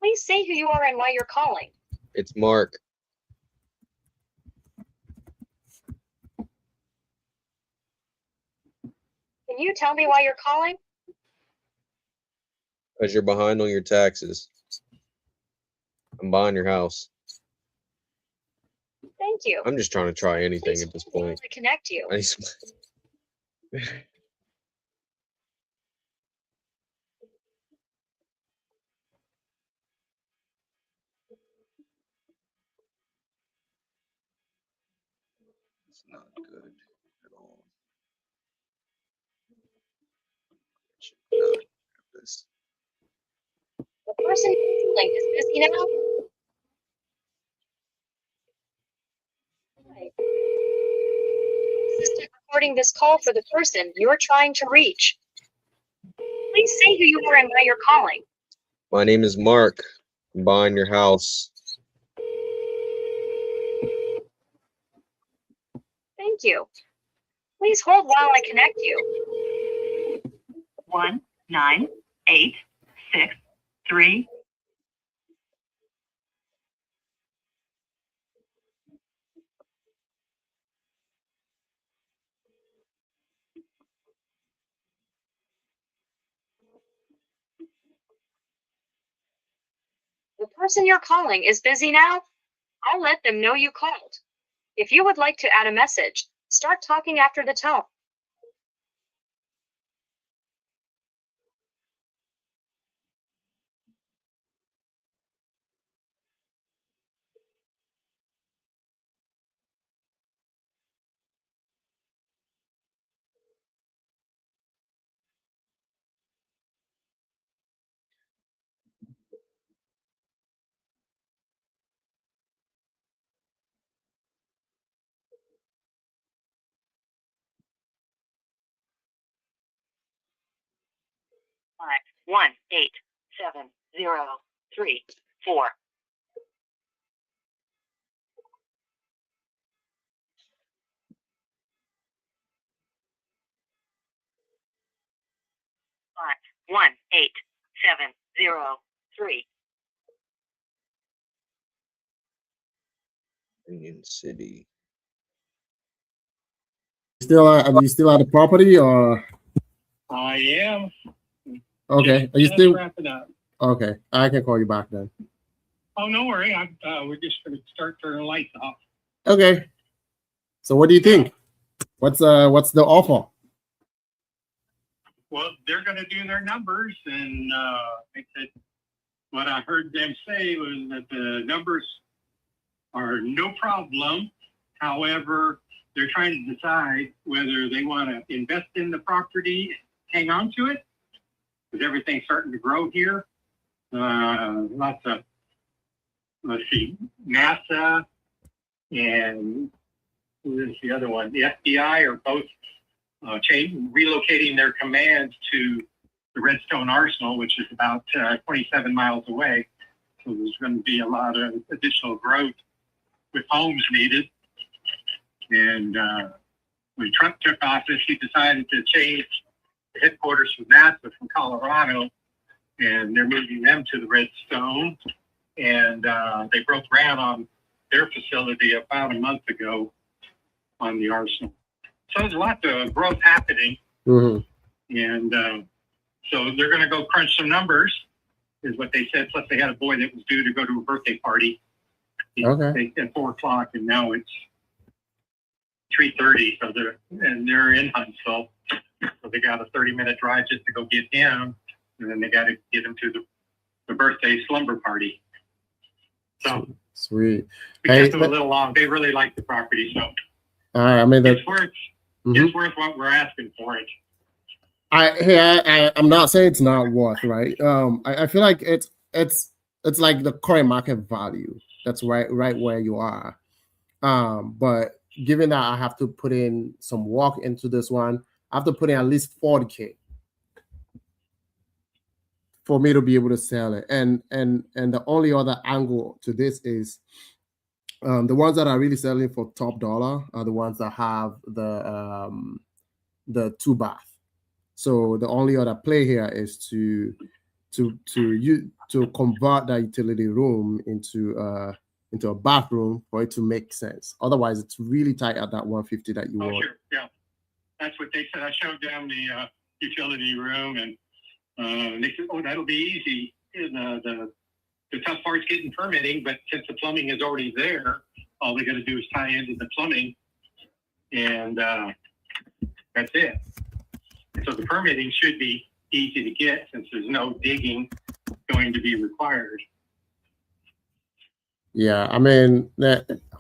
Please say who you are and why you're calling. It's Mark. Can you tell me why you're calling? Because you're behind on your taxes. I'm buying your house. Thank you. I'm just trying to try anything at this point. To connect you. It's not good at all. Should not have this. The person calling is busy now. Assistant recording this call for the person you're trying to reach. Please say who you are and why you're calling. My name is Mark. I'm buying your house. Thank you. Please hold while I connect you. 19863. person you're calling is busy now. I'll let them know you called. If you would like to add a message, start talking after the tone. Five, 1, 8, 7, 0, 3, 4. Five, 1, 8, 7, 0, 3. Union City. Are you still at the property or? I am. Okay. Are you Just still? wrapping up. Okay. I can call you back then. Oh, no worry. We're just going to start turning lights off. Okay. So what do you think? What's the offer? Well, they're going to do their numbers, and they said what I heard them say was that the numbers are no problem. However, they're trying to decide whether they want to invest in the property, hang on to it, because everything's starting to grow here. Lots of, let's see, NASA and who is the other one? The FBI are both relocating their commands to the Redstone Arsenal, which is about 27 miles away. So there's going to be a lot of additional growth with homes needed. And when Trump took office, he decided to change the headquarters from NASA from Colorado, and they're moving them to the Redstone. And they broke ground on their facility about a month ago on the Arsenal. So there's lots of growth happening. Mm-hmm. And so they're going to go crunch some numbers, is what they said. Plus, they had a boy that was due to go to a birthday party at 4 o'clock, and now it's 3:30. So they're in Huntsville. So they got a 30-minute drive just to go get him, and then they got to get him to the birthday slumber party. So sweet. We kept them a little long. They really like the property, so I mean it's worth what we're asking for it. I'm not saying it's not worth, right? I feel like it's like the current market value. That's right where you are. But given that I have to put in some work into this one, I have to put in at least 40K for me to be able to sell it. And the only other angle to this is the ones that are really selling for top dollar are the ones that have the 2-bath. So the only other play here is to convert that utility room into a bathroom for it to make sense. Otherwise, it's really tight at that 150 that you want. Sure, yeah, that's what they said. I showed them the utility room, and they said, "Oh, that'll be easy." And, the tough part's getting permitting, but since the plumbing is already there, all they got to do is tie into the plumbing, and that's it. So the permitting should be easy to get since there's no digging going to be required. Yeah, I mean,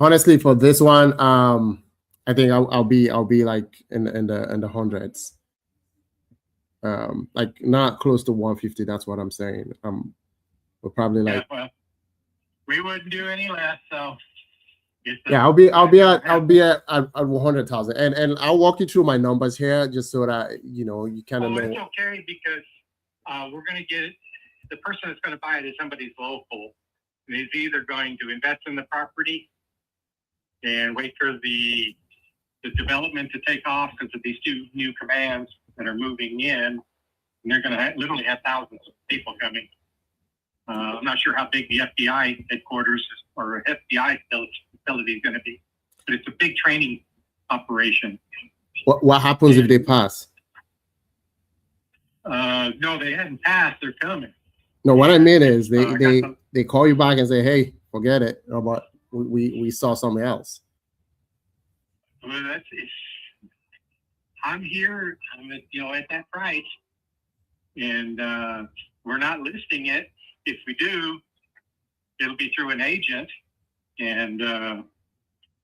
honestly, for this one, I think I'll be like in the hundreds, like not close to 150. That's what I'm saying. We're probably like. Yeah, well, we wouldn't do any less, so. Yeah, I'll be at 100,000, and I'll walk you through my numbers here just so that you kind of know. It's okay because we're going to get the person that's going to buy it is somebody's local. And he's either going to invest in the property and wait for the development to take off because of these 2 new commands that are moving in, and they're going to literally have thousands of people coming. I'm not sure how big the FBI headquarters or FBI facility is going to be, but it's a big training operation. What happens if they pass? No, they hadn't passed. They're coming. No, what I mean is I got some- they call you back and say, hey, forget it, but we saw something else. Well, I'm here. I'm at that price, and we're not listing it. If we do, it'll be through an agent, and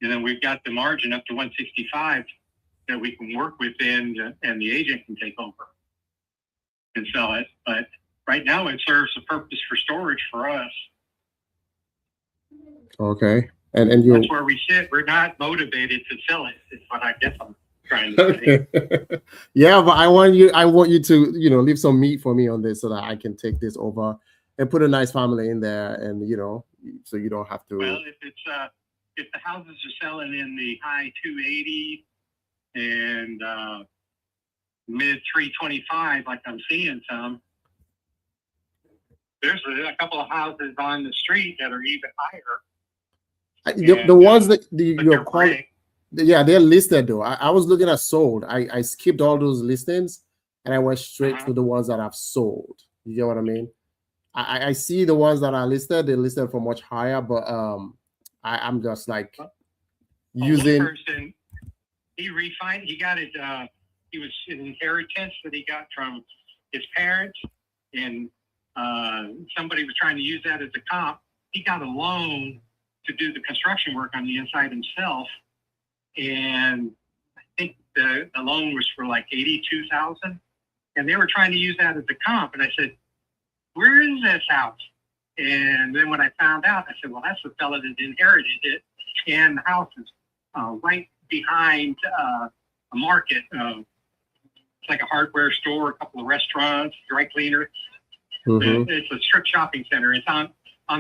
then we've got the margin up to 165 that we can work within, and the agent can take over and sell it. But right now, it serves a purpose for storage for us. Okay, and you. That's where we sit. We're not motivated to sell it. Is what I guess I'm trying to say. Yeah, but I want you to leave some meat for me on this so that I can take this over and put a nice family in there, and so you don't have to. Well, if the houses are selling in the high 280 and mid 325, like I'm seeing some, there's a couple of houses on the street that are even higher. The ones that you're calling, yeah, they're listed though. I was looking at sold. I skipped all those listings and I went straight to the ones that I've sold. You get what I mean? I see the ones that are listed. They're listed for much higher, but I'm just like using. One person, he refined. He got it. He was an inheritance that he got from his parents, and somebody was trying to use that as a comp. He got a loan to do the construction work on the inside himself, and I think the loan was for like $82,000, and they were trying to use that as a comp. And I said, "Where is this house?" And then when I found out, I said, "Well, that's the fella that inherited it, and the house is right behind a market. It's like a hardware store, a couple of restaurants, dry cleaner. Mm-hmm. It's a strip shopping center. It's on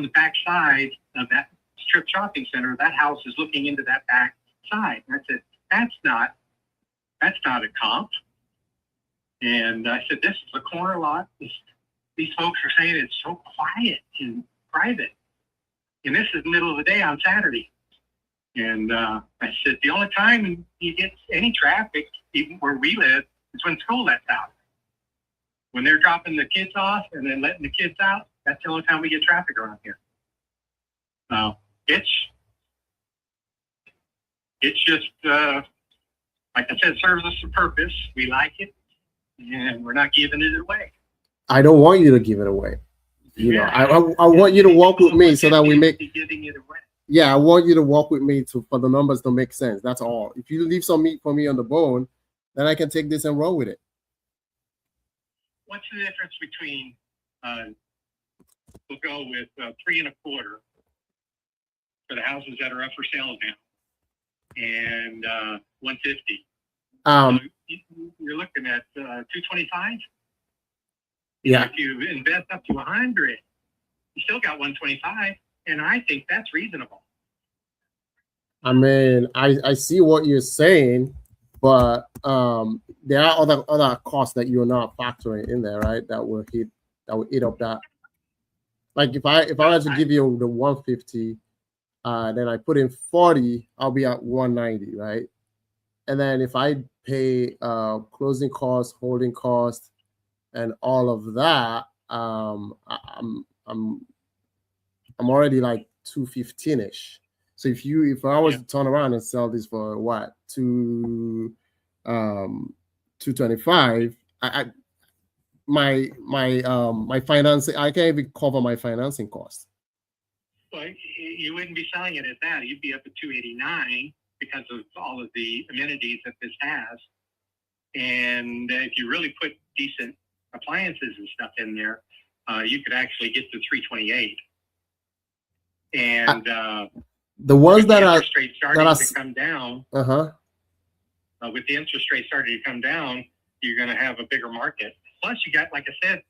the back side of that strip shopping center. That house is looking into that back side." And I said, that's not a comp. And I said, "This is a corner lot. These folks are saying it's so quiet and private. And this is the middle of the day on Saturday." And I said, "The only time you get any traffic, even where we live, is when school lets out. When they're dropping the kids off and then letting the kids out, that's the only time we get traffic around here." It's just, like I said, serves us a purpose. We like it, and we're not giving it away. I don't want you to give it away. I want you to walk with me so that we make. Giving it away. Yeah, I want you to walk with me for the numbers to make sense. That's all. If you leave some meat for me on the bone, then I can take this and roll with it. What's the difference between, we'll go with 3 1/4 for the houses that are up for sale now, and 150? So you're looking at 225. Yeah. If you invest up to 100, you still got 125, and I think that's reasonable. I mean, I see what you're saying, but there are other costs that you're not factoring in there, right? That will eat up that. Like if I were to give you the 150, then I put in 40, I'll be at 190, right? And then if I pay closing costs, holding costs, and all of that, I'm already like 215-ish. So if I was to turn around and sell this for what, 225, my financing, I can't even cover my financing costs. Well, you wouldn't be selling it at that. You'd be up at 289 because of all of the amenities that this has. And if you really put decent appliances and stuff in there, you could actually get to 328. And the ones that are interest rates starting to come down. With the interest rate starting to come down, you're going to have a bigger market. Plus, you got, like I said,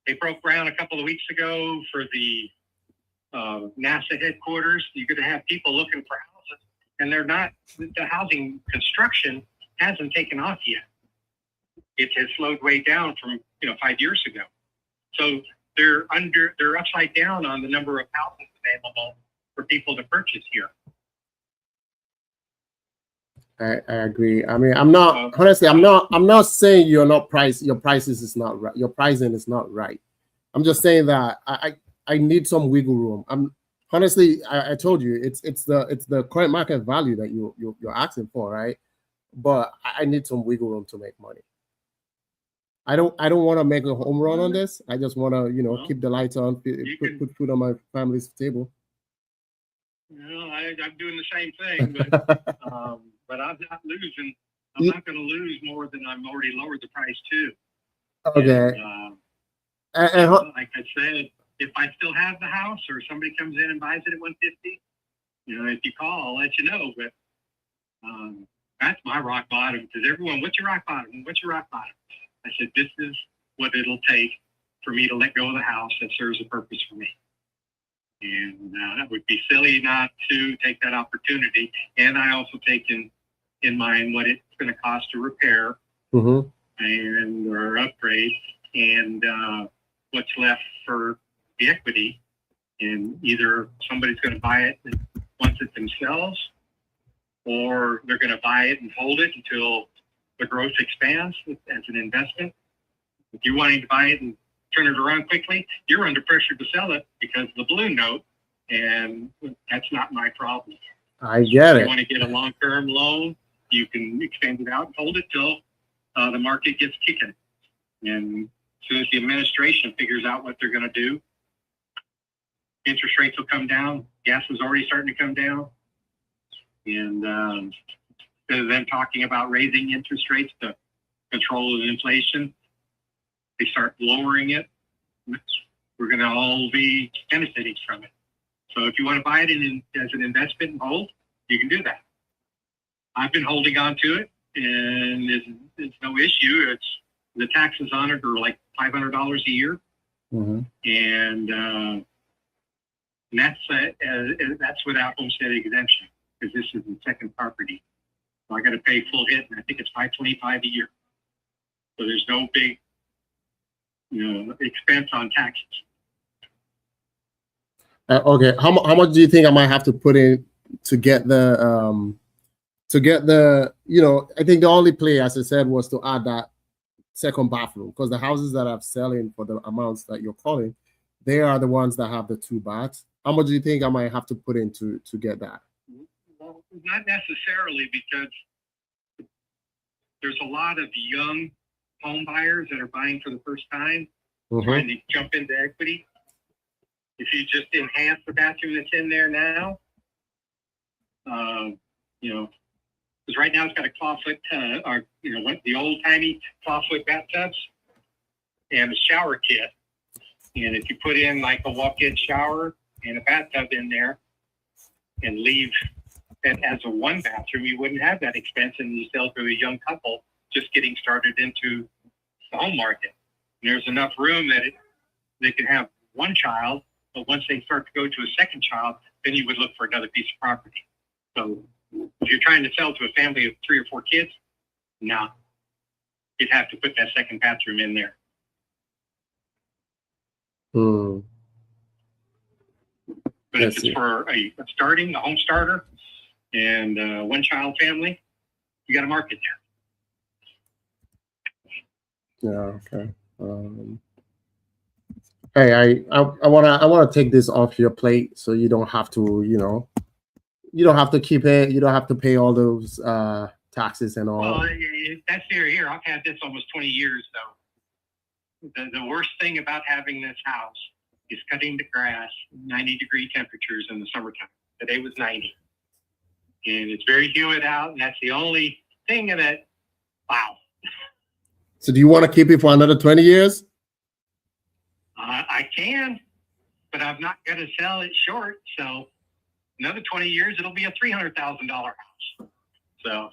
they broke ground a couple of weeks ago for the NASA headquarters. You're going to have people looking for houses, and they're not. The housing construction hasn't taken off yet. It has slowed way down from 5 years ago. So they're upside down on the number of houses available for people to purchase here. I agree. I mean, I'm not honestly. I'm not saying your prices is not right. Your pricing is not right. I'm just saying that I need some wiggle room. I'm honestly. I told you it's the current market value that you're asking for, right? But I need some wiggle room to make money. I don't want to make a home run on this. I just want to keep the lights on, put food on my family's table. I'm doing the same thing, but I'm not losing. I'm not going to lose more than I'm already lowered the price to. Okay. And like I said, if I still have the house or somebody comes in and buys it at 150, if you call, I'll let you know. But that's my rock bottom. Because everyone, what's your rock bottom? What's your rock bottom? I said, this is what it'll take for me to let go of the house that serves a purpose for me. And that would be silly not to take that opportunity. And I also take in mind what it's going to cost to repair and or upgrade, and what's left for the equity. And either somebody's going to buy it and wants it themselves, or they're going to buy it and hold it until the growth expands as an investment. If you're wanting to buy it and turn it around quickly, you're under pressure to sell it because of the balloon note, and that's not my problem. I get it. If you want to get a long-term loan, you can extend it out and hold it till the market gets kicking. And as soon as the administration figures out what they're going to do, interest rates will come down. Gas is already starting to come down. And instead of them talking about raising interest rates to control the inflation, they start lowering it. We're going to all be benefiting from it. So if you want to buy it as an investment and hold, you can do that. I've been holding on to it, and it's no issue. It's the taxes on it are like $500 a year, and that's without homestead exemption, because this is the second property. So I got to pay full hit, and I think it's $525 a year. So there's no big expense on taxes. Okay, how much do you think I might have to put in to get the I think the only play, as I said, was to add that second bathroom, because the houses that I'm selling for the amounts that you're calling, they are the ones that have the 2 baths. How much do you think I might have to put in to get that? Well, not necessarily, because there's a lot of young home buyers that are buying for the first time, trying to jump into equity. If you just enhance the bathroom that's in there now, because right now it's got a clawfoot, the old-timey clawfoot bathtubs and a shower kit. And if you put in like a walk-in shower and a bathtub in there and leave it as a 1 bathroom, you wouldn't have that expense, and you sell to a young couple just getting started into the home market. And there's enough room that they can have 1 child, but once they start to go to a second child, then you would look for another piece of property. So if you're trying to sell to a family of 3 or 4 kids, no, you'd have to put that second bathroom in there. But if it's for a home starter and a 1-child family, you got a market there. Yeah. Okay. Hey, I wanna take this off your plate, so you don't have to, you don't have to keep it. You don't have to pay all those taxes and all. Well, that's here. I've had this almost 20 years, though. The worst thing about having this house is cutting the grass 90-degree temperatures in the summertime. Today was 90. And it's very humid out, and that's the only thing in it. Wow. So do you want to keep it for another 20 years? I can, but I'm not going to sell it short. So another 20 years, it'll be a $300,000 house. So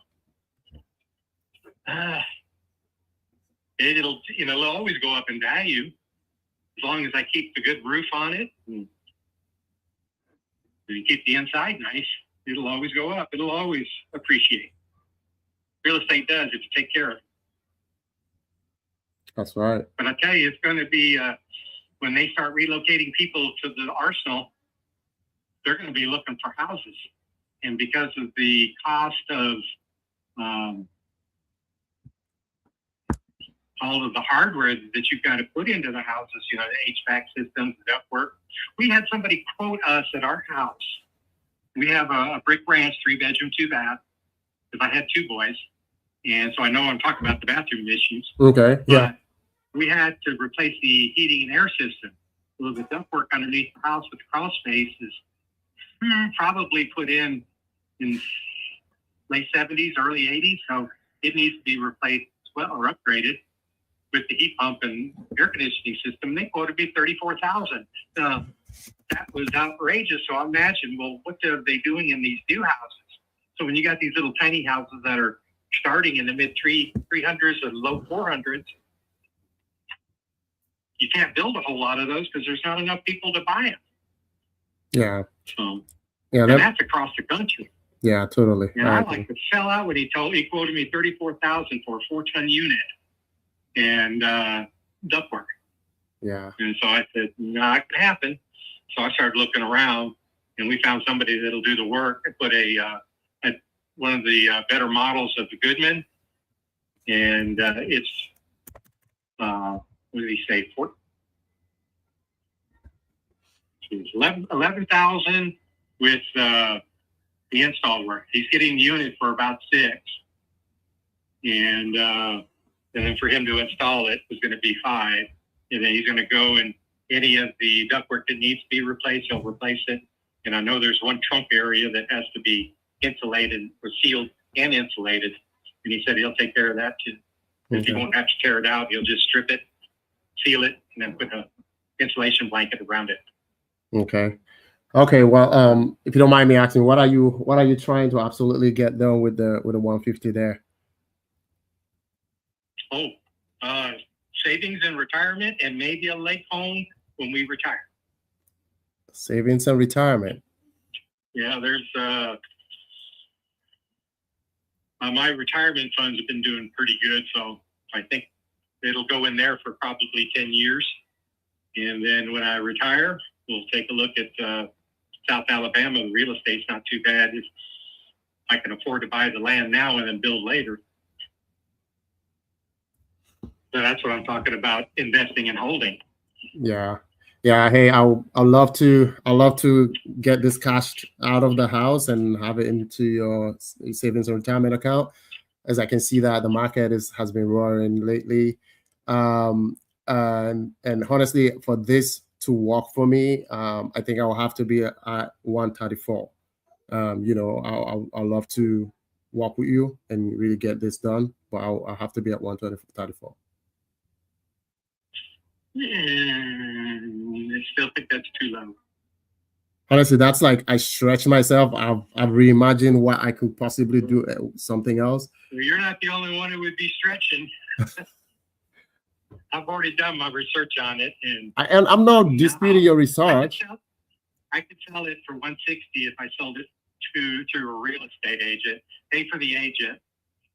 it'll always go up in value as long as I keep the good roof on it and keep the inside nice. It'll always go up. It'll always appreciate. Real estate does if you take care of it. That's right. But I tell you, it's going to be when they start relocating people to the arsenal, they're going to be looking for houses. And because of the cost of all of the hardware that you've got to put into the houses, the HVAC systems, the ductwork. We had somebody quote us at our house. We have a brick ranch, 3-bedroom, 2-bath, because I had 2 boys. And so I know I'm talking about the bathroom issues. Okay. Yeah. But we had to replace the heating and air system. Well, the ductwork underneath the house with the crawl space is probably put in late 70s, early 80s. So it needs to be replaced as well or upgraded with the heat pump and air conditioning system. They quoted me $34,000. That was outrageous. So I imagine, well, what are they doing in these new houses? So when you got these little tiny houses that are starting in the mid 300s or low 400s, you can't build a whole lot of those because there's not enough people to buy them. Yeah. So, yeah, and that's across the country. Yeah, totally. And I like to sell out when he quoted me $34,000 for a 4-ton unit and ductwork. Yeah. And so I said, no, that could happen. So I started looking around, and we found somebody that'll do the work. I put one of the better models of the Goodman, and it's what did he say? 11,000 with the install work. He's getting the unit for about 6, and then for him to install it was going to be 5, and then he's going to go and any of the ductwork that needs to be replaced, he'll replace it. And I know there's one trunk area that has to be insulated or sealed and insulated, and he said he'll take care of that too. Because he won't have to tear it out. He'll just strip it, seal it, and then put an insulation blanket around it. Okay. Okay. Well, if you don't mind me asking, what are you trying to absolutely get done with the 150 there? Oh, savings in retirement and maybe a lake home when we retire. Savings and retirement. Yeah, there's my retirement funds have been doing pretty good, so I think it'll go in there for probably 10 years. And then when I retire, we'll take a look at South Alabama. The real estate's not too bad if I can afford to buy the land now and then build later. So that's what I'm talking about, investing and holding. Yeah. Yeah. Hey, I'll love to get this cash out of the house and have it into your savings and retirement account. As I can see that the market has been roaring lately. And honestly, for this to work for me, I think I'll have to be at 134. I'll love to work with you and really get this done, but I'll have to be at 134. I still think that's too low. Honestly, that's like I stretch myself. I've reimagined what I could possibly do something else. Well, you're not the only one who would be stretching. I've already done my research on it, and I'm not disputing your research. I could sell it for 160 if I sold it to a real estate agent, pay for the agent,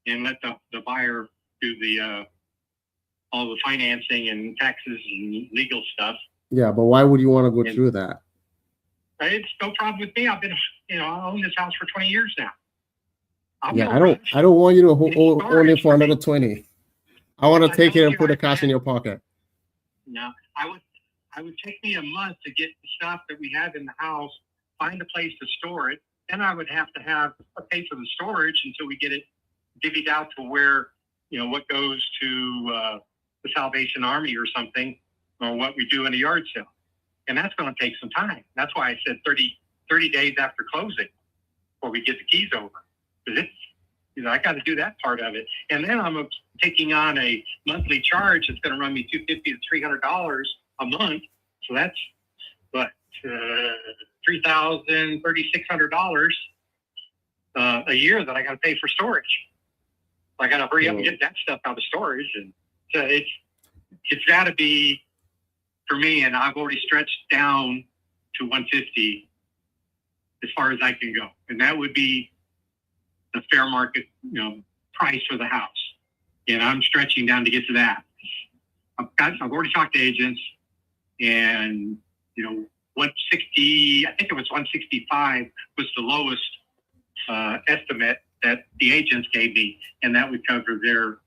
and let the buyer do the all the financing and taxes and legal stuff. Yeah, but why would you want to go through that? It's no problem with me. I've been, I own this house for 20 years now. I don't want you to own it for another 20. I want to take it and put the cash in your pocket. No, I would take me a month to get the stuff that we have in the house, find a place to store it. Then I would have to pay for the storage until we get it divvied out to where, what goes to the Salvation Army or something, or what we do in a yard sale. And that's going to take some time. That's why I said 30 days after closing before we get the keys over. Because I got to do that part of it. And then I'm taking on a monthly charge that's going to run me $250 to $300 a month. So that's $3,000, $3,600 a year that I got to pay for storage. I got to hurry up and get that stuff out of storage. And so it's got to be for me. And I've already stretched down to 150 as far as I can go. And that would be the fair market, price for the house. And I'm stretching down to get to that. I've already talked to agents, and 160, I think it was 165 was the lowest estimate that the agents gave me, and that would cover their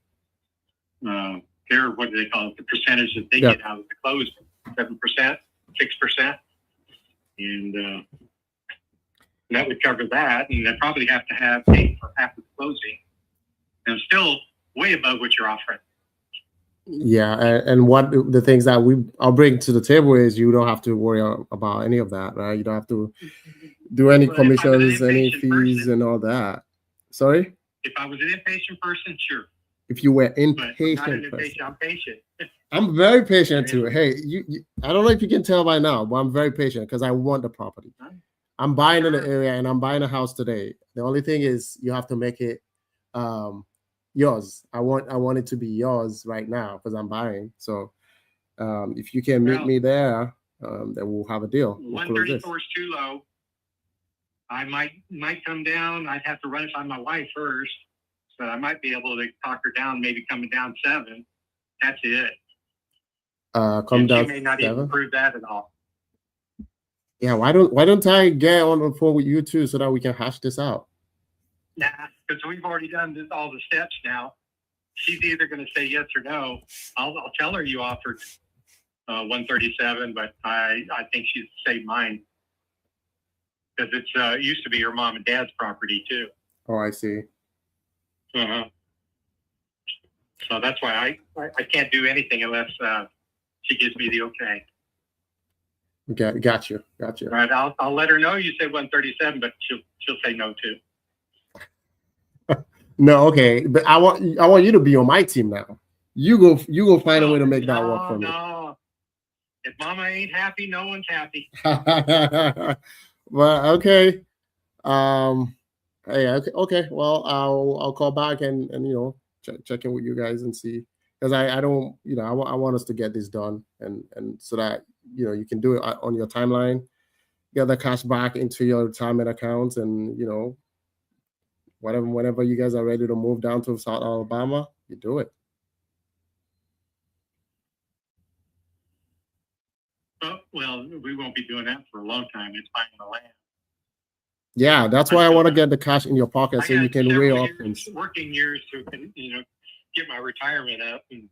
what do they call it? The percentage that they get out of the closing, 7%, 6%, and that would cover that. And they probably have to have paid for half the closing, and still way above what you're offering. Yeah, and what the things that I'll bring to the table is you don't have to worry about any of that, right? You don't have to do any commissions, any fees, and all that. Sorry? If I was an impatient person, sure. If you were But I'm not impatient, an impatient. I'm patient. I'm very patient too. Hey, you I don't know if you can tell by now, but I'm very patient because I want the property. I'm buying in the area and I'm buying a house today. The only thing is you have to make it yours. I want it to be yours right now because I'm buying. So if you can meet me there, then we'll have a deal. We'll close this. 134 is too low. I might come down. I'd have to run it by my wife first, so I might be able to talk her down, maybe coming down 7. That's it. Come And down she may not 7. even prove that at all. Yeah, why don't I get on the phone with you too so that we can hash this out? Nah, because we've already done all the steps now. She's either going to say yes or no. I'll tell her you offered 137, but I think she's saved mine because it used to be her mom and dad's property too. Oh, I see. Uh-huh. So that's why I can't do anything unless she gives me the okay. Got you. All right, I'll let her know you say 137, but she'll say no too. No, okay, but I want you to be on my team now. You go find a way to make that work for me. No, if Mama ain't happy, no one's happy. Well, okay. Hey, okay. Well, I'll call back and check in with you guys and see because I don't I want us to get this done and so that you can do it on your timeline, get the cash back into your retirement accounts and whenever you guys are ready to move down to South Alabama, you do it. Oh, well, we won't be doing that for a long time. It's buying the land. Yeah, that's why I want to get the cash in your pocket so you can weigh options. Working years to get my retirement up and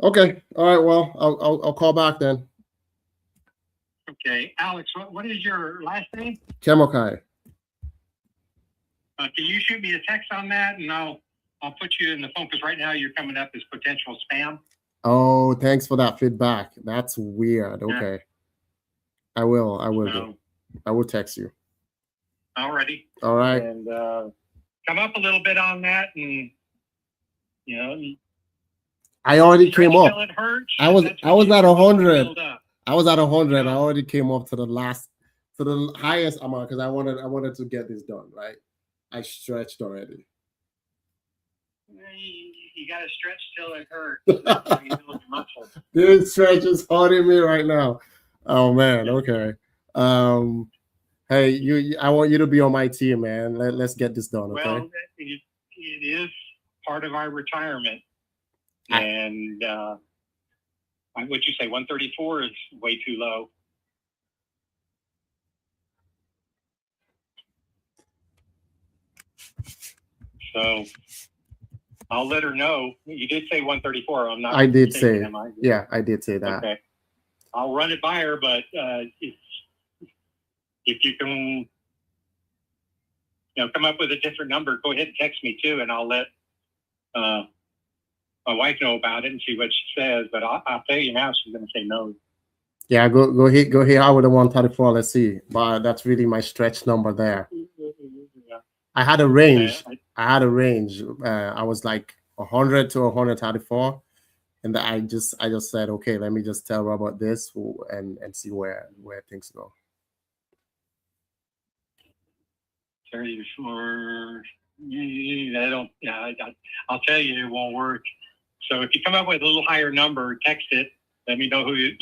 Okay. All right. Well, I'll call back then. Okay, Alex, what is your last name? Chemokai. Can you shoot me a text on that, and I'll put you in the phone because right now you're coming up as potential spam. Oh, thanks for that feedback. That's weird. Yeah. Okay. I will do. I will text you. Alrighty. All right. And come up a little bit on that, and I already came up. till it hurts. I was That's at 100. build up. I was at 100. I already came up to the highest amount because I wanted to get this done, right? I stretched already. You got to stretch till it hurts. That's how you build your muscle. This stretch is hurting me right now. Oh man. Okay. Hey, I want you to be on my team, man. Let's get this done. Okay. Well, it is part of our retirement, and what'd you say? 134 is way too low. So I'll let her know. You did say 134. I'm not. I did mistaken, say. am I? Yeah, I did say that. Okay. I'll run it by her, but if you can, come up with a different number, go ahead and text me too, and I'll let my wife know about it and see what she says. But I'll tell you now, she's going to say no. Yeah, go hit out with the 134. Let's see, but that's really my stretch number there. Yeah. I had a range. I was like 100 to 134, and I just said, okay, let me just tell her about this and see where things go. 34. I'll tell you, it won't work. So if you come up with a little higher number, text it. Let me know who's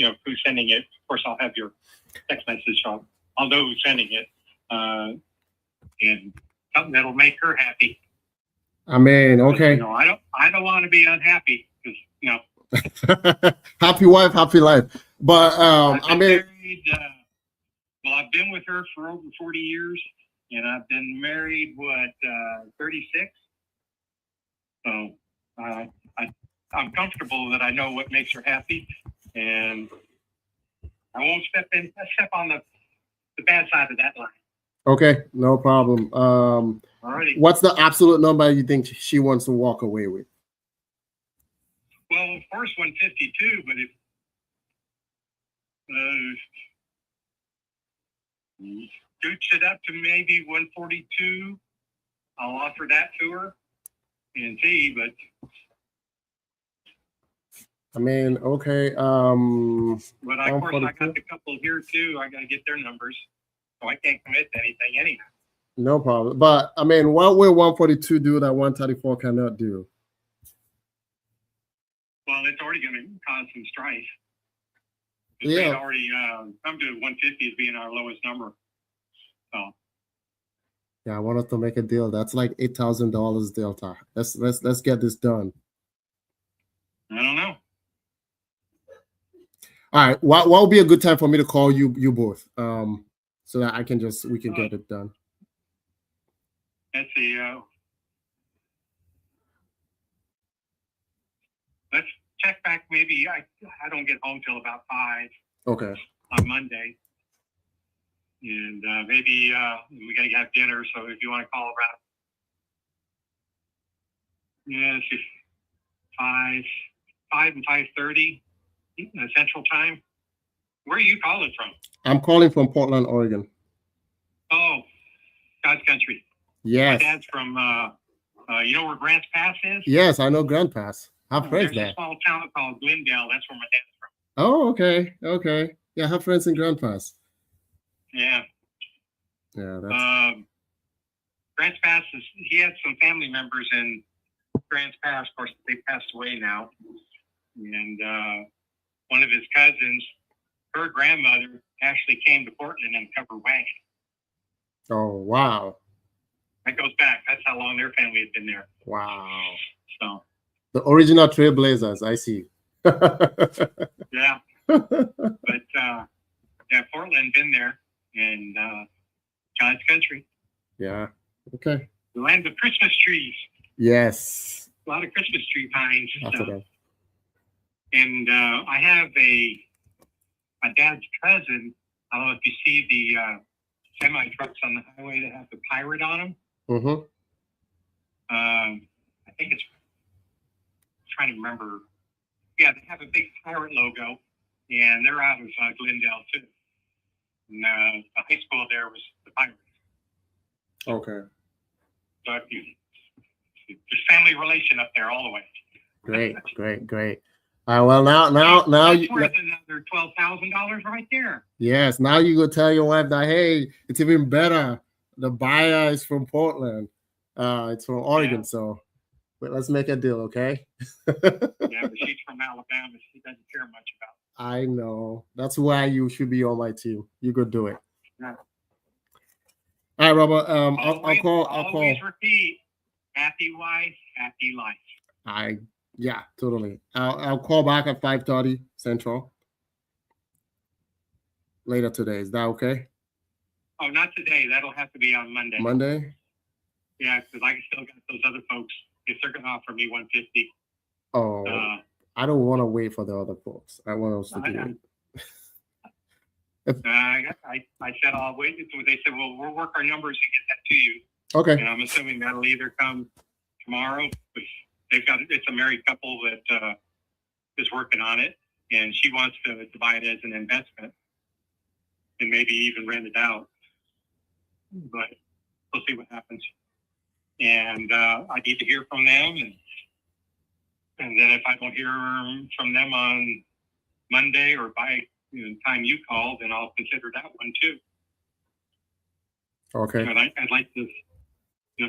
sending it. Of course, I'll have your text message. I'll know who's sending it, and something that'll make her happy. I mean, okay. I don't want to be unhappy because happy wife, happy life. But I mean, married, Well, I've been with her for over 40 years, and I've been married, 36? So I'm comfortable that I know what makes her happy, and I won't step on the bad side of that line. Okay, no problem. Alrighty. What's the absolute number you think she wants to walk away with? Well, of course, 152, but if scooch it up to maybe 142, I'll offer that to her and see, but I mean, okay. But of course, I 142? got the couple here too. I got to get their numbers, so I can't commit to anything anyhow. No problem. But I mean, what will 142 do that 134 cannot do? Well, it's already going to cause some strife. Yeah. They'd already come to 150 as being our lowest number. So Yeah, I want us to make a deal. That's like $8,000 delta. Let's get this done. I don't know. All right. What would be a good time for me to call you both? So that we can get it done. Let's see. Let's check back. Maybe I don't get home till about 5 Okay. on Monday, and maybe we gotta have dinner. So if you want to call around, it's just 5 and 5:30 Central Time. Where are you calling from? I'm calling from Portland, Oregon. Oh, God's country. Yes. My dad's from. You know where Grants Pass is? Yes, I know Grand Pass. I have friends There's a there. small town called Glendale. That's where my dad's from. Oh, okay. Okay. Yeah, I have friends in Grand Pass. Yeah. Yeah, that's Grants Pass he had some family members in Grants Pass. Of course, they passed away now. And one of his cousins, her grandmother, actually came to Portland in a covered wagon. oh wow. That goes back. That's how long their family had been there. Wow. So, The original Trailblazers, I see. yeah. But, yeah, Portland been there. And God's country. Yeah. Okay. The land of Christmas trees. Yes. A lot of Christmas tree pines and After stuff. that. And I have my dad's cousin. I don't know if you see the semi trucks on the highway that have the pirate on them. Mm-hmm. I think it's trying to remember. Yeah, they have a big pirate logo, and they're out of Glendale too. And the high school there was the Pirates. Okay. So there's family relation up there all the way. Great, great, great. Well, now That's you. worth another $12,000 right there. Yes, now you go tell your wife that, hey, it's even better. The buyer is from Portland. It's from Oregon, so but let's make a deal, okay? Yeah, but she's from Alabama. She doesn't care much about it. I know. That's why you should be on my team. You could do it. Yeah. All right, Robert. I'll call. Always repeat: happy wife, happy life. Yeah, totally. I'll call back at 5:30 Central later today. Is that okay? Oh, not today. That'll have to be on Monday. Monday? Yeah, because I still got those other folks. If they're going to offer me 150. Oh, I don't want to wait for the other folks. I want us to do it. I said I'll wait. So they said, well, we'll work our numbers and get that to you. Okay. And I'm assuming that'll either come tomorrow. It's a married couple that is working on it, and she wants to buy it as an investment and maybe even rent it out. But we'll see what happens. And I need to hear from them, and then if I don't hear from them on Monday or by the time you call, then I'll consider that one too. Okay. But I'd like to,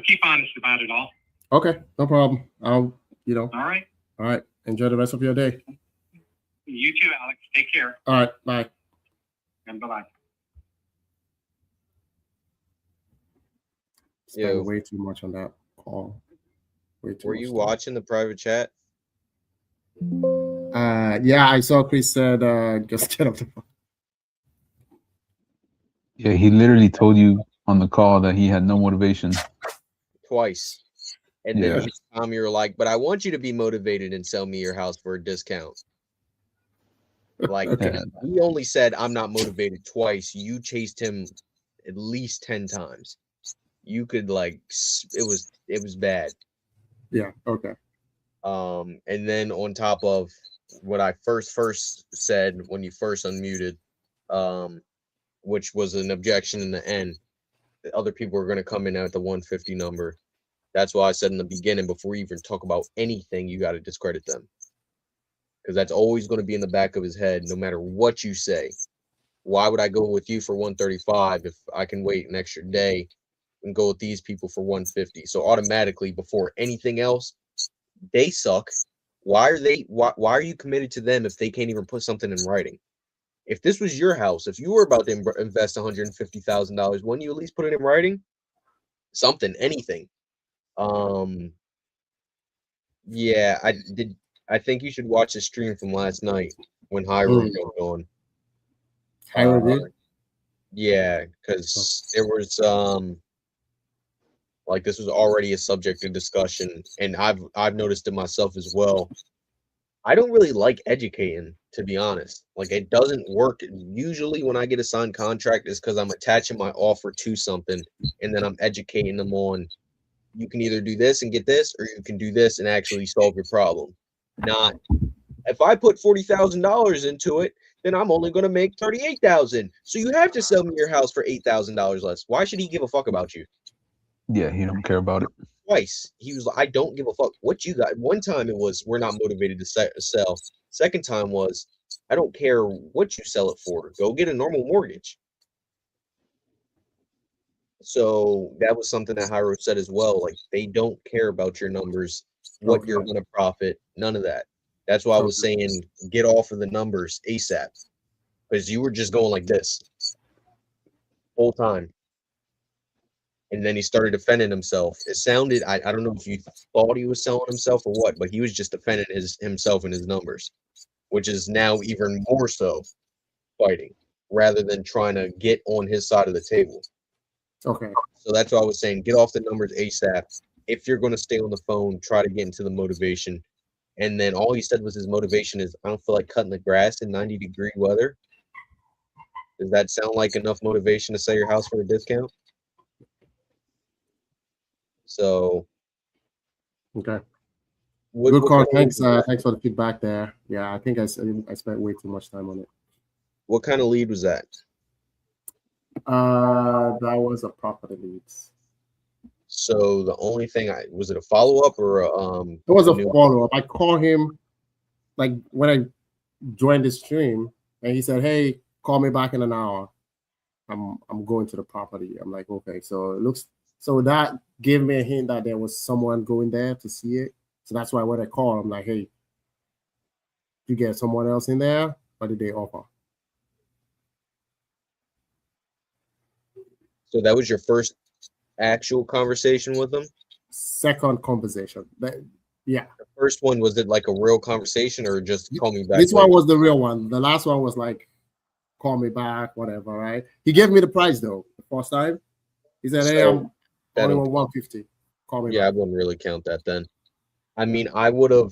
keep honest about it all. Okay, no problem. I'll. All right. All right. Enjoy the rest of your day. You too, Alex. Take care. All right. Bye. And bye-bye. Spend way too much on that call. Were you watching the private chat? Yeah, I saw Chris said just get off the phone. Yeah, he literally told you on the call that he had no motivation. Twice. And then Yeah. this time you're like, but I want you to be motivated and sell me your house for a discount. Like, Yeah. he only said, I'm not motivated twice. You chased him at least 10 times. You could like, it was bad. Yeah. Okay. And then on top of what I first said when you first unmuted, which was an objection in the end, the other people were going to come in at the 150 number. That's why I said in the beginning, before we even talk about anything, you got to discredit them. Because that's always going to be in the back of his head, no matter what you say. Why would I go with you for 135 if I can wait an extra day and go with these people for 150? So automatically, before anything else, they suck. Why are you committed to them if they can't even put something in writing? If this was your house, if you were about to invest $150,000, wouldn't you at least put it in writing? Something, anything. Yeah, I think you should watch the stream from last night when Hyro jumped on. Hyro did? Yeah, because there was like this was already a subject of discussion, and I've noticed it myself as well. I don't really like educating, to be honest. Like, it doesn't work. Usually when I get a signed contract, it's because I'm attaching my offer to something, and then I'm educating them on, you can either do this and get this, or you can do this and actually solve your problem. Not, if I put $40,000 into it, then I'm only going to make $38,000. So you have to sell me your house for $8,000 less. Why should he give a fuck about you? Yeah, he don't care about it. Twice he was like, I don't give a fuck what you got. One time it was, we're not motivated to sell. Second time was, I don't care what you sell it for. Go get a normal mortgage. So that was something that Hyro said as well. Like, they don't care about your numbers, what you're going to profit, none of that. That's why I was saying get off of the numbers ASAP, because you were just going like this whole time. And then he started defending himself. It sounded, I don't know if you thought he was selling himself or what, but he was just defending himself and his numbers, which is now even more so fighting rather than trying to get on his side of the table. Okay. So that's why I was saying get off the numbers ASAP. If you're going to stay on the phone, try to get into the motivation. And then all he said was his motivation is, I don't feel like cutting the grass in 90-degree weather. Does that sound like enough motivation to sell your house for a discount? So, okay. Good call. Thanks. Thanks for the feedback there. Yeah, I think I spent way too much time on it. What kind of lead was that? That was a property leads. So the only thing was it a follow up or it was a follow up. I called him like when I joined the stream, and he said, "Hey, call me back in an hour. I'm going to the property." I'm like, okay. So it looks. So that gave me a hint that there was someone going there to see it. So that's why when I called, I'm like, hey, you get someone else in there? What did they offer? So that was your first actual conversation with them? Second conversation. Yeah. The first one, was it like a real conversation or just call me back? This one was the real one. The last one was like, call me back, whatever, right? He gave me the price though, the first time. He said, hey, I'm only 150. Call me back. I wouldn't really count that then. I mean, I would have,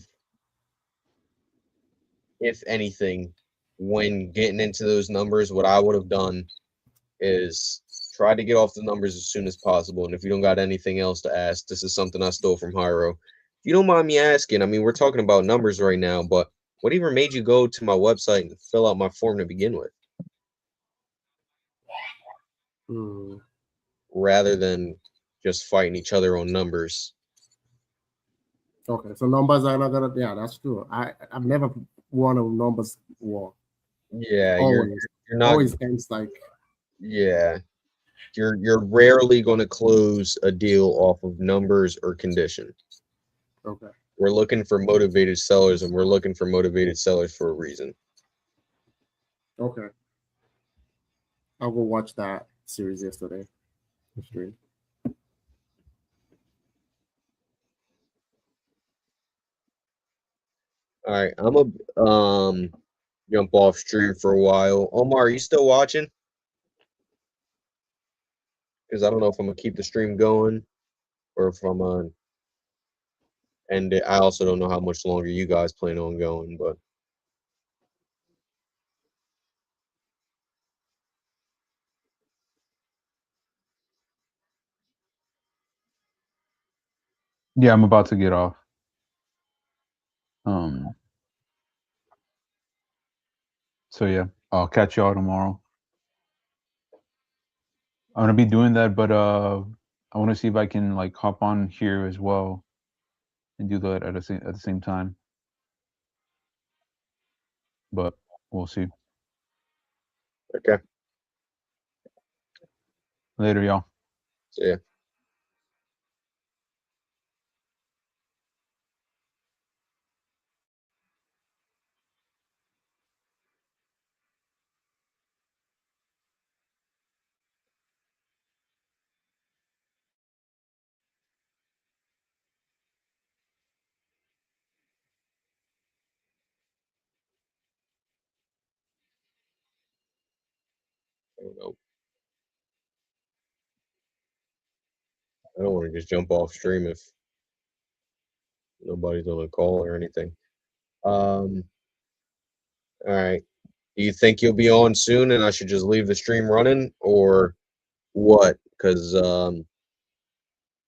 if anything, when getting into those numbers, what I would have done is try to get off the numbers as soon as possible. And if you don't got anything else to ask, this is something I stole from Hyro. If you don't mind me asking, I mean, we're talking about numbers right now, but what even made you go to my website and fill out my form to begin with? Rather than just fighting each other on numbers. Okay, so numbers are not gonna. Yeah, that's true. I've never won a numbers war. Yeah, always, you're not always ends like. Yeah, you're rarely going to close a deal off of numbers or condition. Okay. We're looking for motivated sellers, and we're looking for motivated sellers for a reason. Okay. I'll go watch that series yesterday. Stream. All right, I'm a jump off stream for a while. Omar, are you still watching? because I don't know if I'm gonna keep the stream going or if I'm gonna end it. I also don't know how much longer you guys plan on going, but Yeah, I'm about to get off. So yeah, I'll catch y'all tomorrow. I'm gonna be doing that, but I want to see if I can like hop on here as well and do that at the same time. But we'll see. okay. Later, y'all. See ya. I don't know. I don't want to just jump off stream if nobody's on a call or anything. All right. Do you think you'll be on soon and I should just leave the stream running or what? Because I'm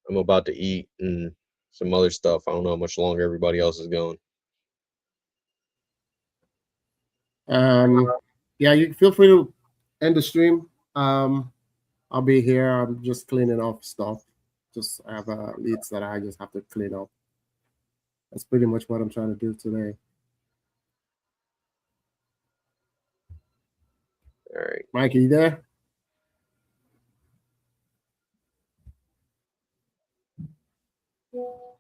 about to eat and some other stuff. I don't know how much longer everybody else is going. Yeah, you feel free to end the stream. I'll be here. I'm just cleaning off stuff. Just have leads that I just have to clean up. That's pretty much what I'm trying to do today. All right. Mike, are you there?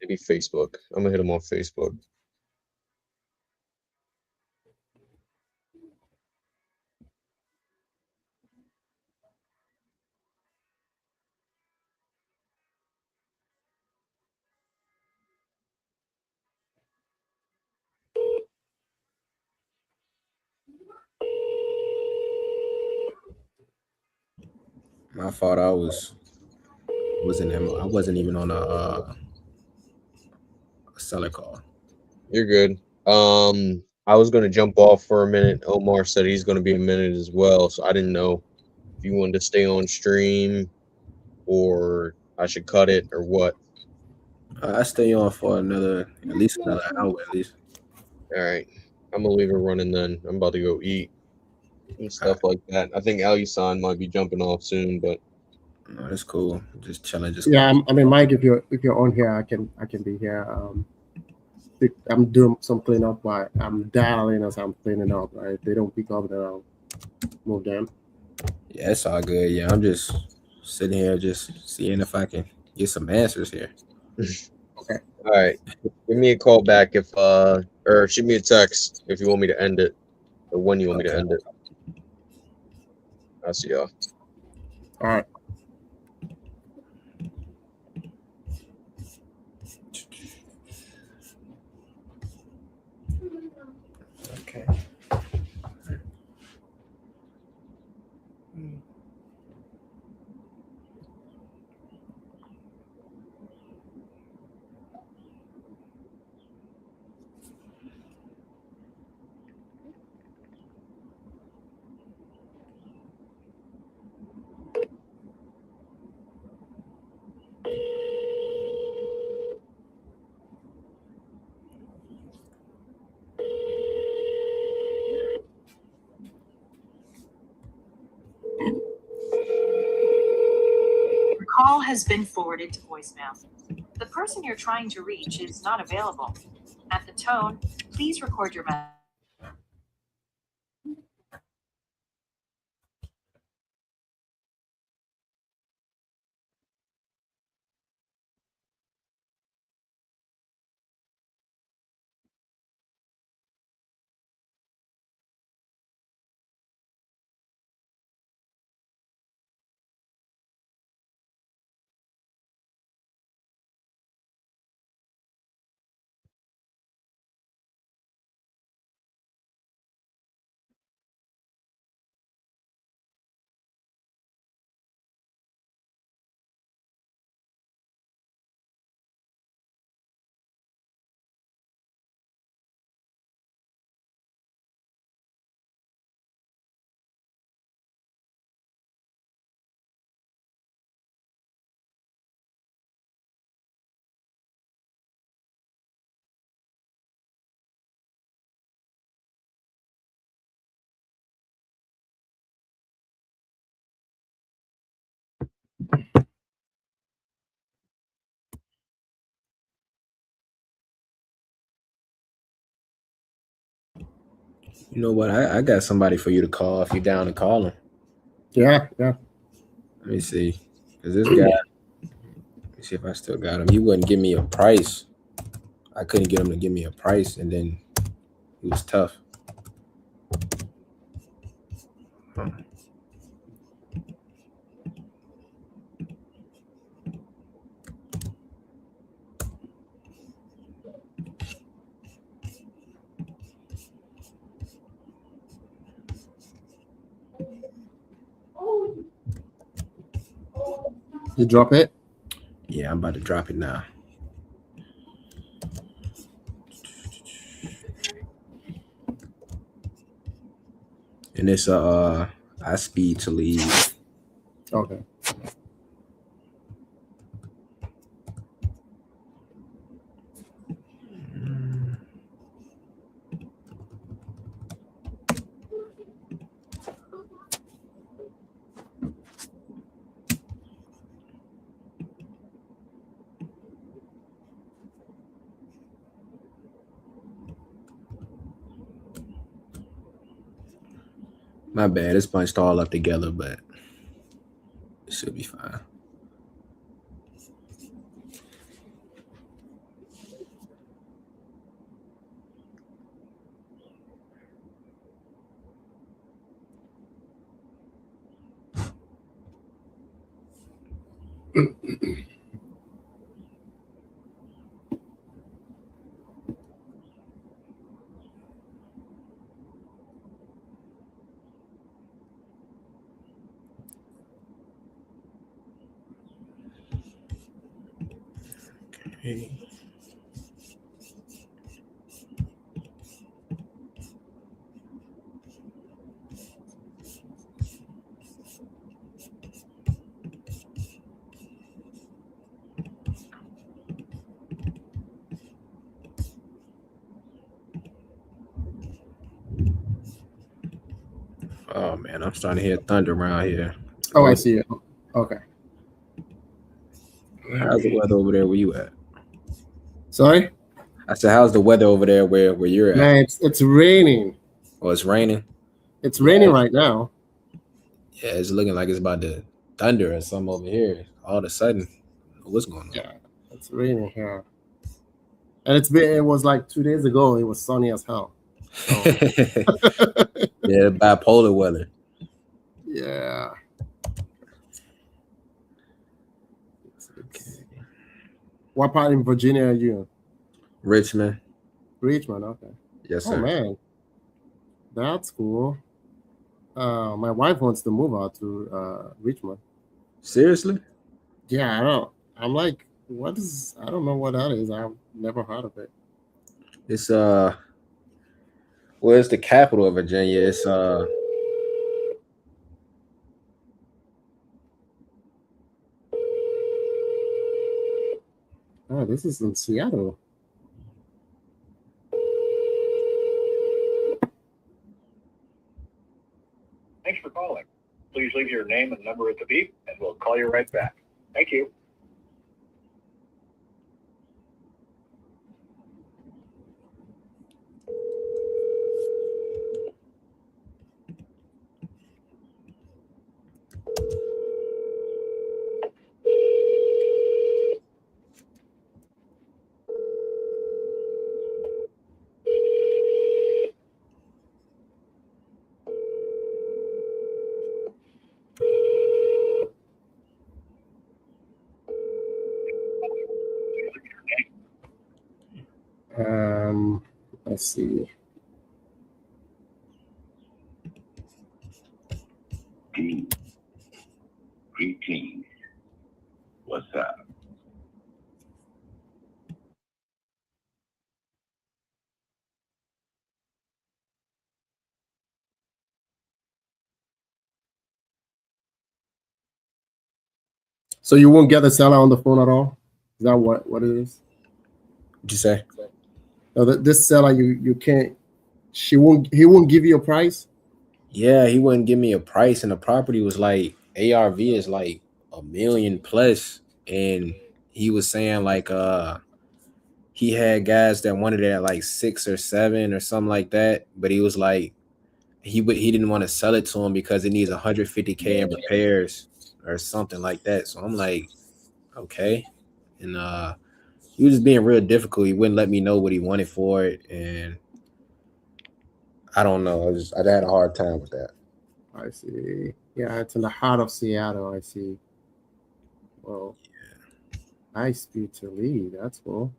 Maybe Facebook. I'm gonna hit him on Facebook. My fault. I wasn't even on a seller call. You're good. I was gonna jump off for a minute. Omar said he's gonna be a minute as well, so I didn't know if you wanted to stay on stream or I should cut it or what. I stay on for at least another hour at least. All right. I'm gonna leave it running then. I'm about to go eat and stuff like that. I think Alisan might be jumping off soon, but no, that's cool. Just chilling. Yeah, I mean, Mike, if you're on here, I can be here. I'm doing some cleanup, but I'm dialing as I'm cleaning up. Right, if they don't pick up, then I'll move them. Yeah, it's all good. Yeah, I'm just sitting here, just seeing if I can get some answers here. Okay. All right. Give me a call back if or shoot me a text if you want me to end it or when you want me to end it. I'll see y'all. All right. Okay. Your call has been forwarded to voicemail. The person you're trying to reach is not available. At the tone, please record your message. You know what? I got somebody for you to call if you're down to call him. Yeah. Let me see. Because this guy, let me see if I still got him. He wouldn't give me a price. I couldn't get him to give me a price, and then he was tough. You drop it? Yeah, I'm about to drop it now. And it's I speed to leave. Okay. My bad. It's bunched all up together, but it should be fine. Okay. Oh man, I'm starting to hear thunder around here. Oh, I see it. Okay. How's the weather over there where you at? Sorry? I said, how's the weather over there where you're at? Man, it's raining. Oh, it's raining? It's raining right now. Yeah, it's looking like it's about to thunder or something over here. All of a sudden, what's going on? Yeah, it's raining here. And it was like 2 days ago, it was sunny as hell. So. Yeah, bipolar weather. Yeah. Okay. What part in Virginia are you in? Richmond. Richmond, okay. Yes, sir. Oh man, that's cool. My wife wants to move out to Richmond. Seriously? Yeah, I don't. I'm like, what is? I don't know what that is. I've never heard of it. It's well, it's the capital of Virginia. It's Oh, this is in Seattle. Thanks for calling. Please leave your name and number at the beep, and we'll call you right back. Thank you. Let's see. Greetings. What's up? So you won't get the seller on the phone at all? Is that what it is? What'd you say? No, this seller you can't. He won't give you a price. Yeah, he wouldn't give me a price, and the property was like ARV is like $1 million plus, and he was saying like he had guys that wanted it at like 6 or 7 or something like that, but he was like, he didn't want to sell it to him because it needs 150K in repairs or something like that. So I'm like, okay. And he was just being real difficult. He wouldn't let me know what he wanted for it, and I don't know. I had a hard time with that. I see. Yeah, it's in the heart of Seattle. I see. Well, nice speed to lead. That's cool.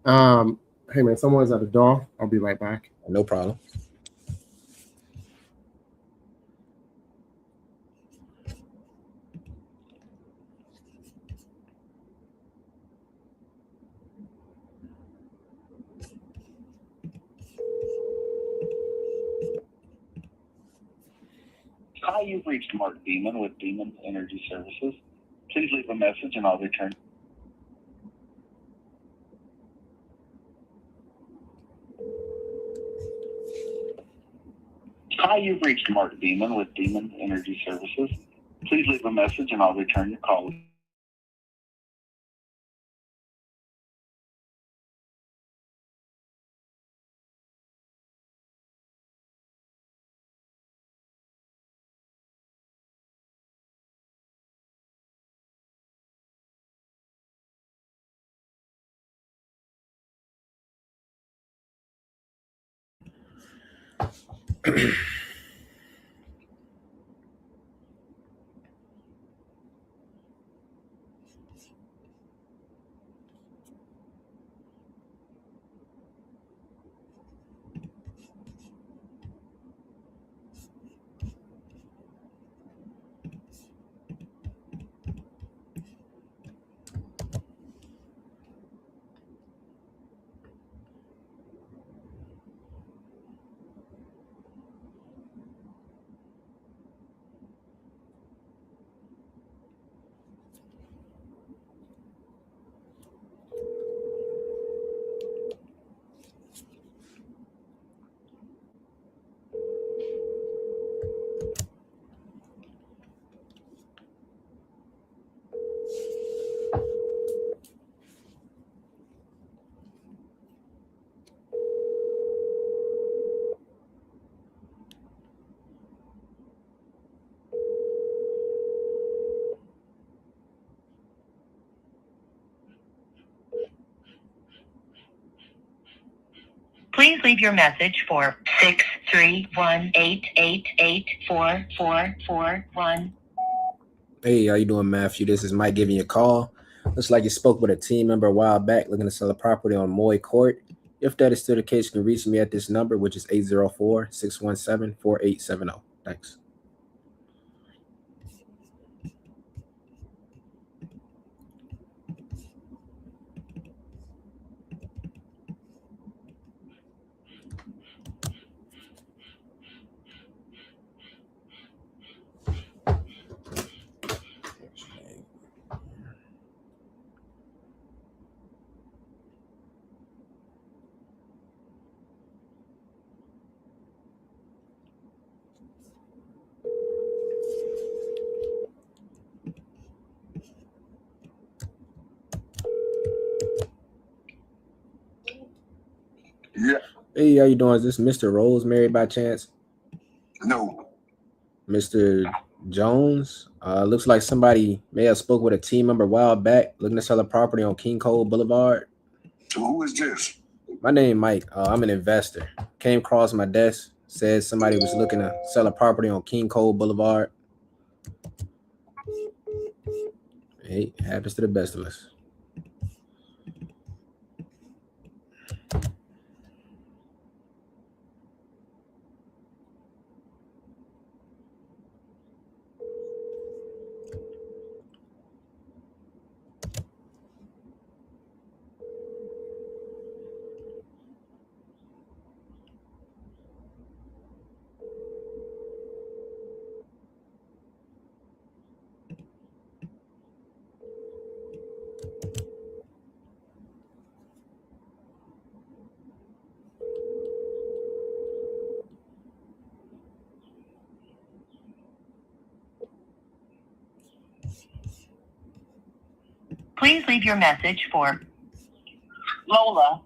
Hey man, someone's at the door. I'll be right back. No problem. Hi, you've reached Mark Demon with Demon Energy Services. Please leave a message and I'll return. Hi, you've reached Mark Demon with Demon Energy Services. Please leave a message and I'll return your call. Please leave your message for 631-888-4441. Hey, how you doing, Matthew? This is Mike giving you a call. Looks like you spoke with a team member a while back looking to sell a property on Moy Court. If that is still the case, you can reach me at this number, which is 804-617-4870. Thanks. Yeah. Hey, how you doing? Is this Mr. Rosemary by chance? No. Mr. Jones? Looks like somebody may have spoke with a team member a while back looking to sell a property on King Cole Boulevard. So who is this? My name Mike. I'm an investor. Came across my desk, said somebody was looking to sell a property on King Cole Boulevard. Hey, happens to the best of us. Please leave your message for Lola.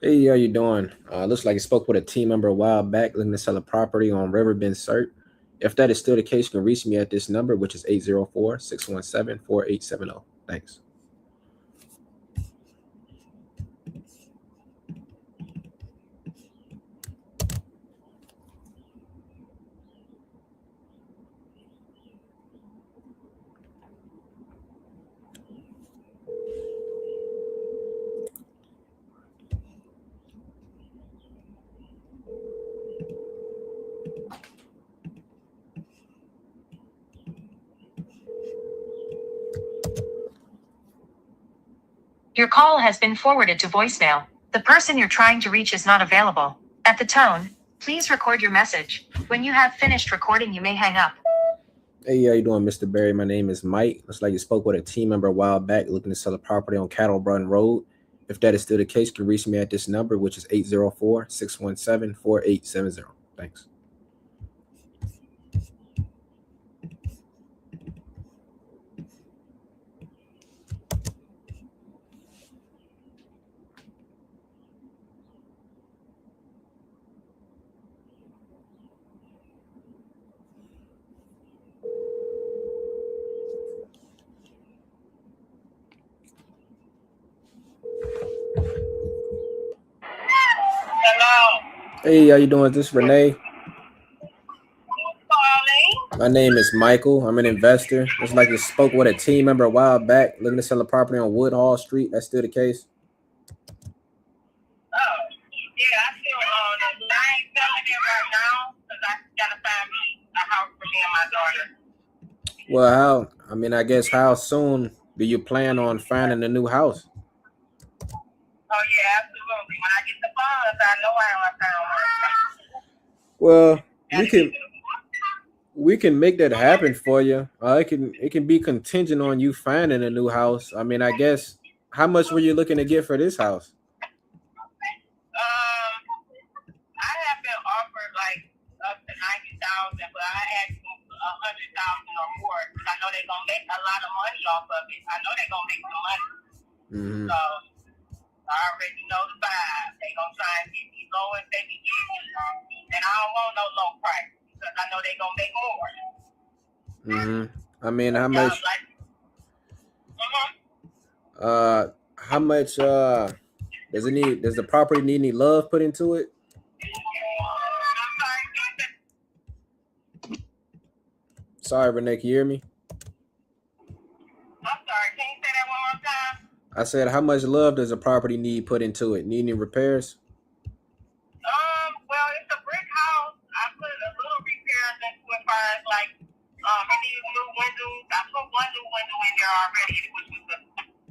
Hey, how you doing? Looks like you spoke with a team member a while back looking to sell a property on Riverbend Cert. If that is still the case, you can reach me at this number, which is 804-617-4870. Thanks. Your call has been forwarded to voicemail. The person you're trying to reach is not available. At the tone, please record your message. When you have finished recording, you may hang up. Hey, how you doing, Mr. Barry? My name is Mike. Looks like you spoke with a team member a while back looking to sell a property on Cattle Run Road. If that is still the case, you can reach me at this number, which is 804-617-4870. Thanks. Hello. Hey, how you doing? This is Renee. Who's calling? My name is Michael. I'm an investor. Looks like you spoke with a team member a while back looking to sell a property on Woodhall Street. That's still the case? Oh, yeah, I still own it. I ain't selling it right now because I gotta find me a house for me and my daughter. Well, I guess how soon do you plan on finding a new house? Oh yeah, absolutely. When I get the funds, I know I found one. Well, we can make that happen for you. It can be contingent on you finding a new house. I guess how much were you looking to get for this house? I have been offered like up to 90,000, but I asked 100,000 or more because I know they're gonna make a lot of money off of it. I know they're gonna make some money. Mm-hmm. So I already know the vibe. They gonna try and get me low as they can get me, and I don't want no low price because I know they gonna make more. Mm-hmm. How much? How much? Does the property need any love put into it? Sorry, Renee, can you hear me? I'm sorry. Can you say that one more time? I said, how much love does a property need put into it? Need any repairs? Well, it's a brick house. I put a little repairs into it first, like it needs new windows. I put one new window in there already, which was the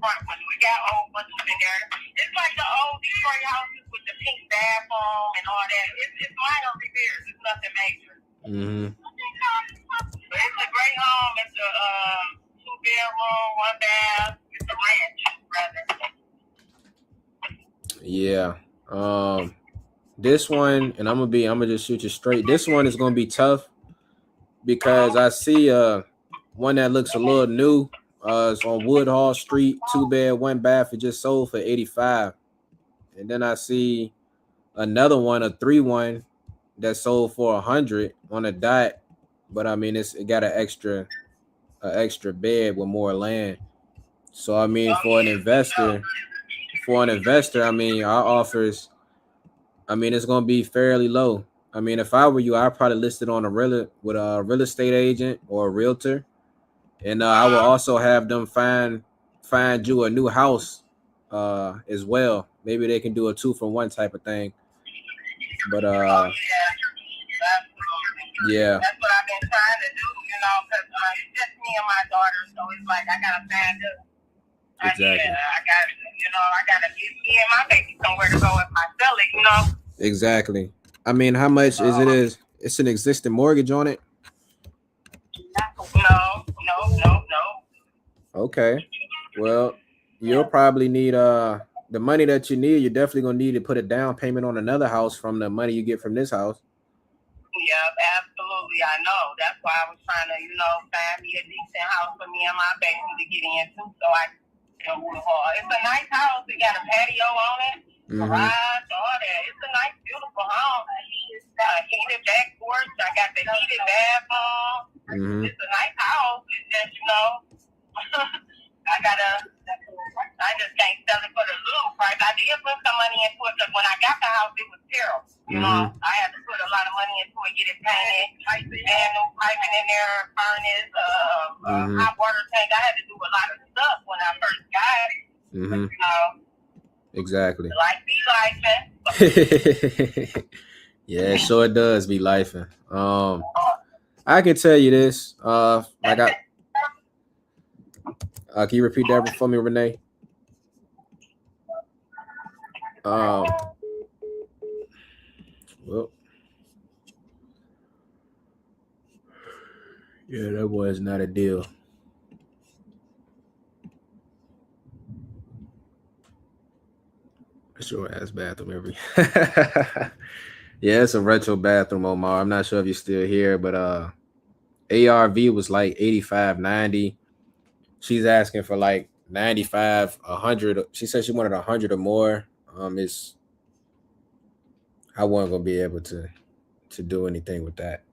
front window. We got old windows in there. It's like the old Detroit houses with the pink bathroom and all that. It's minor repairs. It's nothing major. Mm-hmm. But it's a great home. It's a 2-bedroom, 1 bath. It's a ranch, rather. Yeah. This one, and I'm gonna just shoot you straight. This one is gonna be tough because I see one that looks a little new. It's on Woodhall Street, 2-bed, 1 bath. It just sold for $85,000, and then I see another one, a 3-1, that sold for $100,000 on a dot. But it got an extra bed with more land. So for an investor, our offers, it's gonna be fairly low. If I were you, I'd probably list it on a real estate agent or a realtor, and I will also have them find you a new house as well. Maybe they can do a 2-for-1 type of thing. But yeah. That's what I've been trying to do, because it's just me and my daughter, so it's like I gotta find her. Exactly. I gotta give me and my baby somewhere to go if I sell it, Exactly. How much is it? It's an existing mortgage on it? No. Okay. Well, you'll probably need the money that you need. You're definitely gonna need to put a down payment on another house from the money you get from this house. Yeah, absolutely. I know. That's why I was trying to, find me a decent house for me and my baby to get into, so I can move hard. It's a nice house. It got a patio on it. garage, all that. It's a nice, beautiful home. Heated back porch. I got the heated bathroom. It's a nice house. It's just, you know, I just can't sell it for the little price. I did put some money into it because when I got the house, it was terrible. You know, I had to put a lot of money into it, get it painted, and no piping in there, furnace, hot water tank. I had to do a lot of stuff when I first got it. You know, Exactly. life be life. Yeah, sure it does be life. I can tell you this. Can you repeat that for me, Renee? Well, yeah, that was not a deal. Sure ass bathroom every. Yeah, it's a retro bathroom, Omar. I'm not sure if you're still here, but ARV was like 85, 90. She's asking for like 95, 100. She said she wanted 100 or more. I wasn't gonna be able to do anything with that.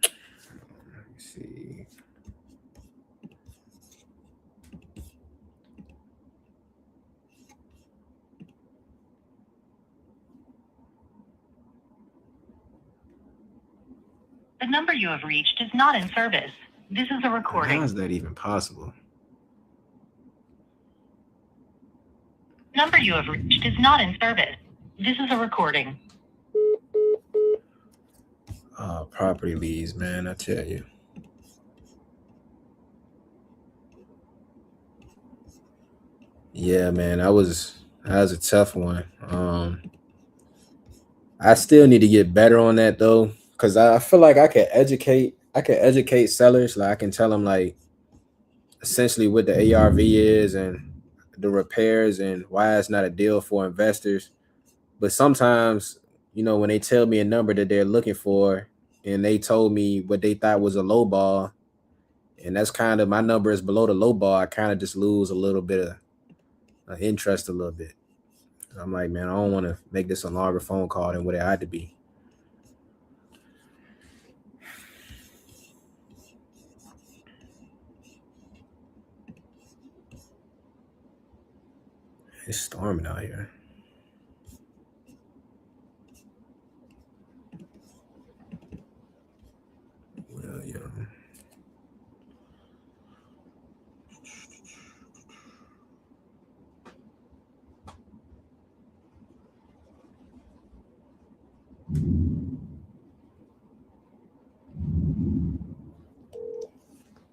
Let me see. The number you have reached is not in service. This is a recording. How is that even possible? Number you have reached is not in service. This is a recording. Property leads, man, I tell you. Yeah, man, that was a tough one. I still need to get better on that though, because I feel like I can educate sellers. Like I can tell them like essentially what the ARV is and the repairs and why it's not a deal for investors. But sometimes, you know, when they tell me a number that they're looking for and they told me what they thought was a low ball, and that's kind of my number is below the low ball, I kind of just lose a little bit of interest a little bit. I'm like, man, I don't want to make this a longer phone call than what it had to be. It's storming out here. Well, yeah.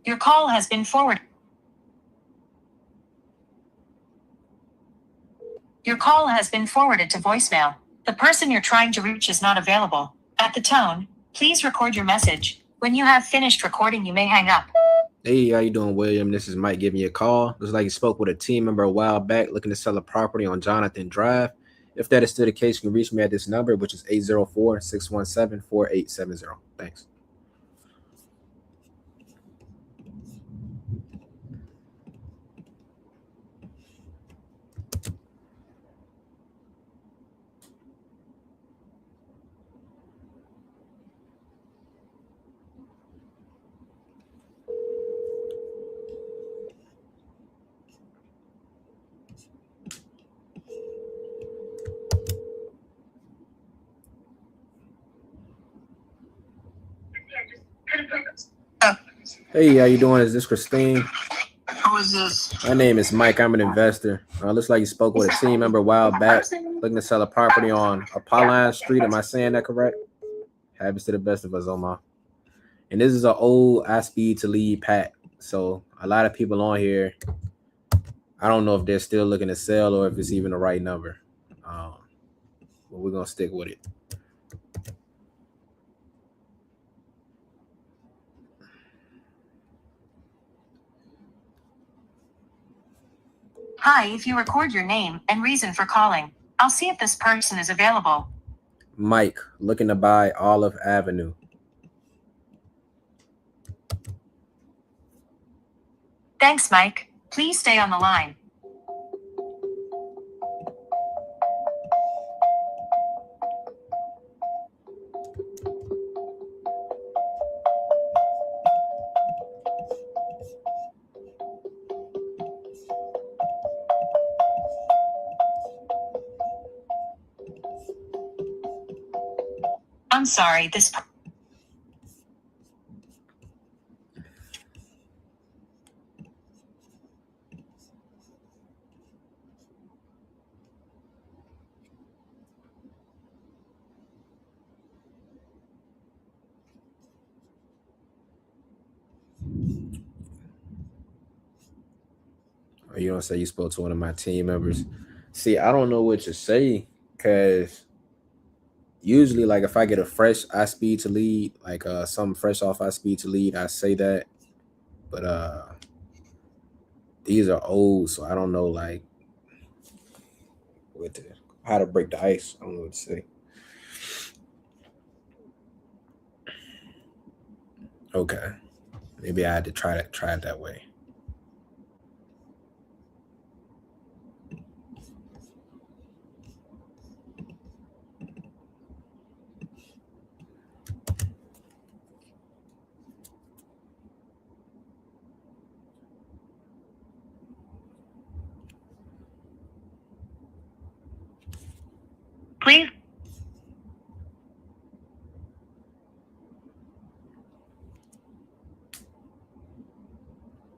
Your call has been forwarded. Your call has been forwarded to voicemail. The person you're trying to reach is not available. At the tone, please record your message. When you have finished recording, you may hang up. Hey, how you doing, William? This is Mike giving you a call. Looks like you spoke with a team member a while back looking to sell a property on Jonathan Drive. If that is still the case, you can reach me at this number, which is 804-617-4870. Thanks. Hey, how you doing? Is this Christine? Who is this? My name is Mike. I'm an investor. Looks like you spoke with a team member a while back looking to sell a property on Apolline Street. Am I saying that correct? Happens to the best of us, Omar. And this is an old I Speed to Lead pack. So a lot of people on here, I don't know if they're still looking to sell or if it's even the right number. But we're going to stick with it. Hi, if you record your name and reason for calling, I'll see if this person is available. Mike, looking to buy Olive Avenue. Thanks, Mike. Please stay on the line. I'm sorry, this. Or you don't say you spoke to one of my team members. See, I don't know what to say because usually, like if I get a fresh iSpeed to lead, like something fresh off iSpeed to lead, I say that. But these are old, so I don't know like how to break the ice. I don't know what to say. Okay, maybe I had to try it that way. Please.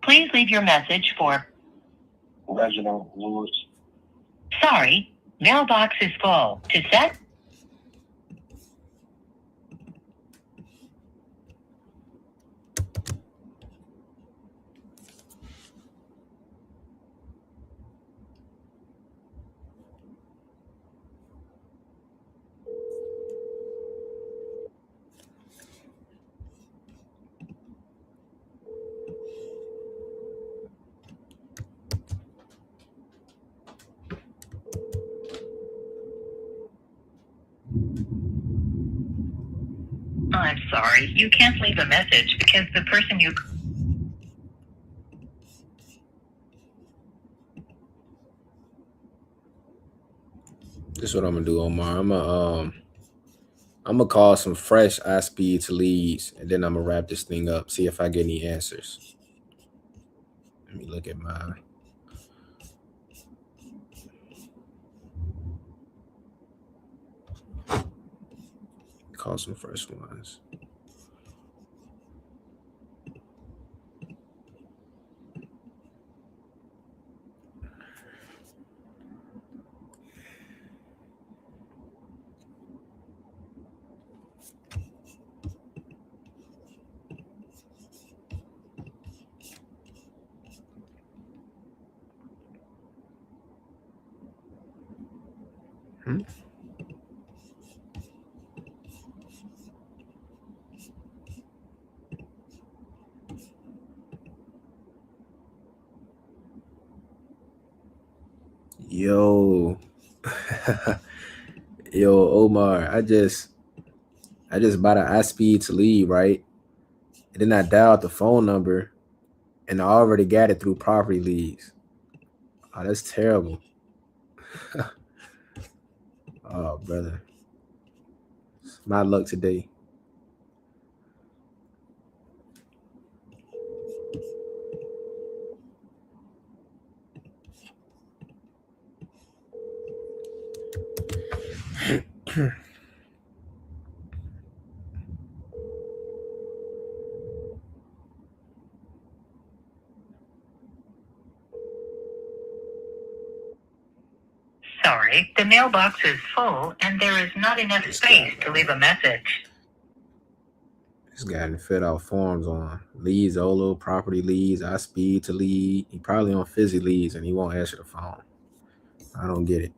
Please leave your message for Reginald Lewis. sorry, mailbox is full. To set. I'm sorry, you can't leave a message because the person you. This is what I'm gonna do, Omar. I'm gonna call some fresh iSpeed to leads, and then I'm gonna wrap this thing up. See if I get any answers. Let me look at mine. Call some fresh ones. Yo, yo, Omar, I just bought an iSpeed to lead, right? And then I dialed the phone number, and I already got it through property leads. Oh, that's terrible. Oh, brother, it's my luck today. Sorry, the mailbox is full and there is not enough space to leave a message. This guy done filled out forms on leads, Olo, property leads, iSpeed to lead. He probably on Fizzy leads, and he won't answer the phone. I don't get it.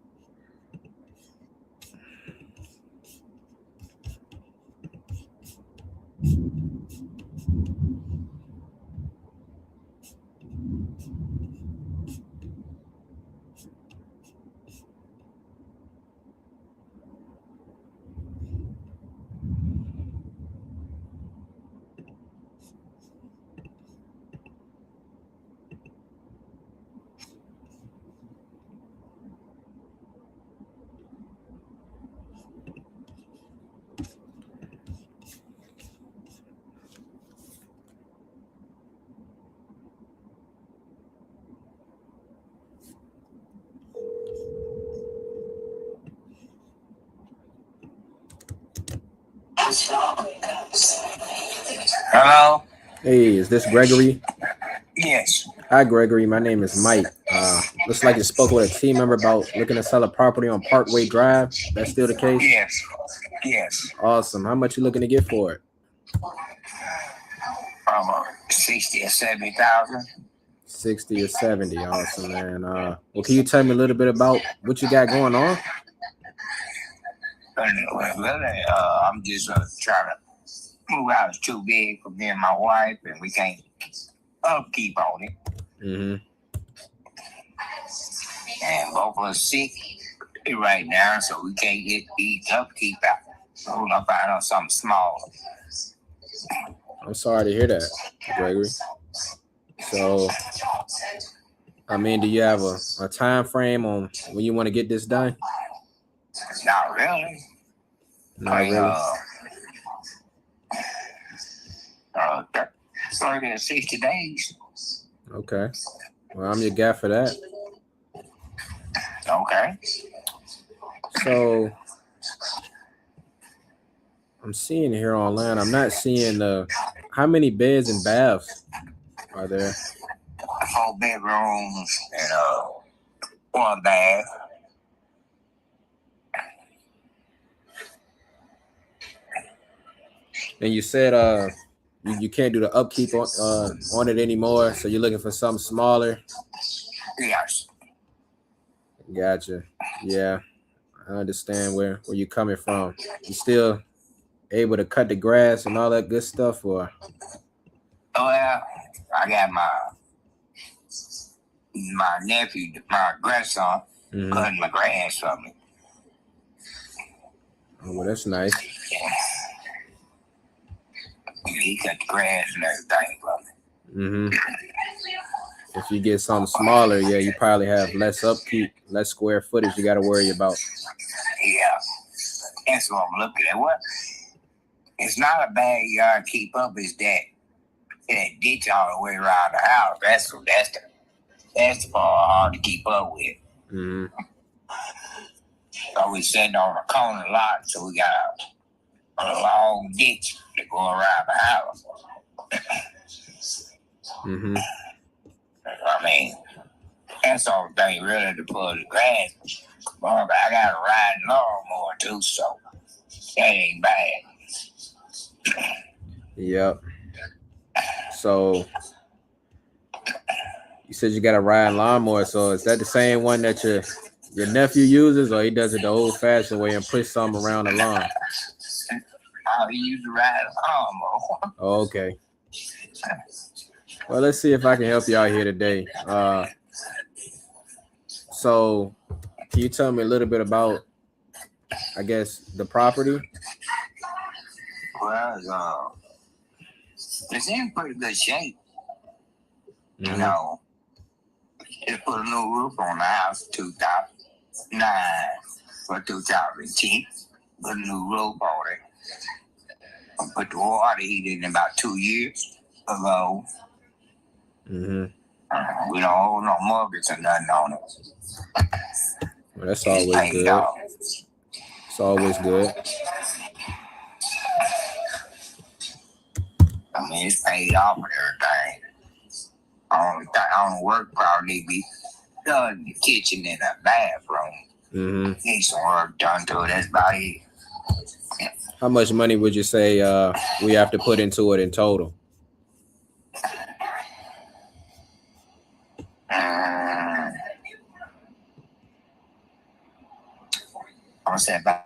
Hello? Hey, is this Gregory? Yes. Hi, Gregory. My name is Mike. Looks like you spoke with a team member about looking to sell a property on Parkway Drive. That's still the case? Yes. Yes. Awesome. How much you looking to get for it? 60 or 70,000. 60 or 70. Awesome, man. Well, can you tell me a little bit about what you got going on? Really, I'm just trying to move out. It's too big for me and my wife, and we can't upkeep on it. Mm-hmm. And both of us sick right now, so we can't get the upkeep out. So we're gonna find out something small. I'm sorry to hear that, Gregory. So, I mean, do you have a time frame on when you want to get this done? Not really. Not really. 30 to 60 days. Okay. Well, I'm your guy for that. Okay. So, I'm seeing here online. I'm not seeing how many beds and baths are there? 4 bedrooms and 1 bath. And you said you can't do the upkeep on it anymore, so you're looking for something smaller. Yes. Gotcha. Yeah, I understand where you're coming from. You still able to cut the grass and all that good stuff, or? Oh yeah, I got my nephew, my grandson, cutting my grass for me. Oh, well, that's nice. Yeah. He cut the grass and everything for me. Mm-hmm. If you get something smaller, yeah, you probably have less upkeep, less square footage you got to worry about. Yeah, that's what I'm looking at. What? It's not a bad yard to keep up. Is that ditch all the way around the house? That's the part hard to keep up with. Mm-hmm. So we sitting on a corner lot, so we got a long ditch to go around the house. Mm-hmm. I mean, that's the only thing really to pull the grass. But I got a riding lawnmower too, so that ain't bad. Yep. So you said you got a riding lawnmower. So is that the same one that your nephew uses, or he does it the old-fashioned way and push something around the lawn? He used to ride a lawnmower. Oh, okay. Well, let's see if I can help you out here today. So can you tell me a little bit about, I guess, the property? Well, it's in pretty good shape. Mm-hmm. You know, they put a new roof on the house 2009 for 2010. Put a new roof on it. I put the water heat in about 2 years ago. Mm-hmm. We don't owe no mortgage or nothing on it. Well, that's always good. It's always good. I mean, it's paid off and everything. Only work probably be done in the kitchen and the bathroom. Mm-hmm. Need some work done to it. That's about it. How much money would you say we have to put into it in total? I'm gonna say about